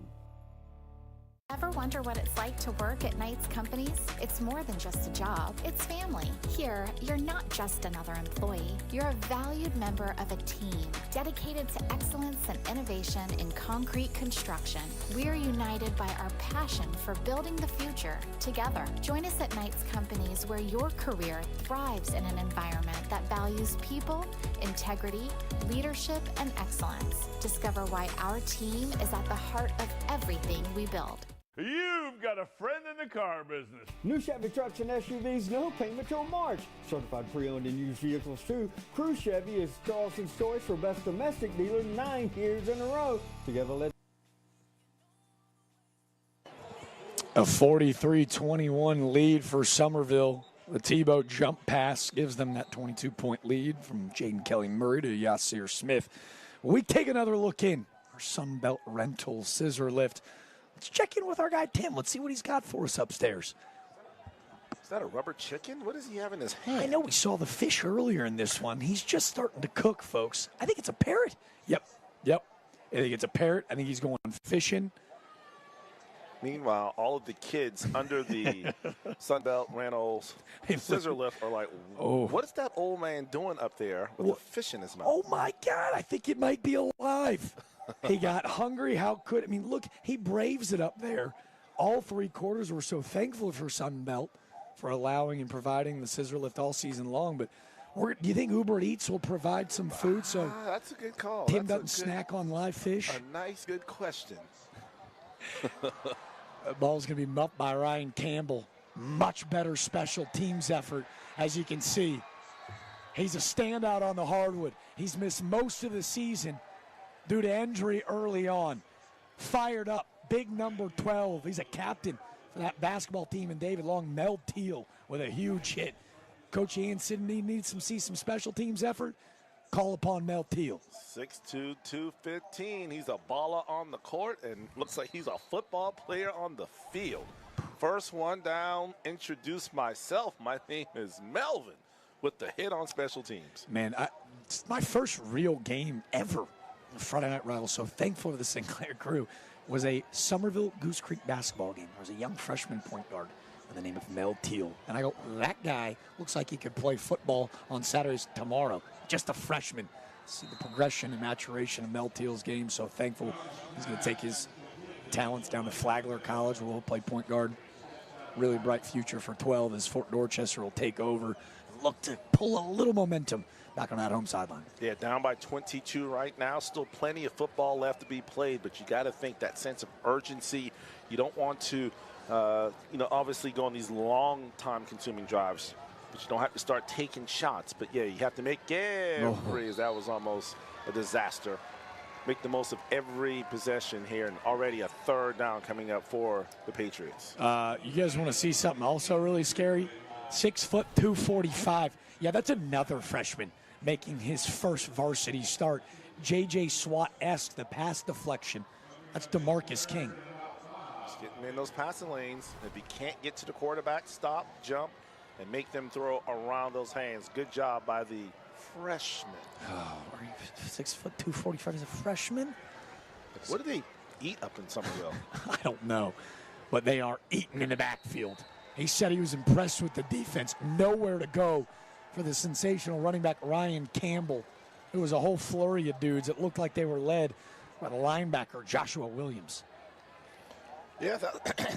Ever wonder what it's like to work at Knight's Companies? It's more than just a job, it's family. Here, you're not just another employee. You're a valued member of a team dedicated to excellence and innovation in concrete construction. We're united by our passion for building the future together. Join us at Knight's Companies, where your career thrives in an environment that values people, integrity, leadership, and excellence. Discover why our team is at the heart of everything we build. You've got a friend in the car business. New Chevy trucks and SUVs, no payment till March. Certified pre-owned and used vehicles too. Cruise Chevy is Charleston's choice for best domestic dealer 9 years in a row. Together, let's. A 43-21 lead for Somerville. The T-Boat jump pass gives them that 22-point lead from Jaden Kelly Murray to Yasir Smith. We take another look in our Sunbelt Rental Scissor Lift. Let's check in with our guy Tim. Let's see what he's got for us upstairs. Is that a rubber chicken? What does he have in his hand? I know we saw the fish earlier in this one. He's just starting to cook, folks. I think it's a parrot. Yep. I think it's a parrot. I think he's going fishing. Meanwhile, all of the kids under the Sunbelt Rentals Scissor Lift are like, what is that old man doing up there with the fish in his mouth? Oh, my God. I think it might be alive. He got hungry. How could – I mean, look, he braves it up there. All 3 quarters were so thankful for Sunbelt for allowing and providing the Scissor Lift all season long. But do you think Uber Eats will provide some food so that's a good call. Tim doesn't snack on live fish? A nice, good question. The ball's going to be muffed by Ryan Campbell. Much better special teams effort, as you can see. He's a standout on the hardwood. He's missed most of the season due to injury early on. Fired up, big number 12. He's a captain for that basketball team. And David Long, Mel Teal with a huge hit. Coach Ian Sidney needs see some special teams effort. Call upon Mel Teal. 6'2", 215. He's a baller on the court and looks like he's a football player on the field. First one down, introduce myself. My name is Melvin with the hit on special teams. Man, it's my first real game ever. Friday Night Rivals, so thankful to the Sinclair crew, was a Somerville Goose Creek basketball game. There was a young freshman point guard by the name of Mel Teal. And I go, that guy looks like he could play football on Saturdays tomorrow. Just a freshman. See the progression and maturation of Mel Teal's game, so thankful he's going to take his talents down to Flagler College, where he'll play point guard. Really bright future for 12 as Fort Dorchester will take over and look to pull a little momentum back on that home sideline. Yeah, down by 22 right now. Still plenty of football left to be played, but you got to think that sense of urgency. You don't want to, obviously go on these long time-consuming drives, but you don't have to start taking shots. But, yeah, you have to make every, that was almost a disaster. Make the most of every possession here, and already a third down coming up for the Patriots. You guys want to see something also really scary? 6', 245. Yeah, that's another freshman making his first varsity start. J.J. Swat-esque, the pass deflection. That's DeMarcus King. Just getting in those passing lanes. If you can't get to the quarterback, stop, jump, and make them throw around those hands. Good job by the freshman. Oh, 6', 245 as a freshman? What do they eat up in Somerville? I don't know, but they are eating in the backfield. He said he was impressed with the defense. Nowhere to go for the sensational running back Ryan Campbell. It was a whole flurry of dudes. It looked like they were led by the linebacker Joshua Williams. Yeah,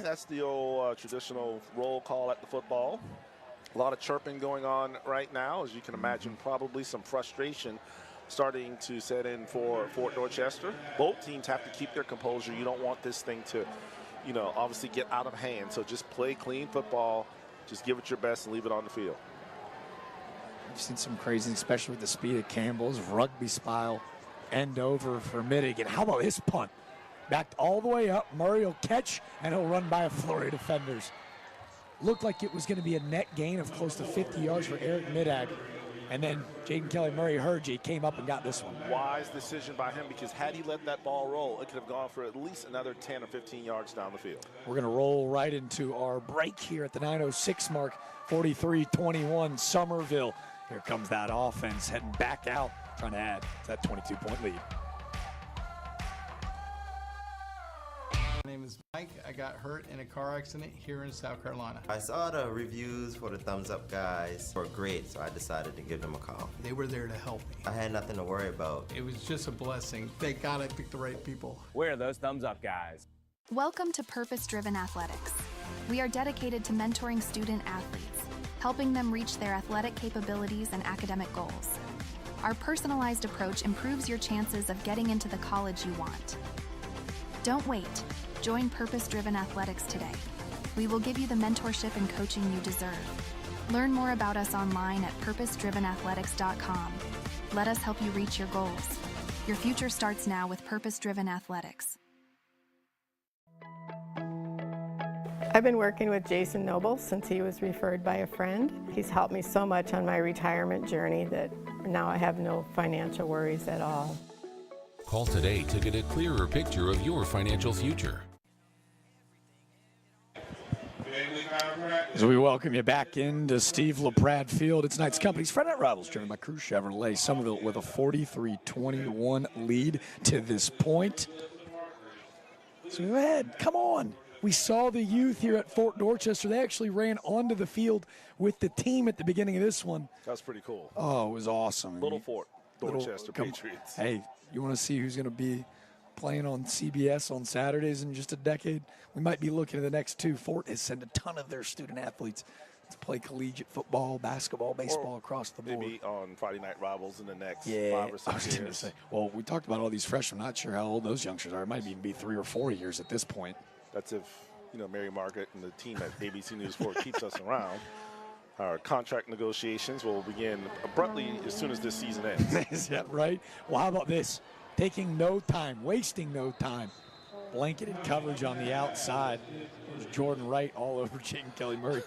that's the old traditional roll call at the football. A lot of chirping going on right now, as you can imagine. Probably some frustration starting to set in for Fort Dorchester. Both teams have to keep their composure. You don't want this thing to, obviously get out of hand. So just play clean football. Just give it your best and leave it on the field. I've seen some crazy, especially with the speed of Campbell's rugby style end over for Middig. And how about his punt? Backed all the way up. Murray will catch, and he'll run by a flurry of defenders. Looked like it was going to be a net gain of close to 50 yards for Eric Middag. And then Jaden Kelly Murray heard you, came up and got this one. Wise decision by him, because had he let that ball roll, it could have gone for at least another 10 or 15 yards down the field. We're going to roll right into our break here at the 9:06 mark. 43-21 Somerville. Here comes that offense heading back out, trying to add to that 22-point lead. My name is Mike. I got hurt in a car accident here in South Carolina. I saw the reviews for the Thumbs Up guys were great, so I decided to give them a call. They were there to help me. I had nothing to worry about. It was just a blessing. Thank God I picked the right people. We're those Thumbs Up guys. Welcome to Purpose Driven Athletics. We are dedicated to mentoring student athletes, helping them reach their athletic capabilities and academic goals. Our personalized approach improves your chances of getting into the college you want. Don't wait. Join Purpose Driven Athletics today. We will give you the mentorship and coaching you deserve. Learn more about us online at purposedrivenathletics.com. Let us help you reach your goals. Your future starts now with Purpose Driven Athletics. I've been working with Jason Noble since he was referred by a friend. He's helped me so much on my retirement journey that now I have no financial worries at all. Call today to get a clearer picture of your financial future. As we welcome you back into Steve LaPrade Field, it's Knights Company's Friday Night Rivals, driven by Crew Chevrolet. Somerville with a 43-21 lead to this point. So go ahead, come on. We saw the youth here at Fort Dorchester. They actually ran onto the field with the team at the beginning of this one. That was pretty cool. Oh, it was awesome. Little Fort Dorchester Patriots. Hey, you want to see who's going to be playing on CBS on Saturdays in just a decade? We might be looking at the next two. Fort has sent a ton of their student athletes to play collegiate football, basketball, baseball across the board. Maybe on Friday Night Rivals in the next 5 or 6 I was years. going to say, well, we talked about all these freshmen. Not sure how old those youngsters are. It might even be 3 or 4 years at this point. That's if, Mary Margaret and the team at ABC News 4 keeps us around. Our contract negotiations will begin abruptly as soon as this season ends. Is that right? Well, how about this? Taking no time, wasting no time. Blanketed coverage on the outside. It was Jordan Wright all over Jaden Kelly Murray.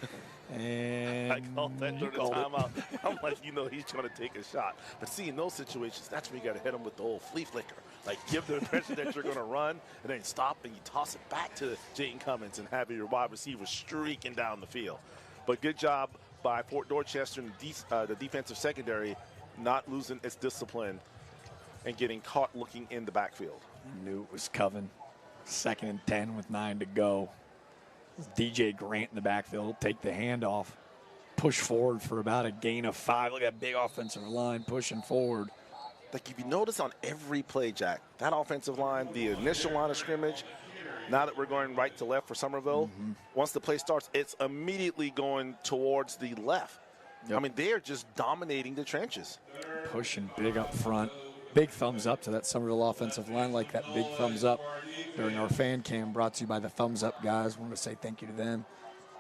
And I called that during the timeout. I'm like, he's trying to take a shot. But see, in those situations, that's when you got to hit him with the old flea flicker. Like, give the impression that you're going to run, and then stop, and you toss it back to Jaden Cummins and have your wide receiver streaking down the field. But good job by Fort Dorchester and the defensive secondary not losing its discipline and getting caught looking in the backfield. Knew it was coming. 2nd and 10 with 9 to go. DJ Grant in the backfield, take the handoff, push forward for about a gain of 5. Look at that big offensive line pushing forward. Like, if you notice on every play, Jack, that offensive line, the initial line of scrimmage, now that we're going right to left for Somerville, once the play starts, it's immediately going towards the left. Yep. I mean, they are just dominating the trenches. Pushing big up front. Big thumbs up to that Somerville offensive line, like that big thumbs up during our fan cam, brought to you by the Thumbs Up guys. Want to say thank you to them.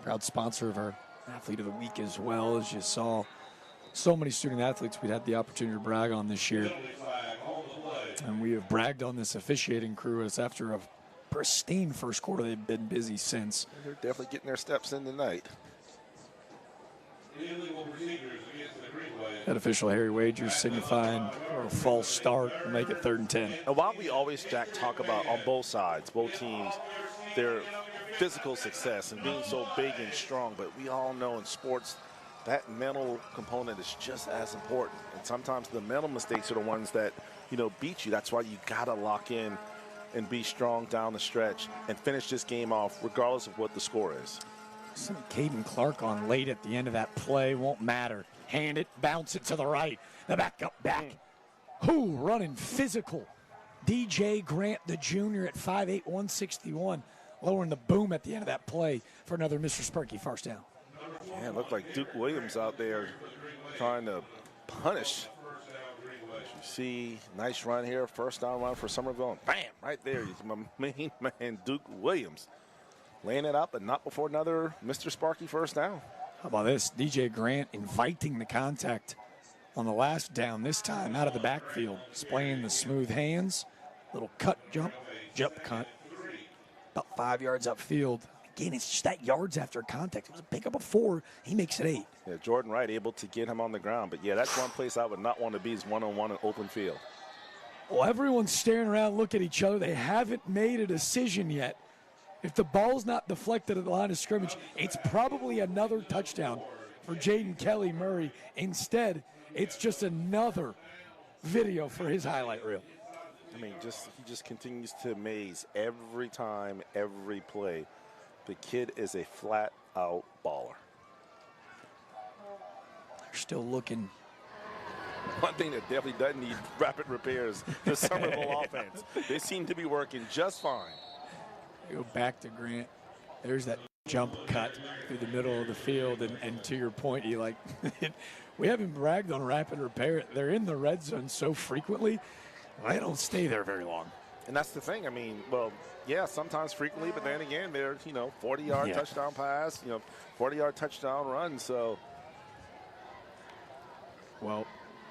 Proud sponsor of our Athlete of the Week as well. As you saw, so many student athletes we'd had the opportunity to brag on this year. And we have bragged on this officiating crew as after a pristine first quarter, they've been busy since. They're definitely getting their steps in tonight. Head official Harry Wagers signifying a false start, make it 3rd and 10. And while we always, Jack, talk about on both sides, both teams, their physical success and being so big and strong, but we all know in sports that mental component is just as important. And sometimes the mental mistakes are the ones that, beat you. That's why you got to lock in and be strong down the stretch and finish this game off regardless of what the score is. Some Caden Clark on late at the end of that play, won't matter. Hand it, bounce it to the right. The backup back. Who running physical? DJ Grant, the junior at 5'8", 161, lowering the boom at the end of that play for another Mr. Sparky first down. Yeah, it looked like Duke Williams out there trying to punish. As you see, nice run here, first down run for Somerville, and bam, right there, my main man, Duke Williams. Laying it up, and not before another Mr. Sparky first down. How about this? DJ Grant inviting the contact on the last down, this time out of the backfield. Displaying the smooth hands. Little cut, jump cut. About 5 yards upfield. again, it's just that yards after contact. It was a pickup of 4. He makes it 8. Yeah, Jordan Wright able to get him on the ground. But, yeah, that's one place I would not want to be is one-on-one in open field. Well, everyone's staring around, look at each other. They haven't made a decision yet. If the ball's not deflected at the line of scrimmage, it's probably another touchdown for Jaden Kelly Murray. Instead, it's just another video for his highlight reel. I mean, he just continues to amaze every time, every play. The kid is a flat-out baller. They're still looking. One thing that definitely doesn't need rapid repairs, the Somerville offense. They seem to be working just fine. Go back to Grant. There's that jump cut through the middle of the field. And to your point, Eli, we haven't bragged on rapid repair. They're in the red zone so frequently, they don't stay there very long. And that's the thing. I mean, well, yeah, sometimes frequently, but then again, they're, 40-yard touchdown pass, 40-yard touchdown run. So, well,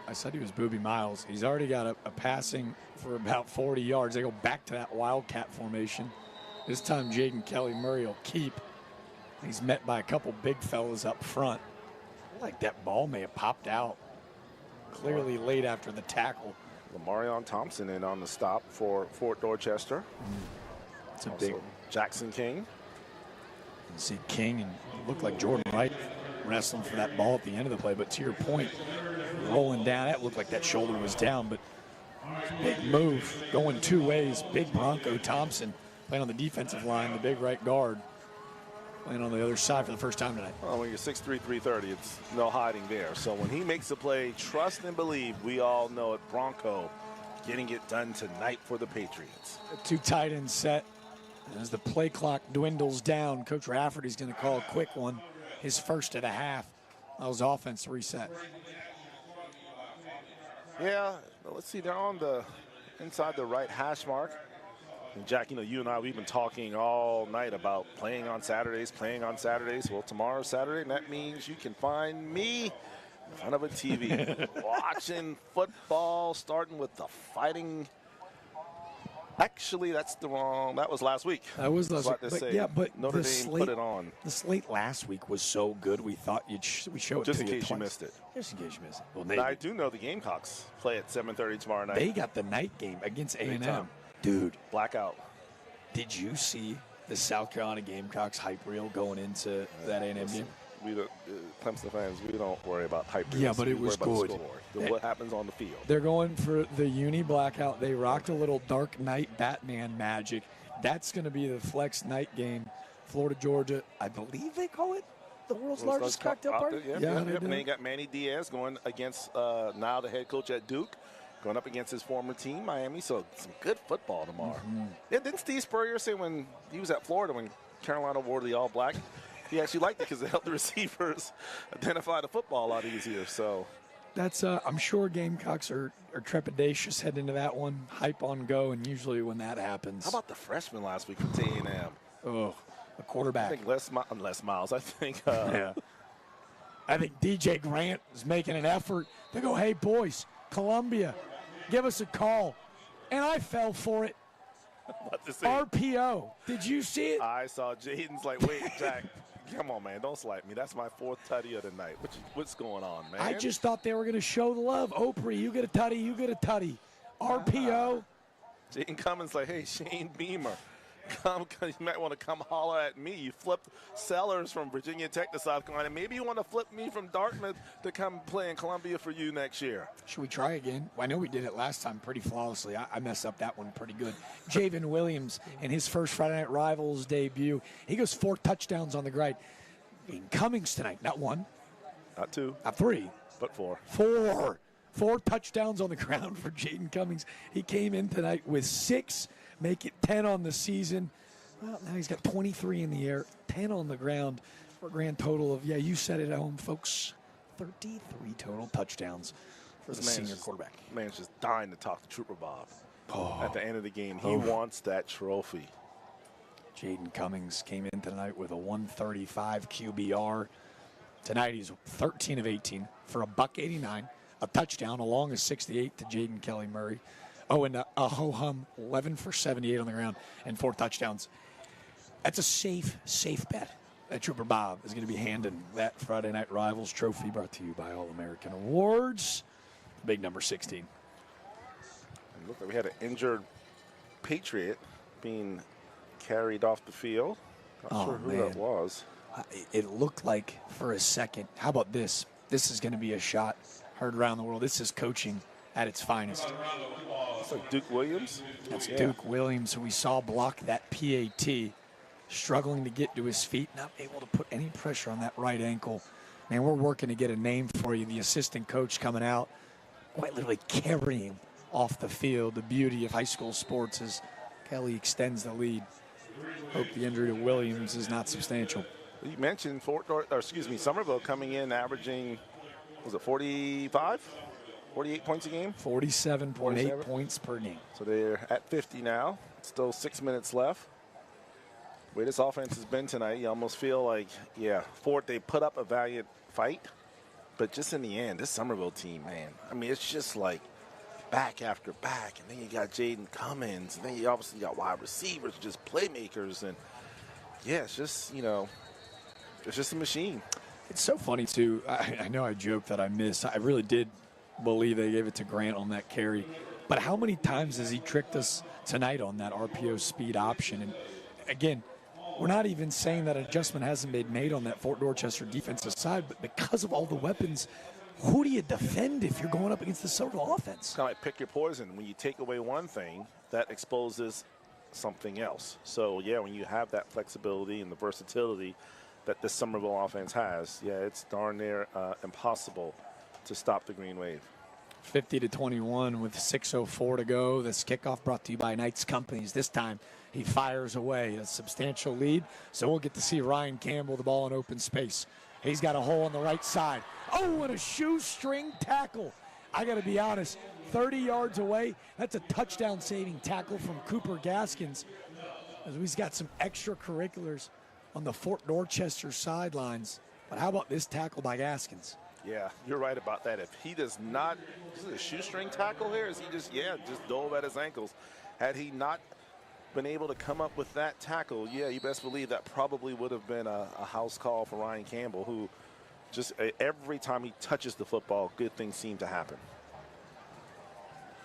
I said he was Booby Miles. He's already got a passing for about 40 yards. They go back to that wildcat formation. This time, Jaden Kelly Murray will keep. He's met by a couple big fellas up front. Like that ball may have popped out. Clearly late after the tackle. Lamarion Thompson in on the stop for Fort Dorchester. It's a also big Jackson King. You see King and looked like Jordan Wright wrestling for that ball at the end of the play. But to your point, rolling down, that looked like that shoulder was down. But big move going 2 ways. Big Bronco Thompson playing on the defensive line, the big right guard, playing on the other side for the first time tonight. Well, when you're 6'3", 330, it's no hiding there. So when he makes a play, trust and believe, we all know it. Bronco getting it done tonight for the Patriots. A 2 tight end set. As the play clock dwindles down, Coach Rafferty's going to call a quick one, his first of the half. That was offense reset. Yeah, let's see. They're on the inside the right hash mark. And Jack, you and I, we've been talking all night about playing on Saturdays. Well, tomorrow's Saturday, and that means you can find me in front of a TV watching football, starting with the Fighting. Actually, that was last week. That was last week. But yeah, but Notre Dame put it on. The slate last week was so good, we thought we show it just to in you case you missed it. Just in case you missed it. Well, now, I do know the Gamecocks play at 7:30 tomorrow night. They got the night game against A&M. Dude. Blackout. Did you see the South Carolina Gamecocks hype reel going into that A&M game? We don't, Clemson fans, we don't worry about hype reels. Yeah, but it was good. What happens on the field. They're going for the uni blackout. They rocked a little Dark Knight Batman magic. That's going to be the flex night game. Florida, Georgia, I believe they call it the world's largest cocktail party. Yeah. And they got Manny Diaz going against now the head coach at Duke, going up against his former team, Miami. So some good football tomorrow. Yeah, didn't Steve Spurrier say when he was at Florida when Carolina wore the all-black, he actually liked it because it helped the receivers identify the football a lot easier. So that's I'm sure Gamecocks are trepidatious heading into that one. Hype on go, and usually when that happens. How about the freshman last week from A&M? Oh, a quarterback. I think Les Miles. I think. Yeah. I think DJ Grant is making an effort to go, hey, boys, Columbia, give us a call. And I fell for it. RPO. Did you see it? I saw Jaden's like, wait, Jack, come on, man. Don't slight me. That's my 4th tutty of the night. What's going on, man? I just thought they were going to show the love. Opry, you get a tutty, you get a tutty. RPO. Jaden Cummins like, hey, Shane Beamer. You might want to come holler at me. You flipped Sellers from Virginia Tech to South Carolina. Maybe you want to flip me from Dartmouth to come play in Columbia for you next year. Should we try again? Well, I know we did it last time pretty flawlessly. I messed up that one pretty good. Javen Williams in his first Friday Night Rivals debut. He goes 4 touchdowns on the ground. In Cummings tonight, not 1. Not 2. Not 3. But 4. 4 touchdowns on the ground for Jaden Cummings. He came in tonight with 6. Make it 10 on the season. Well, now he's got 23 in the air, 10 on the ground for a grand total of, you said it at home, folks, 33 total touchdowns for the senior quarterback. Man's just dying to talk to Trooper Bob. At the end of the game, he wants that trophy. Jaden Cummings came in tonight with a 135 QBR. Tonight he's 13 of 18 for a $189, a touchdown, a long of 68 to Jaden Kelly Murray. Oh, and a ho-hum, 11 for 78 on the ground and 4 touchdowns. That's a safe bet that Trooper Bob is going to be handing that Friday Night Rivals trophy, brought to you by All-American Awards. Big number 16. It looked like we had an injured Patriot being carried off the field. Not sure who that was. It looked like for a second. How about this? This is going to be a shot heard around the world. This is coaching at its finest. It's like Duke Williams. That's Duke Williams, who we saw block that PAT, struggling to get to his feet, not able to put any pressure on that right ankle. Man, we're working to get a name for you. The assistant coach coming out, quite literally carrying off the field. The beauty of high school sports is Kelly extends the lead. Hope the injury to Williams is not substantial. You mentioned Somerville coming in averaging, was it 45? 48 points a game? 47.8 points per game. So they're at 50 now. Still 6 minutes left. The way this offense has been tonight, you almost feel like, Fort, they put up a valiant fight. But just in the end, this Somerville team, man, I mean, it's just like back after back. And then you got Jaden Cummins. And then you obviously got wide receivers, just playmakers. And, it's just, it's just a machine. It's so funny, too. I know I joked that I missed. I really did believe they gave it to Grant on that carry. But how many times has he tricked us tonight on that RPO speed option? And, again, we're not even saying that adjustment hasn't been made on that Fort Dorchester defensive side, but because of all the weapons, who do you defend if you're going up against the Somerville offense? It's kind of like pick your poison. When you take away one thing, that exposes something else. So, when you have that flexibility and the versatility that this Somerville offense has, it's darn near impossible to stop the Green Wave. 50-21 with 6:04 to go. This kickoff brought to you by Knights Companies. This time he fires away a substantial lead, so we'll get to see Ryan Campbell the ball in open space. He's got a hole on the right side. Oh, and a shoestring tackle. I got to be honest, 30 yards away, that's a touchdown-saving tackle from Cooper Gaskins. As he's got some extracurriculars on the Fort Dorchester sidelines. But how about this tackle by Gaskins? Yeah, you're right about that. If he does not, is it a shoestring tackle here? Is he just dove at his ankles? Had he not been able to come up with that tackle, you best believe that probably would have been a house call for Ryan Campbell, who just every time he touches the football, good things seem to happen.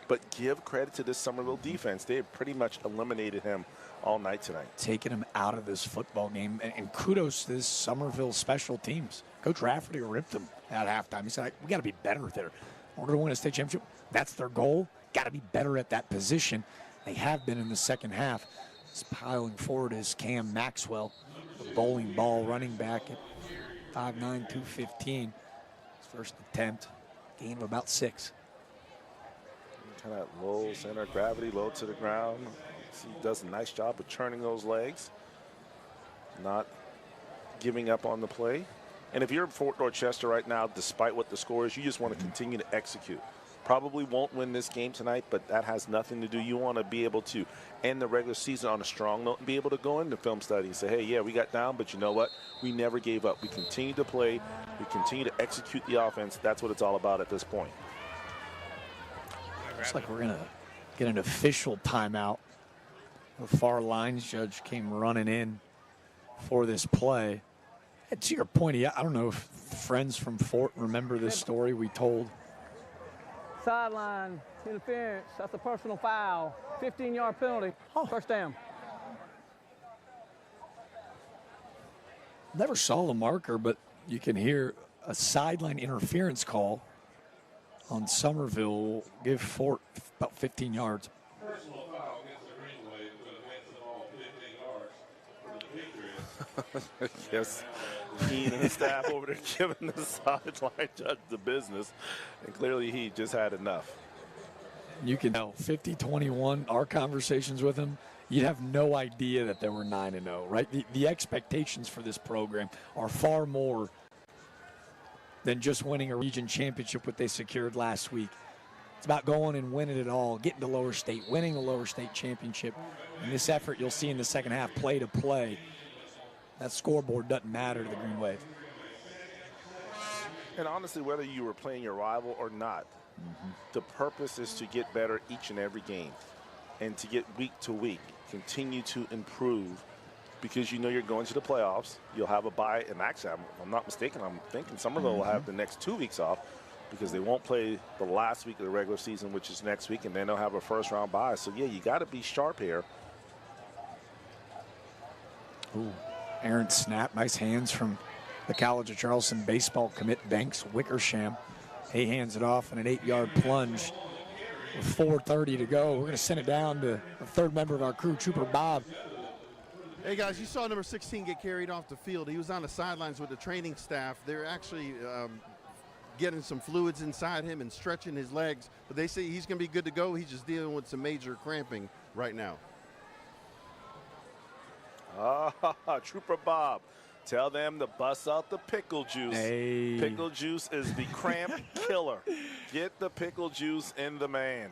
But give credit to this Somerville defense. They have pretty much eliminated him all night tonight. Taking him out of this football game. And kudos to this Somerville special teams. Coach Rafferty ripped them at halftime. He said, we got to be better there. We're going to win a state championship. That's their goal. Got to be better at that position. They have been in the second half. Piling forward is Cam Maxwell, the bowling ball running back at 5'9", 215. His first attempt, gain of about 6. Kind of low center of gravity, low to the ground. He does a nice job of turning those legs, not giving up on the play. And if you're in Fort Dorchester right now, despite what the score is, you just want to continue to execute. Probably won't win this game tonight, but that has nothing to do. You want to be able to end the regular season on a strong note and be able to go into film study and say, hey, we got down, but you know what? We never gave up. We continue to play. We continue to execute the offense. That's what it's all about at this point. Looks like we're going to get an official timeout. The far lines judge came running in for this play. And to your point, I don't know if friends from Fort remember this story we told. Sideline interference. That's a personal foul. 15-yard penalty. First down. Never saw the marker, but you can hear a sideline interference call on Somerville. Give Fort about 15 yards. Personal foul against the Green Wave, but advance the ball 15 yards for the Patriots. Yes, Keen and his staff over there giving the sideline judge the business, and clearly he just had enough. You can tell 50-21, our conversations with him, you'd have no idea that they were 9-0, right? The expectations for this program are far more than just winning a region championship, what they secured last week. It's about going and winning it all, getting to Lower State, winning the Lower State championship. And this effort you'll see in the second half, play to play. That scoreboard doesn't matter to the Green Wave. And honestly, whether you were playing your rival or not, the purpose is to get better each and every game and to get week to week, continue to improve, because you know you're going to the playoffs. You'll have a bye, and actually, if I'm not mistaken, I'm thinking Somerville will have the next 2 weeks off because they won't play the last week of the regular season, which is next week, and then they'll have a first-round bye. So, yeah, you got to be sharp here. Ooh, errant snap. Nice hands from the College of Charleston baseball commit Banks Wickersham. He hands it off in an 8-yard plunge with 4:30 to go. We're going to send it down to the third member of our crew, Trooper Bob. Hey, guys, you saw number 16 get carried off the field. He was on the sidelines with the training staff. They're actually getting some fluids inside him and stretching his legs. But they say he's going to be good to go. He's just dealing with some major cramping right now. Trooper Bob, tell them to bust out the pickle juice. Hey. Pickle juice is the cramp killer. Get the pickle juice in the man.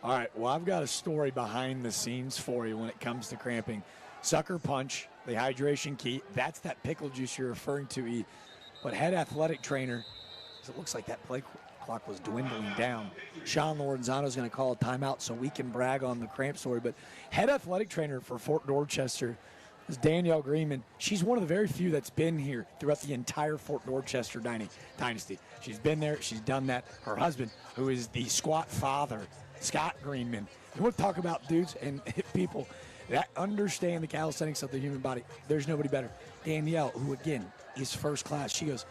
All right, well, I've got a story behind the scenes for you when it comes to cramping. Sucker punch, the hydration key, that's that pickle juice you're referring to, E. But head athletic trainer, it looks like that play clock was dwindling down. Sean Lorenzano is going to call a timeout so we can brag on the cramp story. But head athletic trainer for Fort Dorchester is Danielle Greenman. She's one of the very few that's been here throughout the entire Fort Dorchester dynasty. She's been there. She's done that. Her husband, who is the squat father, Scott Greenman. You want to talk about dudes and people that understand the calisthenics of the human body. There's nobody better. Danielle, who, again, is first class. She goes,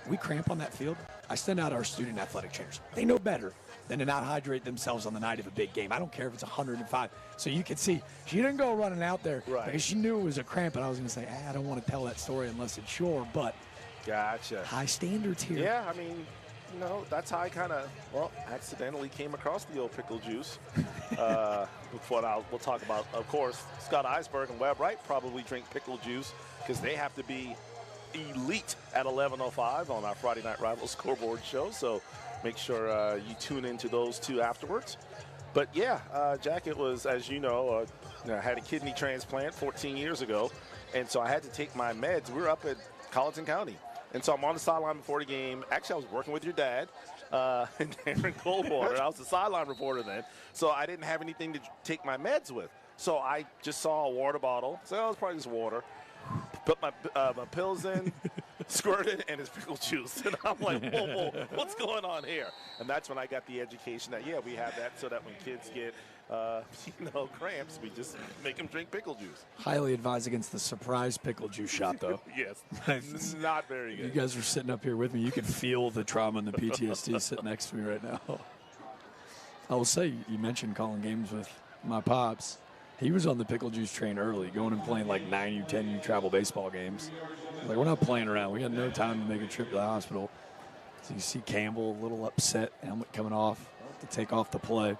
we cramp on that field. I send out our student athletic trainers. They know better than to not hydrate themselves on the night of a big game. I don't care if it's 105. So you can see she didn't go running out there because she knew it was a cramp. And I was going to say, I don't want to tell that story unless it's sure. But gotcha. High standards here. Yeah, I mean, you know, that's how I kind of, accidentally came across the old pickle juice. We'll talk about, of course, Scott Eisberg and Webb Wright probably drink pickle juice because they have to be elite at 11:05 on our Friday Night Rivals scoreboard show. So make sure you tune into those two afterwards. But yeah, Jack, it was, as you know, I had a kidney transplant 14 years ago, and so I had to take my meds. We were up at Colleton County, and so I'm on the sideline before the game. Actually, I was working with your dad and Aaron Coldwater. I was the sideline reporter then, so I didn't have anything to take my meds with. So I just saw a water bottle. So it was probably just water. Put my pills in, squirted, and it's pickle juice. And I'm like, whoa, what's going on here? And that's when I got the education that, yeah, we have that so that when kids get, cramps, we just make them drink pickle juice. Highly advised against the surprise pickle juice shot, though. Yes, not very good. You guys are sitting up here with me. You can feel the trauma and the PTSD sitting next to me right now. I will say, you mentioned calling games with my pops. He was on the pickle juice train early, going and playing like 9U, 10U travel baseball games. Like, we're not playing around. We got no time to make a trip to the hospital. So you see Campbell a little upset, helmet coming off to take off the play.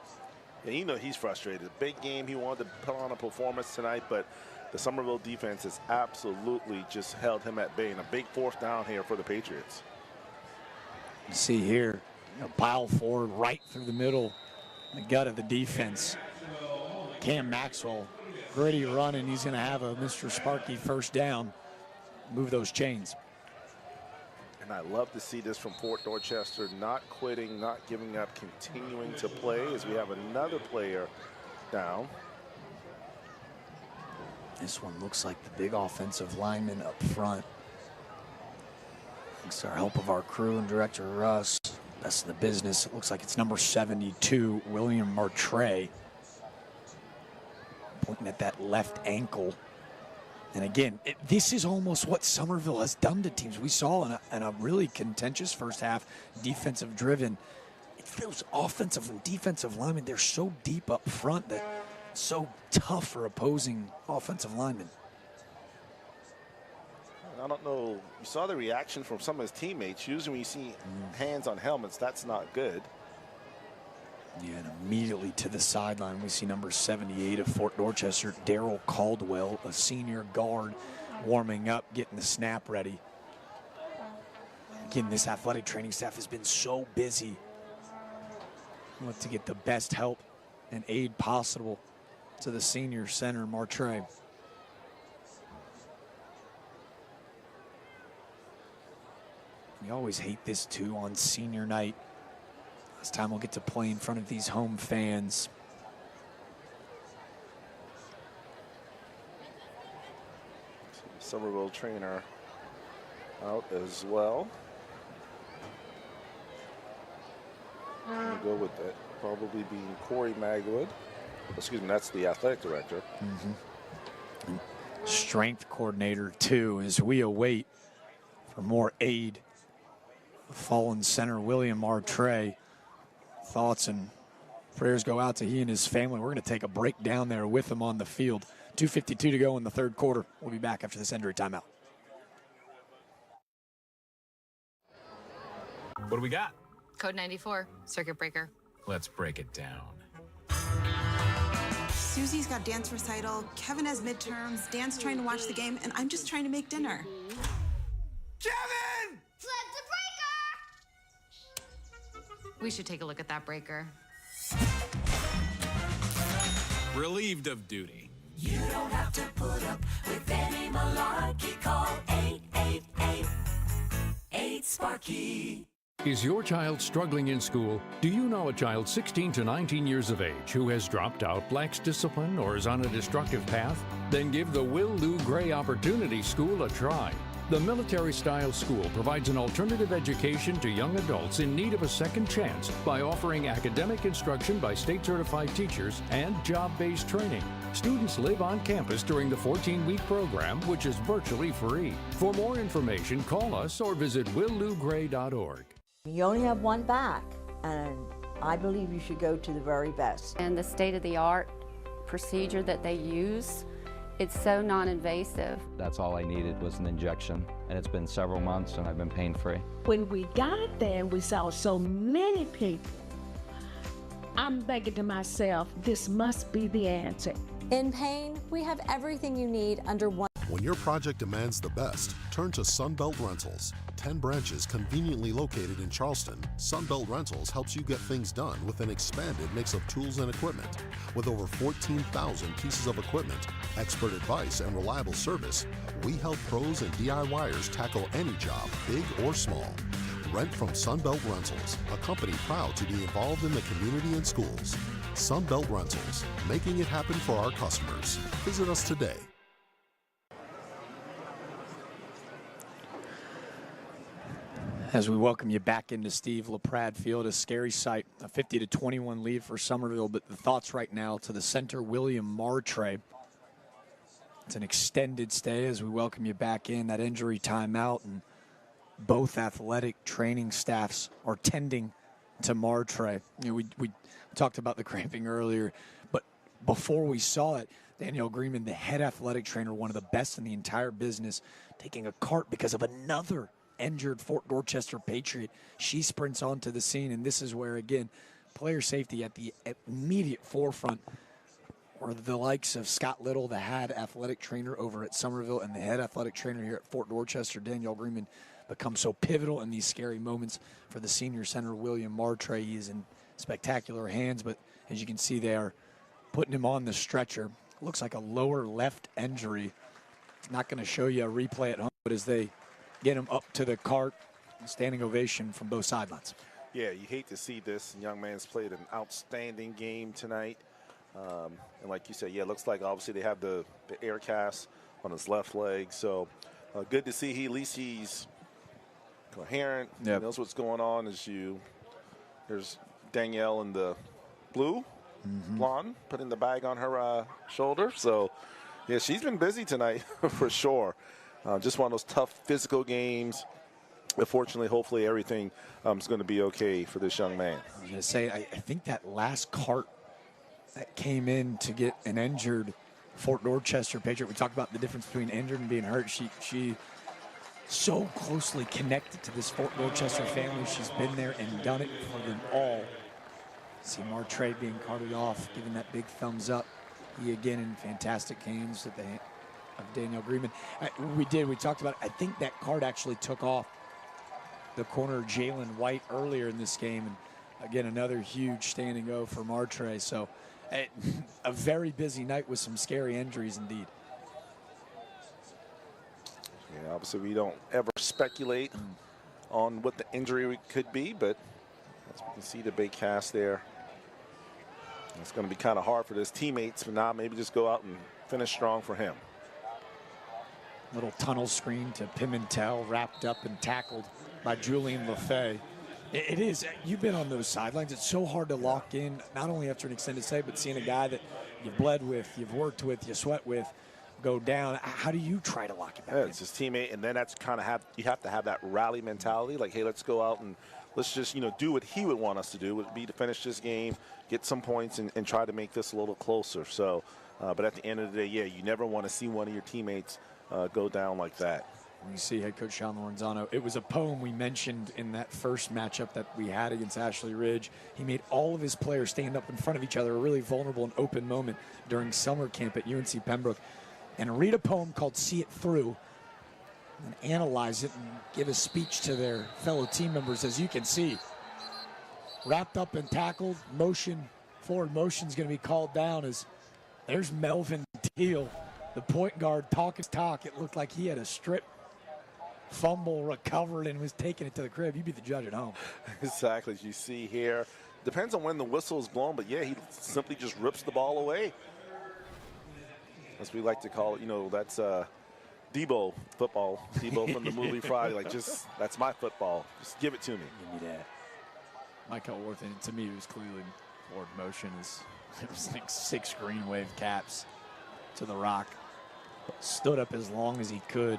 And you know he's frustrated. Big game. He wanted to put on a performance tonight, but the Somerville defense has absolutely just held him at bay. And a big fourth down here for the Patriots. You see here, pile forward right through the middle, the gut of the defense. Cam Maxwell, gritty run, and he's going to have a Mr. Sparky first down, move those chains. And I love to see this from Fort Dorchester, not quitting, not giving up, continuing to play as we have another player down. This one looks like the big offensive lineman up front. Thanks to our help of our crew and director Russ, best in the business. It looks like it's number 72, William Martre. Pointing at that left ankle. And again, this is almost what Somerville has done to teams. We saw in a really contentious first half, defensive driven. Those offensive and defensive linemen, they're so deep up front that it's so tough for opposing offensive linemen. I don't know. You saw the reaction from some of his teammates. Usually when you see hands on helmets, that's not good. Yeah, and immediately to the sideline, we see number 78 of Fort Dorchester, Darrell Caldwell, a senior guard, warming up, getting the snap ready. Again, this athletic training staff has been so busy. Want to get the best help and aid possible to the senior center, Martre. We always hate this, too, on senior night. This time we'll get to play in front of these home fans. Somerville trainer out as well. I'm go with that. Probably being Corey Magwood. Excuse me, that's the athletic director. And strength coordinator, too, as we await for more aid. Fallen center William Martre. Thoughts and prayers go out to he and his family. We're going to take a break down there with him on the field. 2:52 to go in the third quarter. We'll be back after this injury timeout. What do we got? Code 94, circuit breaker. Let's break it down. Susie's got dance recital, Kevin has midterms, Dan's trying to watch the game, and I'm just trying to make dinner. Kevin! Flip the breaker! We should take a look at that breaker. Relieved of duty. You don't have to put up with any malarkey. Call 888-8-SPARKY. Is your child struggling in school? Do you know a child 16 to 19 years of age who has dropped out, lacks discipline, or is on a destructive path? Then give the Will Lou Gray Opportunity School a try. The military-style school provides an alternative education to young adults in need of a second chance by offering academic instruction by state-certified teachers and job-based training. Students live on campus during the 14-week program, which is virtually free. For more information, call us or visit willlougray.org. You only have one back, and I believe you should go to the very best. And the state-of-the-art procedure that they use, it's so non-invasive. That's all I needed was an injection, and it's been several months and I've been pain-free. When we got there and we saw so many people, I'm thinking to myself, this must be the answer. In pain, we have everything you need under one. When your project demands the best, turn to Sunbelt Rentals. 10 branches conveniently located in Charleston, Sunbelt Rentals helps you get things done with an expanded mix of tools and equipment. With over 14,000 pieces of equipment, expert advice, and reliable service, we help pros and DIYers tackle any job, big or small. Rent from Sunbelt Rentals, a company proud to be involved in the community and schools. Sunbelt Rentals, making it happen for our customers. Visit us today. As we welcome you back into Steve LaPrade Field, a scary sight, a 50-21 lead for Somerville, but the thoughts right now to the center, William Martre. It's an extended stay as we welcome you back in, that injury timeout, and both athletic training staffs are tending to Martre. You know, we talked about the cramping earlier, but before we saw it, Danielle Greenman, the head athletic trainer, one of the best in the entire business, taking a cart because of another injured Fort Dorchester Patriot. She sprints onto the scene, and this is where, again, player safety at the immediate forefront, or the likes of Scott Little, the head athletic trainer over at Somerville, and the head athletic trainer here at Fort Dorchester, Danielle Greenman, become so pivotal in these scary moments for the senior center, William Martre. He is in spectacular hands, but as you can see, they are putting him on the stretcher. Looks like a lower left injury. It's not going to show you a replay at home, but as they get him up to the cart, standing ovation from both sidelines. Yeah, you hate to see this. Young man's played an outstanding game tonight. And like you said, yeah, it looks like obviously they have the air cast on his left leg. So good to see at least he's coherent. Yep. He knows what's going on. There's Danielle in the blue, blonde, putting the bag on her shoulder. So, yeah, she's been busy tonight for sure. Just one of those tough physical games. But fortunately, hopefully everything is going to be okay for this young man. I was going to say, I think that last cart that came in to get an injured Fort Dorchester Patriot, we talked about the difference between injured and being hurt. She so closely connected to this Fort Dorchester family. She's been there and done it for them all. See Martre being carted off, giving that big thumbs up. He again in fantastic hands at the of Danielle Greenman. We talked about it. I think that card actually took off the corner Jalen White earlier in this game. And again, another huge standing O for Martre. So a very busy night with some scary injuries indeed. Yeah, obviously we don't ever speculate on what the injury could be, but as we can see the big cast there, it's going to be kind of hard for his teammates, but now maybe just go out and finish strong for him. Little tunnel screen to Pimentel, wrapped up and tackled by Julian LaFay. It is. You've been on those sidelines. It's so hard to lock in, not only after an extended stay, but seeing a guy that you've bled with, you've worked with, you sweat with, go down. How do you try to lock it back in? It's his teammate, and then that's kind of you have to have that rally mentality. Like, hey, let's go out and let's just do what he would want us to do. Would be to finish this game, get some points, and try to make this a little closer. So, but at the end of the day, yeah, you never want to see one of your teammates go down like that. You see head coach Sean Lorenzano. It was a poem we mentioned in that first matchup that we had against Ashley Ridge. He made all of his players stand up in front of each other, a really vulnerable and open moment during summer camp at UNC Pembroke, and read a poem called See It Through, and analyze it and give a speech to their fellow team members. As you can see, wrapped up and tackled, forward motion is going to be called down as there's Melvin Teal, the point guard, talking talk. It looked like he had a strip fumble, recovered, and was taking it to the crib. You'd be the judge at home. Exactly, as you see here. Depends on when the whistle is blown, but yeah, he simply just rips the ball away. As we like to call it, that's Debo football. Debo from the movie Friday. Like, that's my football. Just give it to me. Give me that. Mike Ellsworth, and to me, it was clearly forward motion. It was like 6 green wave caps to the rock. Stood up as long as he could.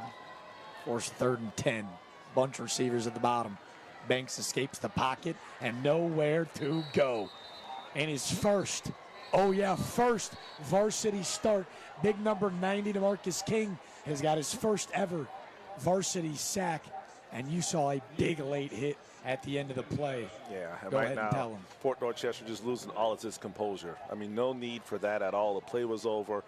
Forced 3rd and 10. Bunch receivers at the bottom. Banks escapes the pocket and nowhere to go. And his first varsity start. Big number 90, DeMarcus King, has got his first ever varsity sack. And you saw a big late hit at the end of the play. Yeah, Go right ahead now, and tell him. Fort Dorchester just losing all of its composure. I mean, no need for that at all. The play was over,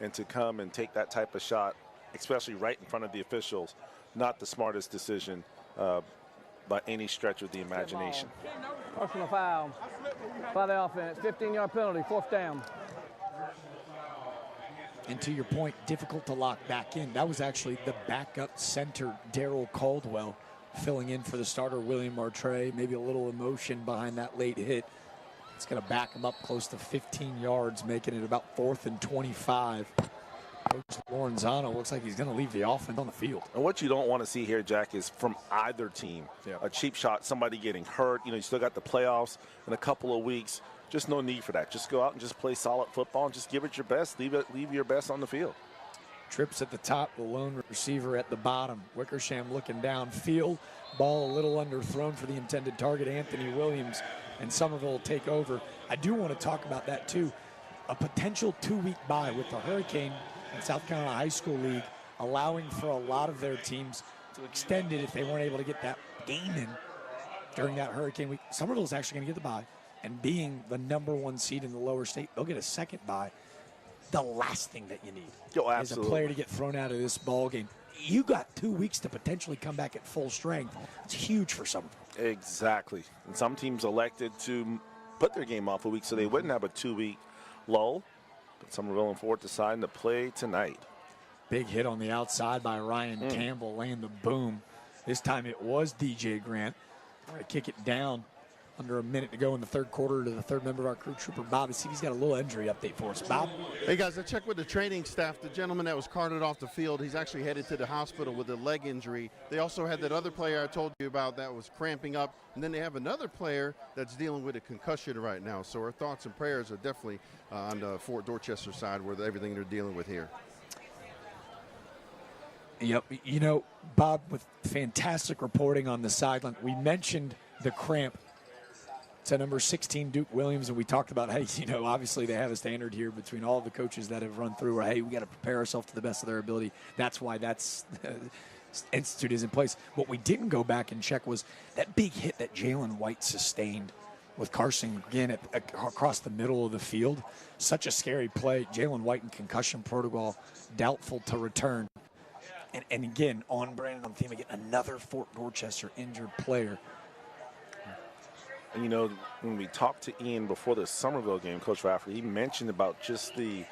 and to come and take that type of shot, especially right in front of the officials, not the smartest decision by any stretch of the imagination. Personal foul by the offense. 15-yard penalty, 4th down. And to your point, difficult to lock back in. That was actually the backup center, Darryl Caldwell, filling in for the starter, William Martre. Maybe a little emotion behind that late hit. It's going to back him up close to 15 yards, making it about 4th and 25. Coach Lorenzano looks like he's going to leave the offense on the field. And what you don't want to see here, Jack, is from either team, a cheap shot, somebody getting hurt. You still got the playoffs in a couple of weeks. Just no need for that. Just go out and just play solid football and just give it your best. Leave your best on the field. Trips at the top, the lone receiver at the bottom. Wickersham looking downfield. Ball a little underthrown for the intended target, Anthony Williams, and Somerville will take over. I do want to talk about that, too. A potential 2-week bye with the Hurricane and South Carolina High School League allowing for a lot of their teams to extend it if they weren't able to get that game in during that Hurricane week. Somerville's actually going to get the bye, and being the #1 seed in the lower state, they'll get a second bye. The last thing that you need is a player to get thrown out of this ball game. You got 2 weeks to potentially come back at full strength. It's huge for Somerville. Exactly. And some teams elected to put their game off a week so they wouldn't have a 2-week lull. But Somerville and Fort deciding to play tonight. Big hit on the outside by Ryan Campbell, laying the boom. This time it was DJ Grant. Trying to kick it down. Under a minute to go in the 3rd quarter to the 3rd member of our crew, Trooper Bob. See if he's got a little injury update for us. Bob? Hey, guys, I checked with the training staff. The gentleman that was carted off the field, he's actually headed to the hospital with a leg injury. They also had that other player I told you about that was cramping up. And then they have another player that's dealing with a concussion right now. So our thoughts and prayers are definitely on the Fort Dorchester side with everything they're dealing with here. Yep. Bob, with fantastic reporting on the sideline. We mentioned the cramp to number 16, Duke Williams, and we talked about, hey, obviously they have a standard here between all the coaches that have run through, hey, we got to prepare ourselves to the best of their ability. That's why institute is in place. What we didn't go back and check was that big hit that Jalen White sustained with Carson again across the middle of the field. Such a scary play. Jalen White in concussion protocol, doubtful to return. And again, on brand on theme, again, another Fort Dorchester injured player. And, when we talked to Ian before the Somerville game, Coach Rafferty, he mentioned about just the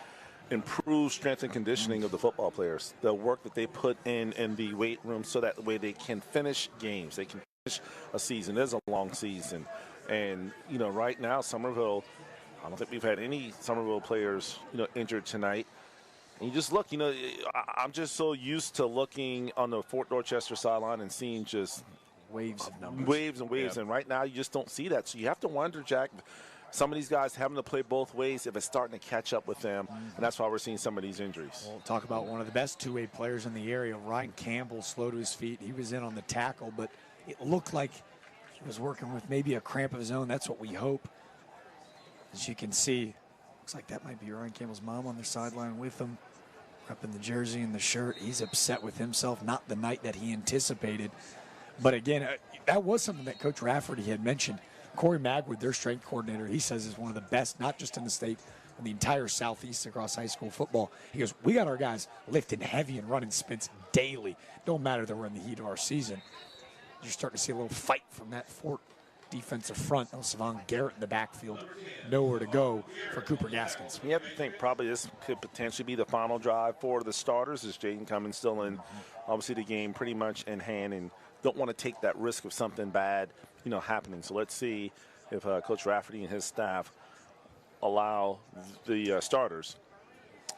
improved strength and conditioning of the football players, the work that they put in the weight room so that way they can finish games. They can finish a season. It is a long season. And, right now, Somerville, I don't think we've had any Somerville players, injured tonight. You just look, I'm just so used to looking on the Fort Dorchester sideline and seeing just waves of numbers. Waves and waves. Yep. And right now you just don't see that. So you have to wonder, Jack, some of these guys having to play both ways if it's starting to catch up with them. And that's why we're seeing some of these injuries. We'll talk about one of the best two-way players in the area, Ryan Campbell, slow to his feet. He was in on the tackle, but it looked like he was working with maybe a cramp of his own. That's what we hope. As you can see, looks like that might be Ryan Campbell's mom on the sideline with him. Up in the jersey and the shirt. He's upset with himself, not the night that he anticipated. But again, that was something that Coach Rafferty had mentioned. Corey Magwood, their strength coordinator, he says is one of the best, not just in the state, in the entire Southeast across high school football. He goes, we got our guys lifting heavy and running sprints daily. Don't matter that we're in the heat of our season. You're starting to see a little fight from that Fort defensive front. Savon Garrett in the backfield. Nowhere to go for Cooper Gaskins. You have to think probably this could potentially be the final drive for the starters as Jaden Cummins still in, obviously, the game pretty much in hand and don't want to take that risk of something bad, happening. So let's see if Coach Rafferty and his staff allow the starters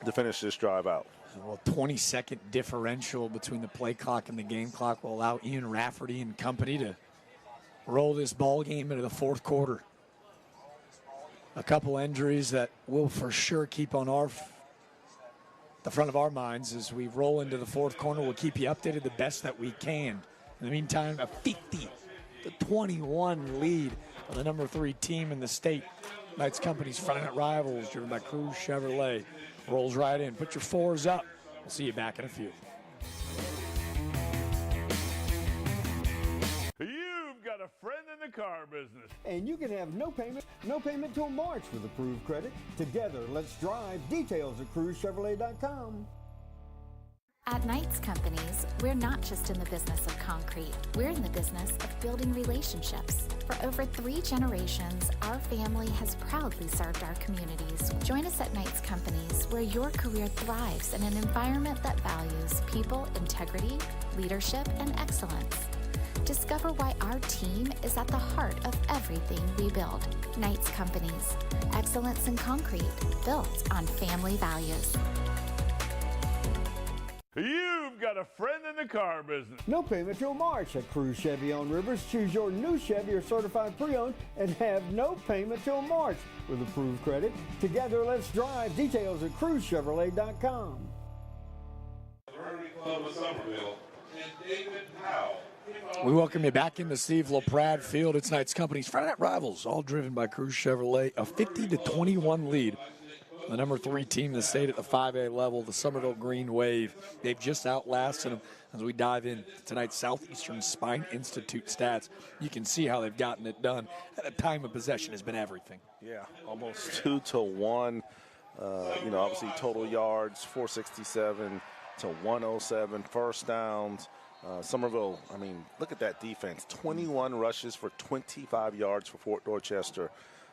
to finish this drive out. Well, 20-second differential between the play clock and the game clock will allow Ian Rafferty and company to roll this ball game into the fourth quarter. A couple injuries that we'll for sure keep on the front of our minds as we roll into the fourth quarter. We'll keep you updated the best that we can. In the meantime, a 50-21 lead for the number 3 team in the state. Knights Company's Friday Night Rivals, driven by Cruz Chevrolet, rolls right in. Put your 4s up. We'll see you back in a few. Got a friend in the car business. And you can have no payment till March with approved credit. Together, let's drive. Details at cruzchevrolet.com. At Knights Companies, we're not just in the business of concrete. We're in the business of building relationships. For over 3 generations, our family has proudly served our communities. Join us at Knights Companies, where your career thrives in an environment that values people, integrity, leadership, and excellence. Discover why our team is at the heart of everything we build. Knights Companies. Excellence in concrete, built on family values. You've got a friend in the car business. No payment till March at Cruz Chevy on Rivers. Choose your new Chevy or certified pre-owned and have no payment till March with approved credit. Together, let's drive. Details at cruzchevrolet.com. The Rotary Club of Somerville and David Powell. We welcome you back into Steve LaPrade Field. It's Knights Company's Friday Night Rivals, all driven by Cruz Chevrolet. A 50-21 lead. The number 3 team in the state at the 5A level, the Somerville Green Wave. They've just outlasted them as we dive in tonight's Southeastern Spine Institute stats. You can see how they've gotten it done. At the time of possession has been everything. Yeah, almost 2-1. Obviously total yards, 467 to 107. First downs. Somerville, look at that defense. 21 rushes for 25 yards for Fort Dorchester.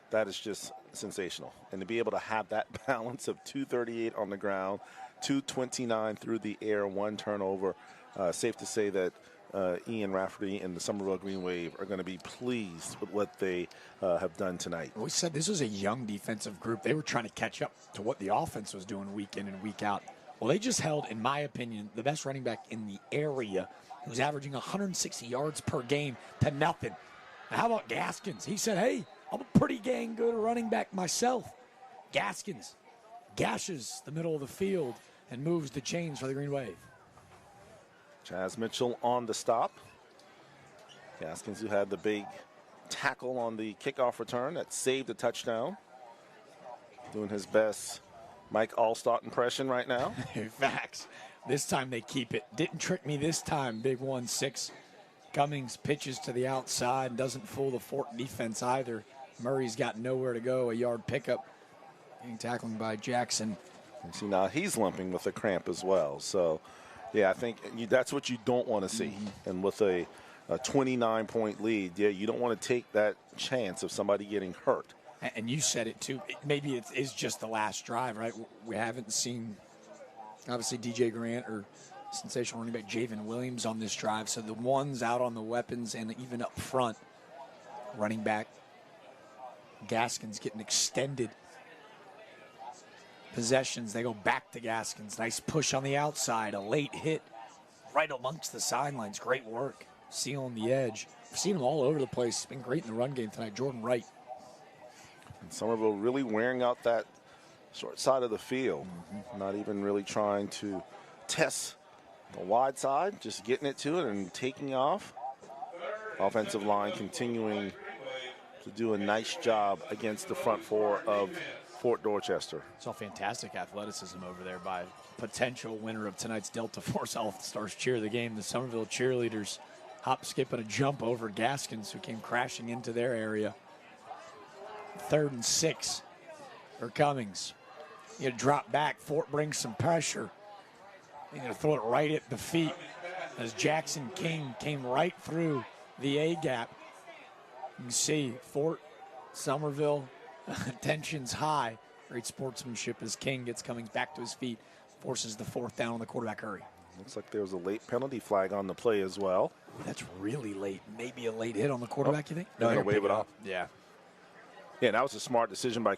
That is just sensational. And to be able to have that balance of 238 on the ground, 229 through the air, 1 turnover, safe to say that Ian Rafferty and the Somerville Green Wave are going to be pleased with what they have done tonight. We said this was a young defensive group. They were trying to catch up to what the offense was doing week in and week out. Well, they just held, in my opinion, the best running back in the area, who was averaging 160 yards per game, to nothing. Now, how about Gaskins? He said, hey, I'm a pretty dang good running back myself. Gaskins gashes the middle of the field and moves the chains for the Green Wave. Chaz Mitchell on the stop. Gaskins, who had the big tackle on the kickoff return that saved the touchdown. Doing his best Mike Allstott impression right now. Facts. This time they keep it. Didn't trick me this time, big 1-6. Cummings pitches to the outside and doesn't fool the Fort defense either. Murray's got nowhere to go, a yard pickup. Being tackling by Jackson. And see, now he's limping with a cramp as well. So, yeah, I think that's what you don't want to see. Mm-hmm. And with a 29-point lead, yeah, you don't want to take that chance of somebody getting hurt. And you said it, too. Maybe it is just the last drive, right? We haven't seen, obviously, DJ Grant or sensational running back Javen Williams on this drive. So the ones out on the weapons and even up front, running back Gaskins getting extended possessions. They go back to Gaskins. Nice push on the outside. A late hit right amongst the sidelines. Great work. Sealing the edge. We've seen him all over the place. He's been great in the run game tonight. Jordan Wright. And Somerville really wearing out that short side of the field. Not even really trying to test the wide side. Just getting it to it and taking off. Offensive line continuing to do a nice job against the front four of Fort Dorchester. Saw fantastic athleticism over there by potential winner of tonight's Delta Force All-Stars cheer of the game. The Somerville cheerleaders hop, skip, and a jump over Gaskins, who came crashing into their area. 3rd and 6 for Cummings. You drop back. Fort brings some pressure. You're going to throw it right at the feet as Jackson King came right through the A-gap. You can see Fort, Somerville, tensions high. Great sportsmanship as King gets Cummings back to his feet, forces the 4th down on the quarterback hurry. Looks like there was a late penalty flag on the play as well. That's really late. Maybe a late hit on the quarterback, you think? No, he'll wave it off. Yeah. Yeah, that was a smart decision by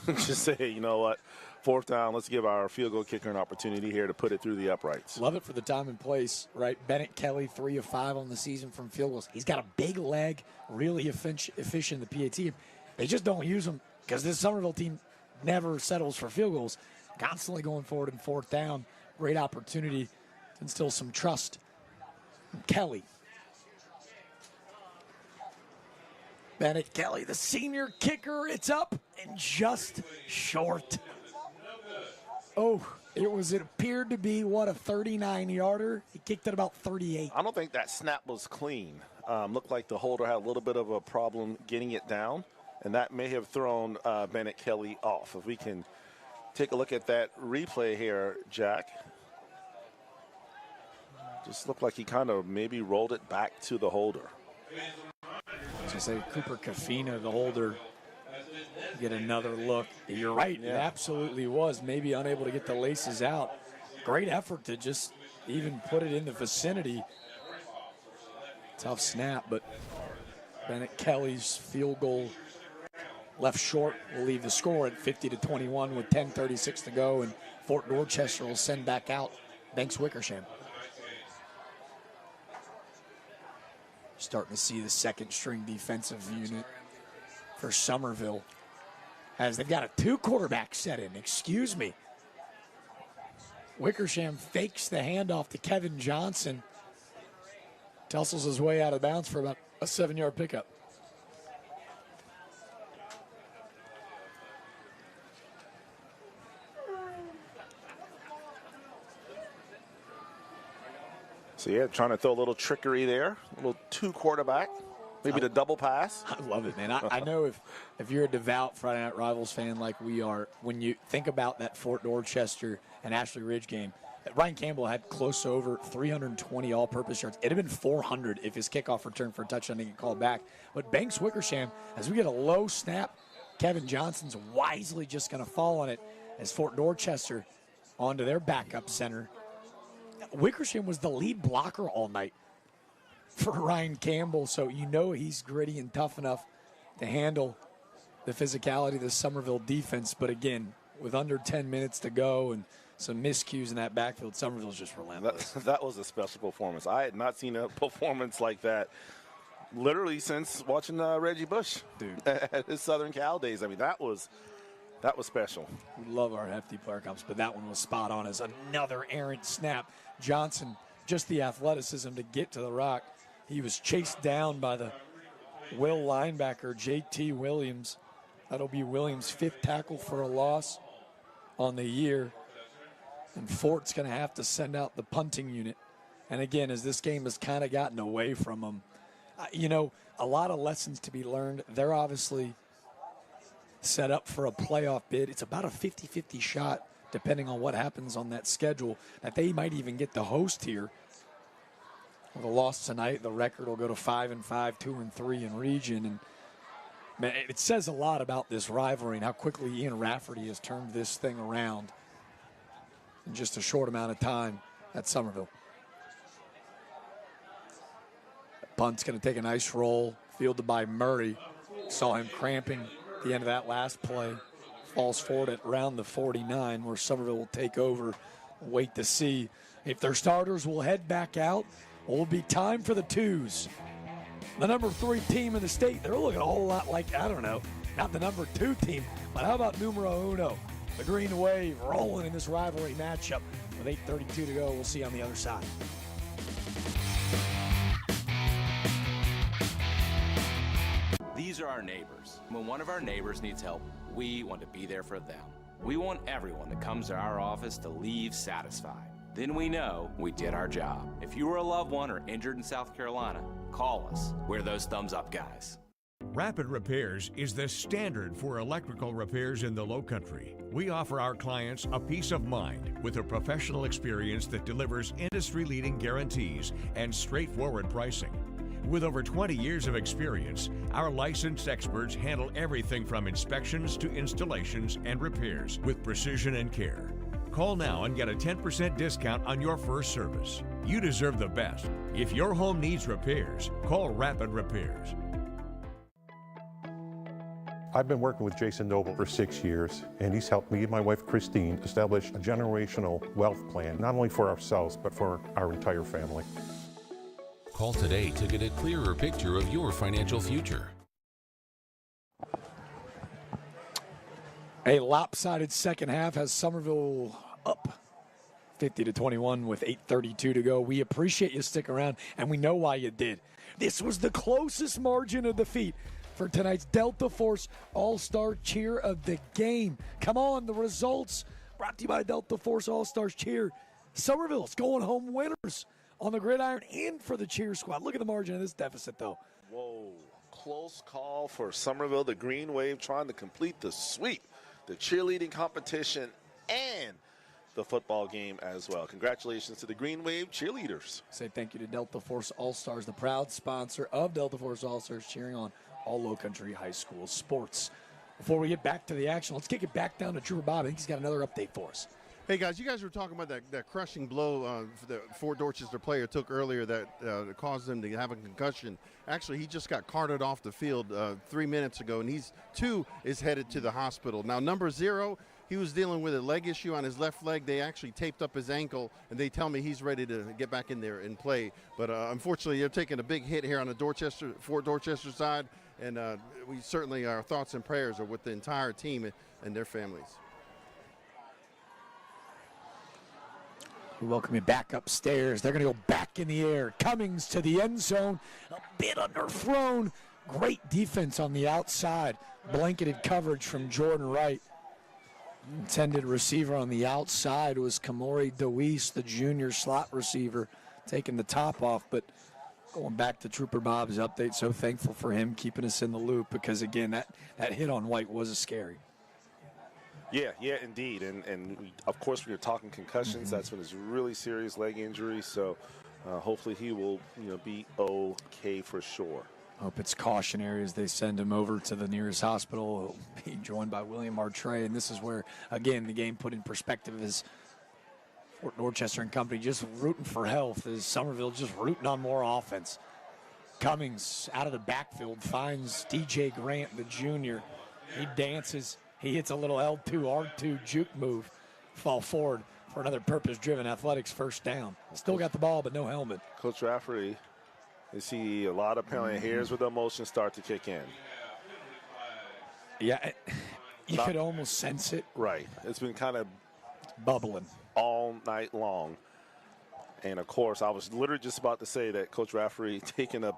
just say, you know what, 4th down, let's give our field goal kicker an opportunity here to put it through the uprights. Love it for the time and place, right? Bennett Kelly, 3 of 5 on the season from field goals. He's got a big leg, really efficient in the PAT. They just don't use him because this Somerville team never settles for field goals. Constantly going forward in 4th down. Great opportunity to instill some trust. Kelly. Bennett Kelly, the senior kicker. It's up and just short. Oh, it appeared to be, what, a 39-yarder? He kicked it about 38. I don't think that snap was clean. Looked like the holder had a little bit of a problem getting it down, and that may have thrown Bennett Kelly off. If we can take a look at that replay here, Jack. Just looked like he kind of maybe rolled it back to the holder. I say Cooper Kafina, the holder, get another look. You're right, it absolutely was. Maybe unable to get the laces out. Great effort to just even put it in the vicinity. Tough snap, but Bennett Kelly's field goal left short will leave the score at 50-21 with 10:36 to go, and Fort Dorchester will send back out Banks Wickersham. Starting to see the 2nd string defensive unit for Somerville as they've got a 2 quarterback set in. Excuse me. Wickersham fakes the handoff to Kevin Johnson. Tussles his way out of bounds for about a 7-yard pickup. So, yeah, trying to throw a little trickery there. A little 2 quarterback. Maybe the double pass. I love it, man. I know if you're a devout Friday Night Rivals fan like we are, when you think about that Fort Dorchester and Ashley Ridge game, Ryan Campbell had close to over 320 all-purpose yards. It'd have been 400 if his kickoff return for a touchdown didn't get called back. But Banks Wickersham, as we get a low snap, Kevin Johnson's wisely just going to fall on it as Fort Dorchester onto their backup center. Wickersham was the lead blocker all night for Ryan Campbell, so you know he's gritty and tough enough to handle the physicality of the Somerville defense. But again, with under 10 minutes to go and some miscues in that backfield, Somerville's just relentless. That was a special performance. I had not seen a performance like that literally since watching Reggie Bush at his Southern Cal days. I mean, that was special. We love our hefty player comps, but that one was spot on as another errant snap. Johnson, just the athleticism to get to the rock. He was chased down by the Will linebacker, J.T. Williams. That'll be Williams' 5th tackle for a loss on the year. And Fort's going to have to send out the punting unit. And again, as this game has kind of gotten away from them, a lot of lessons to be learned. They're obviously set up for a playoff bid. It's about a 50-50 shot, depending on what happens on that schedule, that they might even get the host here. With a loss tonight, the record will go to 5-5, 2-3 in region. And man, it says a lot about this rivalry and how quickly Ian Rafferty has turned this thing around in just a short amount of time at Somerville. Punt's going to take a nice roll, fielded by Murray. Saw him cramping at the end of that last play. falls forward at around the 49, where Somerville will take over. Wait to see if their starters will head back out. Or will be time for the twos. The number 3 team in the state, they're looking a whole lot like, I don't know, not the number 2 team, but how about numero uno? The Green Wave rolling in this rivalry matchup with 8:32 to go. We'll see you on the other side. These are our neighbors. When one of our neighbors needs help, we want to be there for them. We want everyone that comes to our office to leave satisfied. Then we know we did our job. If you were a loved one or injured in South Carolina, call us. We're those thumbs up guys. Rapid Repairs is the standard for electrical repairs in the Lowcountry. We offer our clients a peace of mind with a professional experience that delivers industry-leading guarantees and straightforward pricing. With over 20 years of experience, our licensed experts handle everything from inspections to installations and repairs with precision and care. Call now and get a 10% discount on your first service. You deserve the best. If your home needs repairs, call Rapid Repairs. I've been working with Jason Noble for 6 years, and he's helped me and my wife Christine establish a generational wealth plan, not only for ourselves, but for our entire family. Call today to get a clearer picture of your financial future. A lopsided second half has Somerville up 50-21 with 8:32 to go. We appreciate you sticking around, and we know why you did. This was the closest margin of defeat for tonight's Delta Force All-Star Cheer of the game. Come on, the results brought to you by Delta Force All-Stars Cheer. Somerville's going home winners on the gridiron and for the cheer squad. Look at the margin of this deficit, though. Whoa, close call for Somerville. The Green Wave trying to complete the sweep, the cheerleading competition, and the football game as well. Congratulations to the Green Wave cheerleaders. Say thank you to Delta Force All-Stars, the proud sponsor of Delta Force All-Stars, cheering on all Lowcountry high school sports. Before we get back to the action, let's kick it back down to Trooper Bob. I think he's got another update for us. Hey, guys, you guys were talking about that crushing blow the Fort Dorchester player took earlier that caused him to have a concussion. Actually, he just got carted off the field 3 minutes ago, and he's headed to the hospital. Now, number 0, he was dealing with a leg issue on his left leg. They actually taped up his ankle, and they tell me he's ready to get back in there and play. But unfortunately, they're taking a big hit here on the Fort Dorchester side, and we certainly, our thoughts and prayers are with the entire team and their families. We welcome you back upstairs. They're going to go back in the air. Cummings to the end zone. A bit underthrown. Great defense on the outside. Blanketed coverage from Jordan Wright. Intended receiver on the outside was Kamori DeWeese, the junior slot receiver, taking the top off. But going back to Trooper Bob's update, so thankful for him keeping us in the loop because, again, that hit on White was scary. Yeah, indeed. And of course, when you're talking concussions, that's when it's really serious leg injury. So hopefully he will be okay for sure. Hope it's cautionary as they send him over to the nearest hospital. He'll be joined by William Artray. And this is where, again, the game put in perspective is Fort Dorchester and company just rooting for health, as Somerville just rooting on more offense. Cummings out of the backfield finds DJ Grant, the junior. He dances. He hits a little L2, R2 juke move, fall forward for another purpose-driven athletics first down. Still got the ball, but no helmet. Coach Rafferty, you see a lot of penalty hairs with the emotion start to kick in. Yeah, you could almost sense it. Right. It's been kind of bubbling all night long. And, of course, I was literally just about to say that Coach Rafferty taking a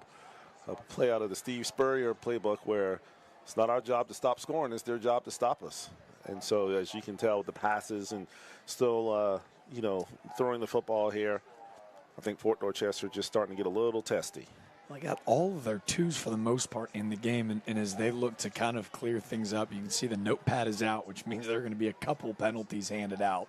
play out of the Steve Spurrier playbook where it's not our job to stop scoring. It's their job to stop us. And so, as you can tell, with the passes and still, throwing the football here, I think Fort Dorchester just starting to get a little testy. They got all of their twos for the most part in the game, and as they look to kind of clear things up, you can see the notepad is out, which means there are going to be a couple penalties handed out.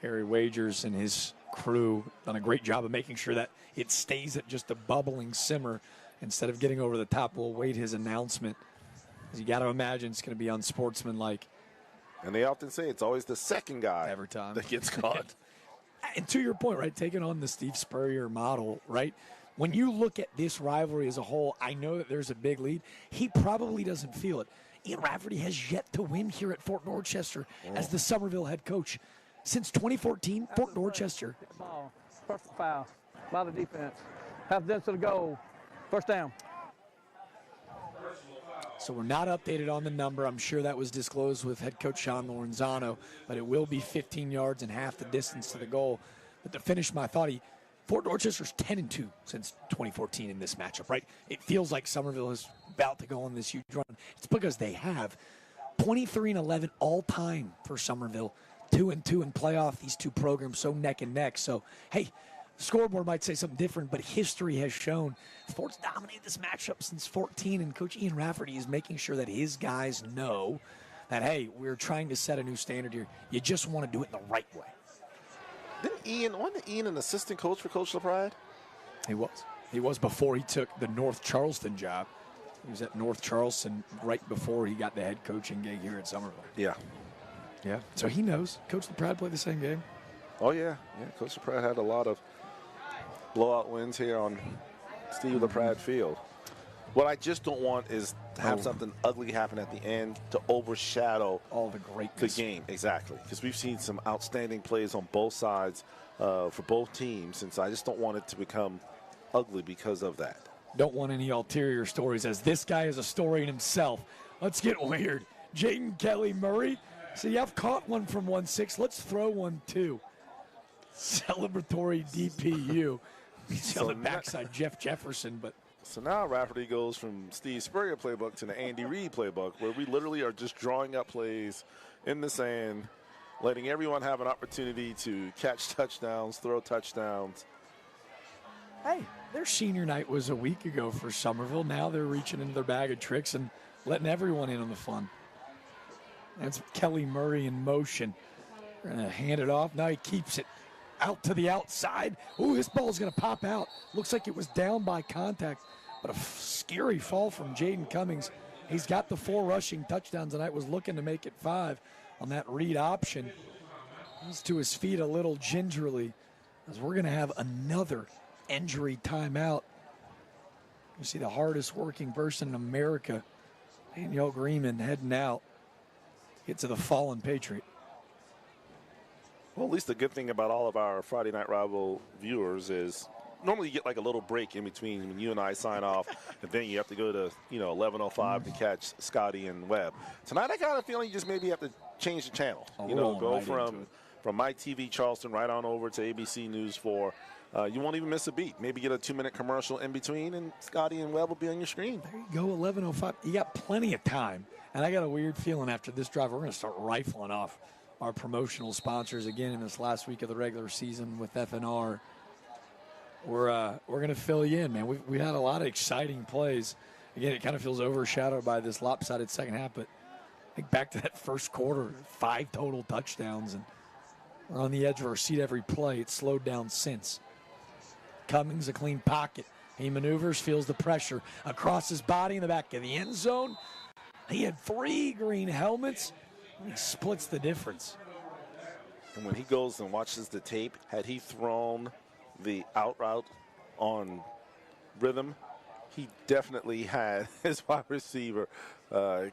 Harry Wagers and his crew done a great job of making sure that it stays at just a bubbling simmer instead of getting over the top. We'll wait his announcement. You got to imagine it's going to be unsportsmanlike. And they often say it's always the second guy every time that gets caught. And to your point, right, taking on the Steve Spurrier model, right, when you look at this rivalry as a whole, I know that there's a big lead. He probably doesn't feel it. Ian Rafferty has yet to win here at Fort Dorchester as the Somerville head coach. Since 2014, Fort Dorchester. Ball. Personal foul by the defense. Half distance to the goal. First down. So we're not updated on the number. I'm sure that was disclosed with head coach Sean Lorenzano, but it will be 15 yards and half the distance to the goal. But to finish my thought, Fort Dorchester's 10-2 since 2014 in this matchup, right? It feels like Somerville is about to go on this huge run. It's because they have 23-11 all time for Somerville, 2-2 in playoff. These two programs so neck and neck. So, hey, the scoreboard might say something different, but history has shown Fort's dominated this matchup since 14, and Coach Ian Rafferty is making sure that his guys know that, hey, we're trying to set a new standard here. You just want to do it in the right way. Wasn't Ian an assistant coach for Coach LaPrade? He was. He was before he took the North Charleston job. He was at North Charleston right before he got the head coaching gig here at Somerville. Yeah. Yeah. So he knows. Coach LaPrade played the same game. Oh, yeah. Yeah, Coach LaPrade had a lot of blowout wins here on Steve LaPrade Field. What I just don't want is to have something ugly happen at the end to overshadow all the greatness. The game. Exactly. Because we've seen some outstanding plays on both sides for both teams, and so I just don't want it to become ugly because of that. Don't want any ulterior stories, as this guy is a story in himself. Let's get weird. Jaden Kelly Murray. See, I've caught one from 1-6. Let's throw one, too. Celebratory DPU. He's on the backside, Jeff Jefferson, but... So now Rafferty goes from Steve Spurrier playbook to the Andy Reid playbook, where we literally are just drawing up plays in the sand, letting everyone have an opportunity to catch touchdowns, throw touchdowns. Hey, their senior night was a week ago for Somerville. Now they're reaching into their bag of tricks and letting everyone in on the fun. That's Kelly Murray in motion. We're going to hand it off. Now he keeps it out to the outside. Ooh, this ball's going to pop out. Looks like it was down by contact, but a scary fall from Jaden Cummings. He's got the 4 rushing touchdowns tonight, was looking to make it 5 on that read option. He's to his feet a little gingerly, as we're going to have another injury timeout. You see the hardest working person in America, Danielle Greenman, heading out to get to the fallen Patriot. Well, at least the good thing about all of our Friday Night Rival viewers is normally you get like a little break in between when you and I sign off, and then you have to go to 11:05 to catch Scotty and Webb. Tonight, I got a feeling you just maybe have to change the channel. Go right from My TV Charleston right on over to ABC News 4. You won't even miss a beat. Maybe get a 2-minute commercial in between, and Scotty and Webb will be on your screen. There you go, 11:05. You got plenty of time, and I got a weird feeling after this drive we're going to start rifling off our promotional sponsors again in this last week of the regular season with FNR. We're going to fill you in, man. We had a lot of exciting plays. Again, it kind of feels overshadowed by this lopsided second half, but I think back to that first quarter, 5 total touchdowns, and we're on the edge of our seat every play. It's slowed down since. Cummings, a clean pocket. He maneuvers, feels the pressure across his body in the back of the end zone. He had 3 green helmets. He splits the difference. And when he goes and watches the tape, had he thrown the out route on rhythm, he definitely had his wide receiver,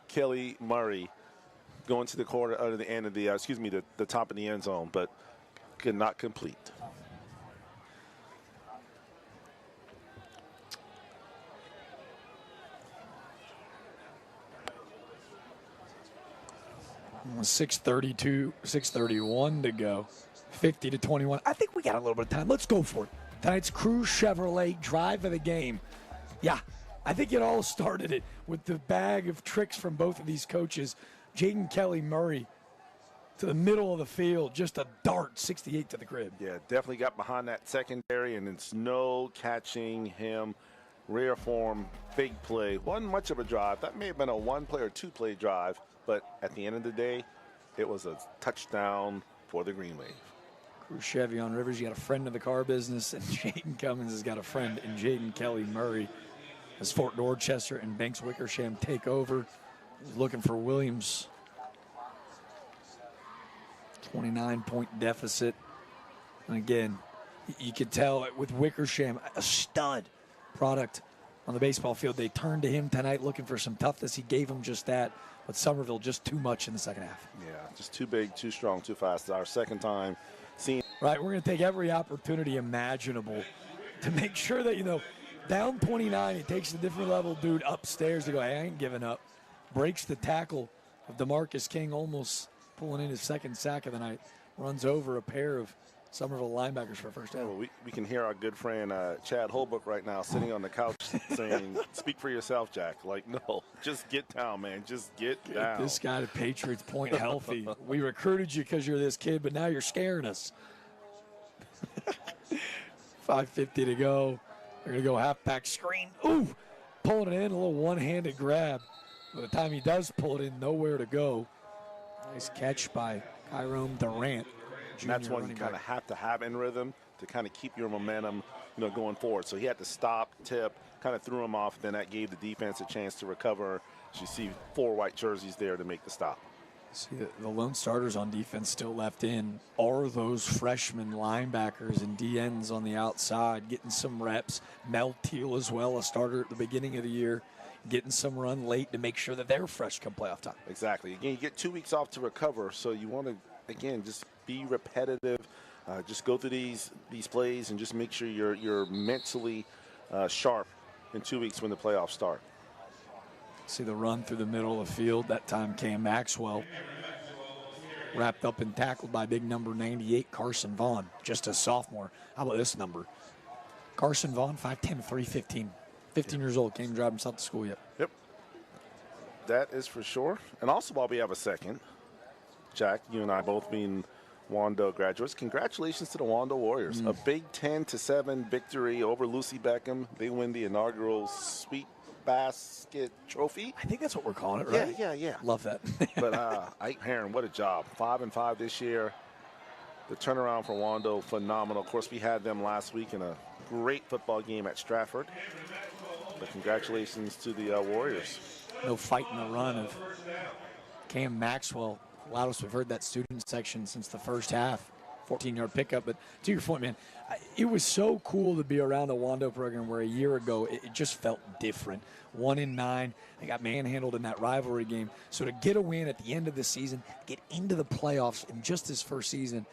Kelly Murray, going to the quarter out of the end of the, the top of the end zone, but could not complete. $6:31 to go. 50-21. I think we got a little bit of time. Let's go for it. Tonight's Crew Chevrolet drive of the game. Yeah, I think it all started it with the bag of tricks from both of these coaches. Jaden Kelly Murray to the middle of the field, just a dart, 68 to the crib. Yeah, definitely got behind that secondary, and it's no catching him. Rare form, big play. Wasn't much of a drive. That may have been a 1-play or 2-play drive, but at the end of the day, it was a touchdown for the Green Wave. Crew Chevy on Rivers, you got a friend of the car business, and Jaden Cummings has got a friend in Jaden Kelly Murray. As Fort Dorchester and Banks Wickersham take over, he's looking for Williams. 29-point deficit. And again, you could tell with Wickersham, a stud product on the baseball field. They turned to him tonight looking for some toughness. He gave them just that, but Somerville just too much in the second half. Yeah, just too big, too strong, too fast. Our second time seeing. Right, we're going to take every opportunity imaginable to make sure that, down 29, it takes a different level dude upstairs to go, hey, I ain't giving up. Breaks the tackle of DeMarcus King, almost pulling in his second sack of the night. Runs over a pair of Somerville linebackers for a first down. Well, we can hear our good friend Chad Holbrook right now sitting on the couch saying, speak for yourself, Jack. Like, no, just get down, man. Just get down. This guy, the Patriots, point healthy. We recruited you because you're this kid, but now you're scaring us. 5:50 to go. They're going to go halfback screen. Ooh, pulling it in, a little one-handed grab. By the time he does pull it in, nowhere to go. Nice catch by Kyrone Durant. And that's one you kind of have to have in rhythm to kind of keep your momentum, going forward. So he had to stop, tip, kind of threw him off. Then that gave the defense a chance to recover. As you see 4 white jerseys there to make the stop. See, the lone starters on defense still left in are those freshman linebackers and DNs on the outside, getting some reps. Mel Teal as well, a starter at the beginning of the year, getting some run late to make sure that they're fresh come playoff time. Exactly. Again, you get 2 weeks off to recover, so you want to, again, just be repetitive. Just go through these plays and just make sure you're mentally sharp in 2 weeks when the playoffs start. See the run through the middle of the field. That time Cam Maxwell wrapped up and tackled by big number 98, Carson Vaughn, just a sophomore. How about this number? Carson Vaughn, 5'10", 315. 15 years old, can't even drive himself to school yet. Yep. That is for sure. And also while we have a second, Jack, you and I both being Wando graduates, congratulations to the Wando Warriors. A Big 10-7 victory over Lucy Beckham. They win the inaugural Sweet Basket Trophy. I think that's what we're calling it, right? Yeah. Love that. But Ike Heron, what a job. 5-5 this year. The turnaround for Wando, phenomenal. Of course, we had them last week in a great football game at Stratford. But congratulations to the Warriors. No fight in the run of Cam Maxwell. Loudest we've heard that student section since the first half. 14-yard pickup. But to your point, man, it was so cool to be around the Wando program where a year ago it just felt different. 1-9. They got manhandled in that rivalry game. So to get a win at the end of the season, get into the playoffs in just his first season,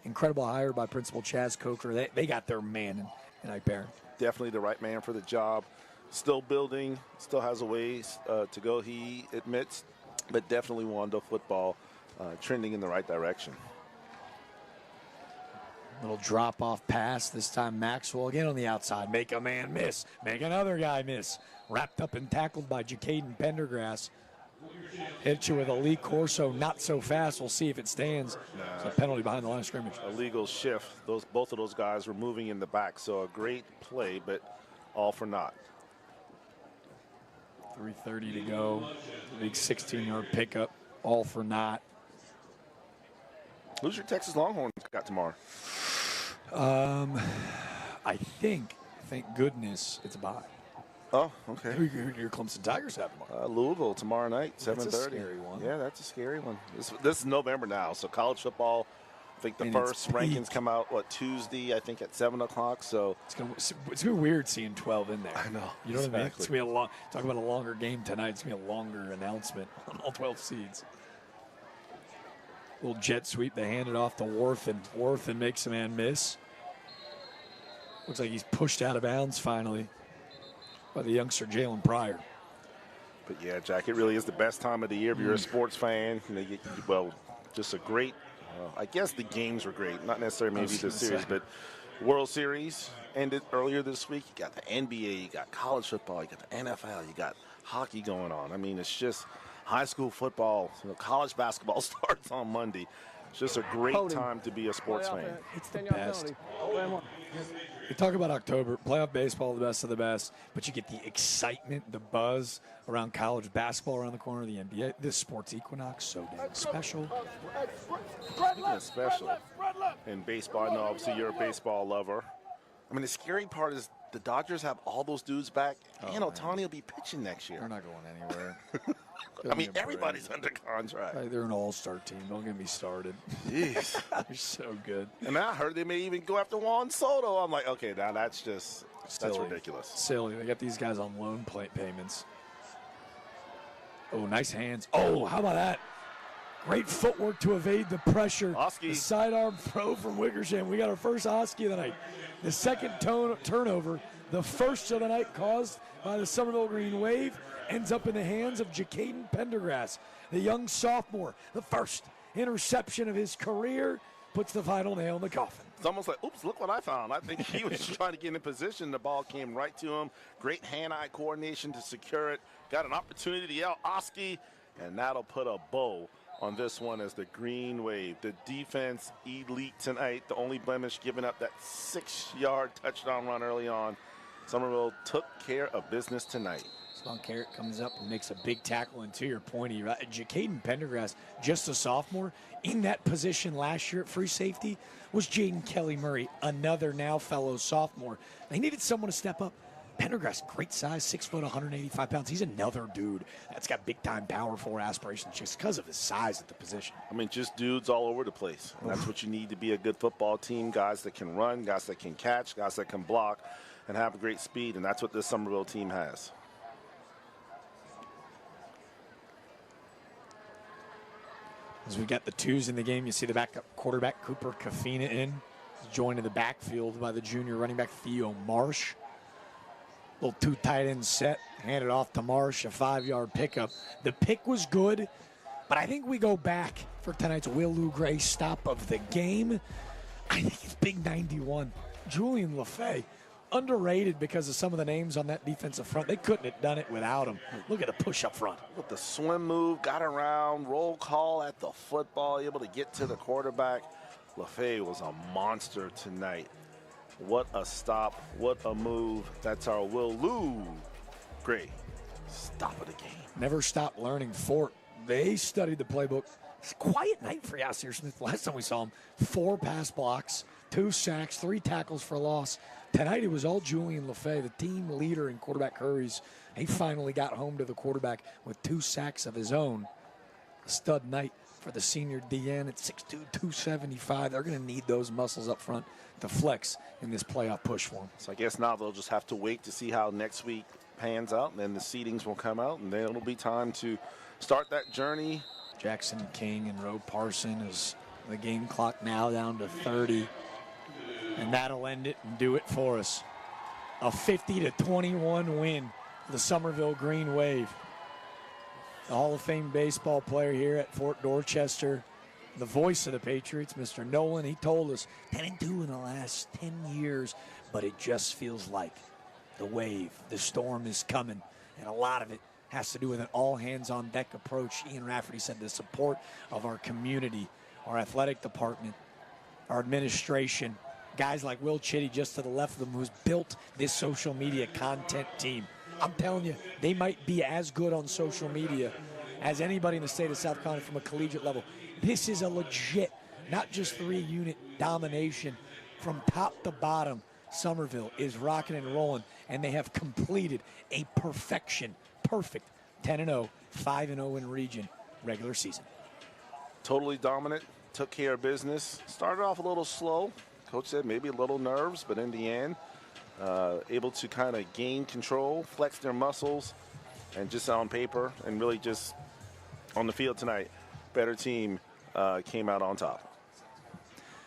incredible hire by Principal Chaz Coker. They got their man in Ike Barron. Definitely the right man for the job. Still building, still has a ways to go, he admits, but definitely Wando football trending in the right direction. Little drop-off pass. This time Maxwell again on the outside. Make a man miss. Make another guy miss. Wrapped up and tackled by Jacaden Pendergrass. Hit you with a Lee Corso. Not so fast. We'll see if it stands. It's a penalty behind the line of scrimmage. A legal shift. Both of those guys were moving in the back. So a great play, but all for naught. 3:30 to go. Big 16-yard pickup. All for naught. Who's your Texas Longhorns got tomorrow? I think, thank goodness, it's a bye. Oh, okay. Who your Clemson Tigers have tomorrow? Louisville tomorrow night, 7:30. That's a scary one. Yeah, that's a scary one. This is November now, so college football. I think the first rankings come out Tuesday. I think at 7 o'clock. So it's gonna be weird seeing 12 in there. I know. You know what I mean? It's gonna be talk about a longer game tonight. It's gonna be a longer announcement on all 12 seeds. Little jet sweep. They hand it off to Worthen makes a man miss. Looks like he's pushed out of bounds finally by the youngster Jalen Pryor. But yeah, Jack, it really is the best time of the year if you're a sports fan. Just a great. I guess the games were great, not necessarily maybe the series, but World Series ended earlier this week. You got the NBA, you got college football, you got the NFL, you got hockey going on. I mean, it's just high school football. College basketball starts on Monday. It's just a great time to be a sports fan. It's the best. You talk about October, playoff baseball, the best of the best, but you get the excitement, the buzz around college basketball around the corner of the NBA. This sports equinox, so damn special. Speaking of special, in baseball, I know obviously you're a baseball lover. I mean, the scary part is the Dodgers have all those dudes back, and Ohtani will be pitching next year. They're not going anywhere. I mean, everybody's under contract. Right, they're an all-star team. Don't get me started. Jeez. They're so good. And I heard they may even go after Juan Soto. I'm like, okay, now that's just That's ridiculous. Silly. They got these guys on loan payments. Oh, nice hands. Oh, how about that? Great footwork to evade the pressure. Oski. The sidearm throw from Wickersham. We got our first Oski of the night. The second turnover, the first of the night caused by the Somerville Green Wave, ends up in the hands of Jacaden Pendergrass, the young sophomore. The first interception of his career puts the final nail in the coffin. It's almost like, oops, look what I found. I think he was trying to get in position. The ball came right to him. Great hand-eye coordination to secure it. Got an opportunity to yell Oski, and that'll put a bow on this one as the Green Wave. The defense elite tonight. The only blemish giving up that 6-yard touchdown run early on. Somerville took care of business tonight. Spawn Carrot comes up and makes a big tackle, and to your point, Jacaden Pendergrass, just a sophomore, in that position last year at free safety was Jaden Kelly Murray, another now fellow sophomore. They needed someone to step up. Pendergrass, great size, 6 foot, 185 pounds. He's another dude that's got big-time power forward aspirations just because of his size at the position. I mean, just dudes all over the place. And that's what you need to be a good football team, guys that can run, guys that can catch, guys that can block, and have great speed, and that's what this Somerville team has. As we got the twos in the game, you see the backup quarterback, Cooper Kafina, in. He's joined in the backfield by the junior running back, Theo Marsh. Little 2 tight end set, handed off to Marsh, a 5-yard pickup. The pick was good, but I think we go back for tonight's Will Lou Gray stop of the game. I think it's big 91. Julian LaFay, underrated because of some of the names on that defensive front. They couldn't have done it without him. Look at the push up front. With the swim move, got around, roll call at the football, able to get to the quarterback. LaFay was a monster tonight. What a stop, what a move. That's our Will Lou Gray stop of the game. Never stop learning. Fort, they studied the playbook. It's a quiet night for Yasir Smith. Last time we saw him, 4 pass blocks, 2 sacks, 3 tackles for loss. Tonight it was all Julian LaFay, the team leader in quarterback hurries. He finally got home to the quarterback with 2 sacks of his own. A stud night for the senior DN at 6'2", 275. They're going to need those muscles up front to flex in this playoff push for them. So I guess now they'll just have to wait to see how next week pans out, and then the seedings will come out, and then it'll be time to start that journey. Jackson King and Roe Parson is the game clock now down to 30. And that'll end it and do it for us. A 50-21 win for the Somerville Green Wave. The Hall of Fame baseball player here at Fort Dorchester, the voice of the Patriots, Mr. Nolan, he told us 10-2 in the last 10 years, but it just feels like the wave, the storm is coming, and a lot of it has to do with an all-hands-on-deck approach. Ian Rafferty said the support of our community, our athletic department, our administration, guys like Will Chitty just to the left of them who's built this social media content team. I'm telling you, they might be as good on social media as anybody in the state of South Carolina from a collegiate level. This is a legit, not just 3-unit domination from top to bottom. Somerville is rocking and rolling, and they have completed a perfect 10-0, 5-0 in region regular season. Totally dominant, took care of business. Started off a little slow. Coach said maybe a little nerves, but in the end, able to kind of gain control, flex their muscles, and just on paper and really just on the field tonight, better team came out on top.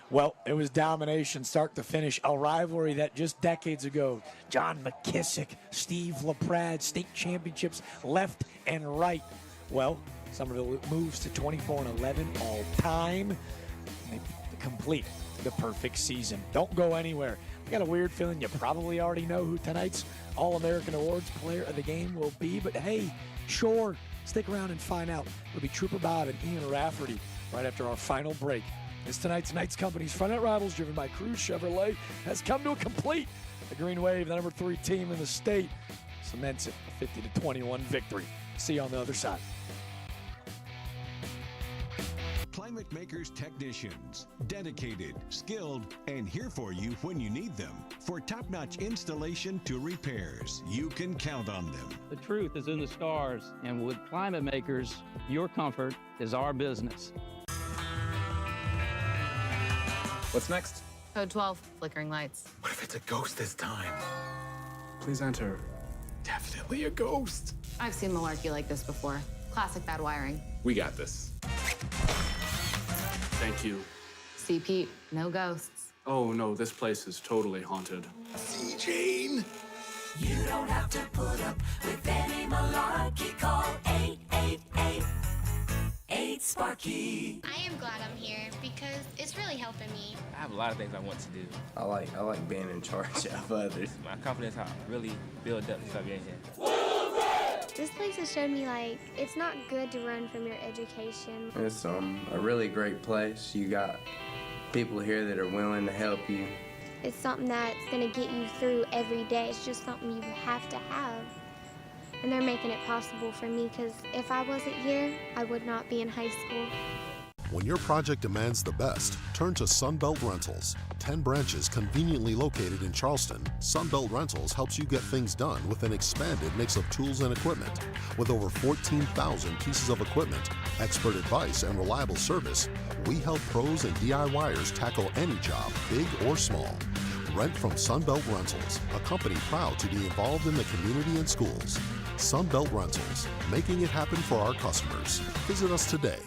Well, it was domination start to finish, a rivalry that just decades ago, John McKissick, Steve LaPrade, state championships left and right. Well, Somerville moves to 24-11 all time. They complete the perfect season. Don't go anywhere. I got a weird feeling you probably already know who tonight's All-American Awards player of the game will be, but hey, sure, stick around and find out. It'll be Trooper Bob and Ian Rafferty right after our final break. As tonight's Knights Company's Front End Rivals, driven by Cruz Chevrolet, has come to a complete. The Green Wave, the number 3 team in the state, cements it, a 50-21 victory. See you on the other side. Climate Makers technicians, dedicated, skilled, and here for you when you need them. For top-notch installation to repairs, you can count on them. The truth is in the stars, and with Climate Makers, your comfort is our business. What's next? Code 12, flickering lights. What if it's a ghost this time? Please enter. Definitely a ghost. I've seen malarkey like this before. Classic bad wiring. We got this. Thank you. See, Pete, no ghosts. Oh no, this place is totally haunted. See, Jane? You don't have to put up with any malarkey. Call 888-8-SPARKY. I am glad I'm here because it's really helping me. I have a lot of things I want to do. I like being in charge of others. My confidence how really build up stuff in here. This place has showed me, like, it's not good to run from your education. It's a really great place. You got people here that are willing to help you. It's something that's going to get you through every day. It's just something you have to have. And they're making it possible for me because if I wasn't here, I would not be in high school. When your project demands the best, turn to Sunbelt Rentals. 10 branches conveniently located in Charleston, Sunbelt Rentals helps you get things done with an expanded mix of tools and equipment. With over 14,000 pieces of equipment, expert advice, and reliable service, we help pros and DIYers tackle any job, big or small. Rent from Sunbelt Rentals, a company proud to be involved in the community and schools. Sunbelt Rentals, making it happen for our customers. Visit us today.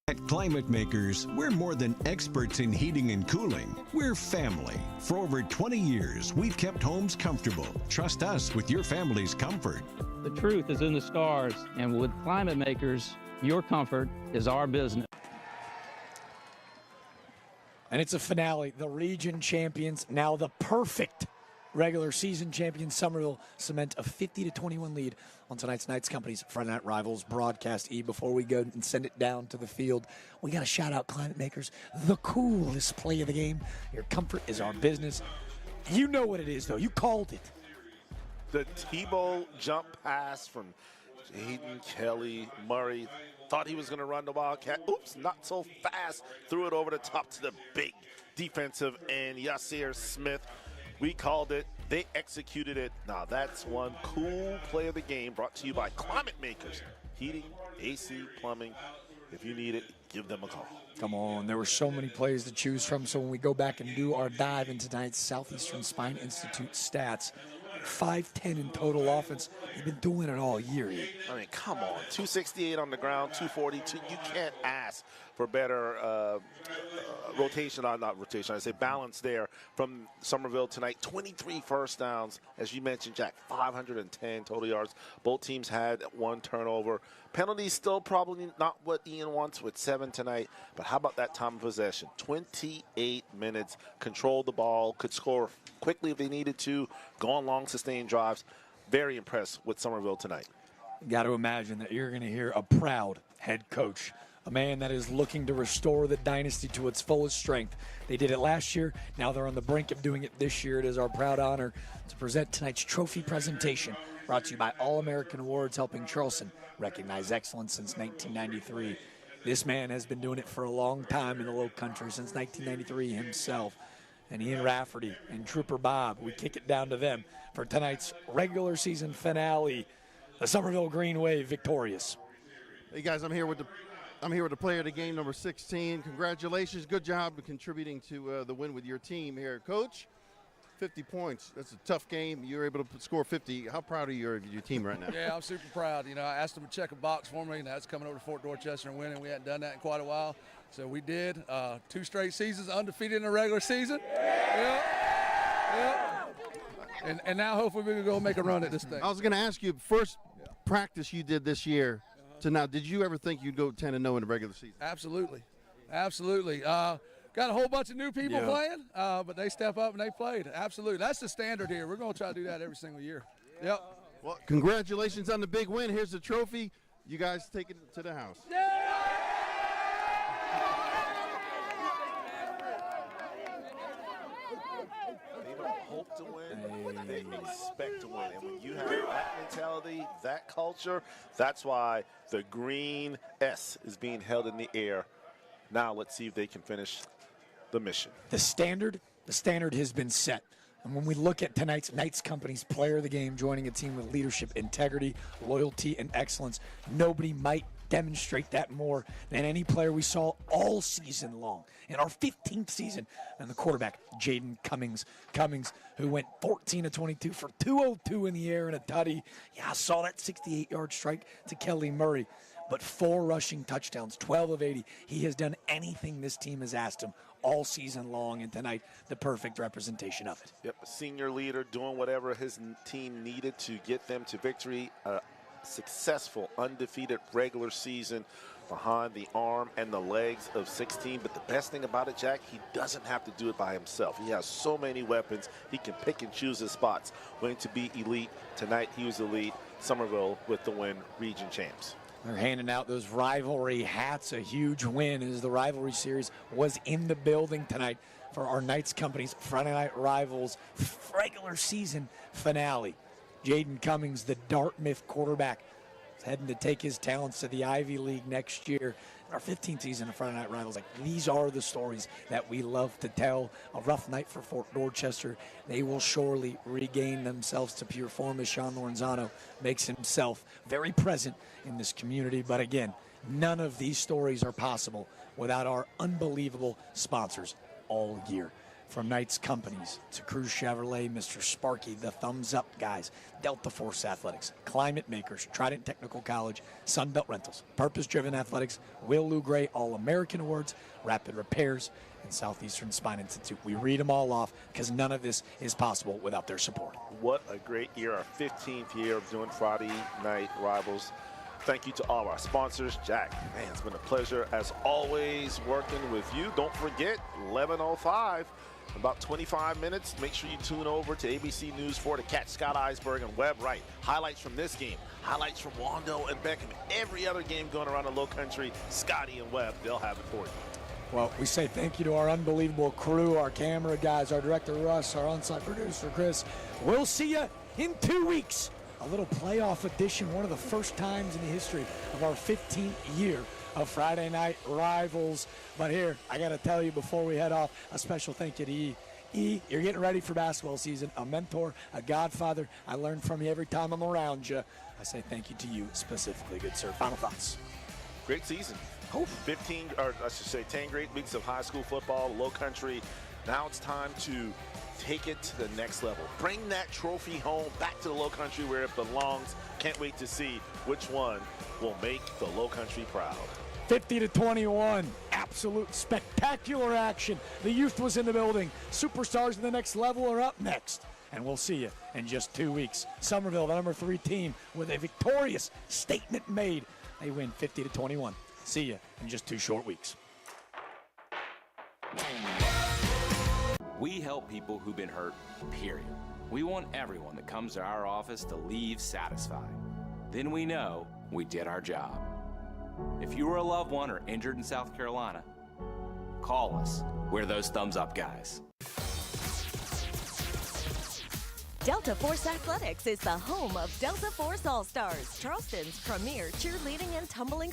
At Climate Makers, we're more than experts in heating and cooling. We're family. For over 20 years, we've kept homes comfortable. Trust us with your family's comfort. The truth is in the stars, and with Climate Makers, your comfort is our business. And it's a finale. The region champions, now the perfect regular season champions, Somerville, cement a 50-21 lead on tonight's Knights Company's Friday Night Rivals broadcast. Before we go and send it down to the field, we got to shout out Climate Makers, the coolest play of the game. Your comfort is our business. You know what it is, though. You called it. The Tebow jump pass from Jaden Kelly Murray. Thought he was going to run the Wildcat. Oops, not so fast. Threw it over the top to the big defensive end, Yasir Smith. We called it. They executed it. Now that's one cool play of the game brought to you by Climate Makers. Heating, AC, plumbing. If you need it, give them a call. Come on, there were so many plays to choose from. So when we go back and do our dive into tonight's Southeastern Spine Institute stats, 5'10" in total offense. They've been doing it all year. I mean, come on. 268 on the ground, 242. You can't ask for better rotation, not rotation, I say balance there from Somerville tonight. 23 first downs. As you mentioned, Jack, 510 total yards. Both teams had one turnover. Penalties still probably not what Ian wants with 7 tonight. But how about that time of possession? 28 minutes. Controlled the ball. Could score quickly if they needed to. Go on long sustained drives. Very impressed with Somerville tonight. Got to imagine that you're going to hear a proud head coach, a man that is looking to restore the dynasty to its fullest strength. They did it last year. Now they're on the brink of doing it this year. It is our proud honor to present tonight's trophy presentation, brought to you by All-American Awards, helping Charleston recognize excellence since 1993. This man has been doing it for a long time in the Low Country, since 1993 himself. And Ian Rafferty and Trooper Bob, we kick it down to them for tonight's regular season finale. The Somerville Green Wave victorious. Hey guys, I'm here with the player of the game, number 16. Congratulations, good job contributing to the win with your team here, Coach. 50 points. That's a tough game. You were able to score 50. How proud are you of your team right now? Yeah, I'm super proud. You know, I asked them to check a box for me, and that's coming over to Fort Dorchester and winning. We hadn't done that in quite a while, so we did. 2 straight seasons undefeated in the regular season. Yep. And now hopefully we can go make a run at this thing. I was going to ask you, first practice you did this year to now, did you ever think you'd go 10-0 in the regular season? Absolutely. Got a whole bunch of new people playing, but they step up and they played. Absolutely. That's the standard here. We're going to try to do that every single year. Yep. Well, congratulations on the big win. Here's the trophy. You guys take it to the house. They don't hope to win, they expect to win. And when you have that mentality, that culture, that's why the green S is being held in the air. Now let's see if they can finish the mission. The standard has been set. And when we look at tonight's Knights Company's player of the game, joining a team with leadership, integrity, loyalty, and excellence, nobody might demonstrate that more than any player we saw all season long. In our 15th season, and the quarterback, Jaden Cummings, who went 14 of 22 for 202 in the air and a tutty. Yeah, I saw that 68-yard strike to Kelly Murray. But 4 rushing touchdowns, 12 of 80. He has done anything this team has asked him all season long, and tonight, the perfect representation of it. Yep, a senior leader doing whatever his team needed to get them to victory. A successful, undefeated regular season behind the arm and the legs of 16. But the best thing about it, Jack, he doesn't have to do it by himself. He has so many weapons. He can pick and choose his spots when to be elite. Tonight, he was elite. Somerville with the win, region champs. They're handing out those rivalry hats, a huge win as the rivalry series was in the building tonight for our Knights Company's Friday Night Rivals regular season finale. Jaden Cummings, the Dartmouth quarterback, is heading to take his talents to the Ivy League next year. Our 15th season of Friday Night Rivals, these are the stories that we love to tell. A rough night for Fort Dorchester. They will surely regain themselves to pure form as Sean Lorenzano makes himself very present in this community. But again, none of these stories are possible without our unbelievable sponsors all year. From Knights Companies to Cruz Chevrolet, Mr. Sparky, the Thumbs Up guys, Delta Force Athletics, Climate Makers, Trident Technical College, Sunbelt Rentals, Purpose Driven Athletics, Will Lou Gray All-American Awards, Rapid Repairs, and Southeastern Spine Institute. We read them all off because none of this is possible without their support. What a great year, our 15th year of doing Friday Night Rivals. Thank you to all our sponsors. Jack, man, it's been a pleasure as always working with you. Don't forget, 11:05. About 25 minutes. Make sure you tune over to ABC News 4 to catch Scott Eisberg and Webb Wright. Highlights from this game, highlights from Wando and Beckham, every other game going around the Low Country. Scotty and Webb, they'll have it for you. Well, we say thank you to our unbelievable crew, our camera guys, our director Russ, our on-site producer Chris. We'll see you in 2 weeks. A little playoff edition, one of the first times in the history of our 15th year of Friday Night Rivals. But here, I got to tell you before we head off, a special thank you to E. E, you're getting ready for basketball season, a mentor, a godfather. I learn from you every time I'm around you. I say thank you to you specifically, good sir. Final thoughts. Great season. 10 great weeks of high school football, Low Country. Now it's time to take it to the next level. Bring that trophy home back to the Low Country where it belongs. Can't wait to see which one will make the Low Country proud. 50-21, absolute spectacular action. The youth was in the building. Superstars in the next level are up next. And we'll see you in just 2 weeks. Somerville, the number 3 team, with a victorious statement made. They win 50-21. See you in just 2 short weeks. We help people who've been hurt, period. We want everyone that comes to our office to leave satisfied. Then we know we did our job. If you were a loved one or injured in South Carolina, call us. We're those thumbs up guys. Delta Force Athletics is the home of Delta Force All-Stars, Charleston's premier cheerleading and tumbling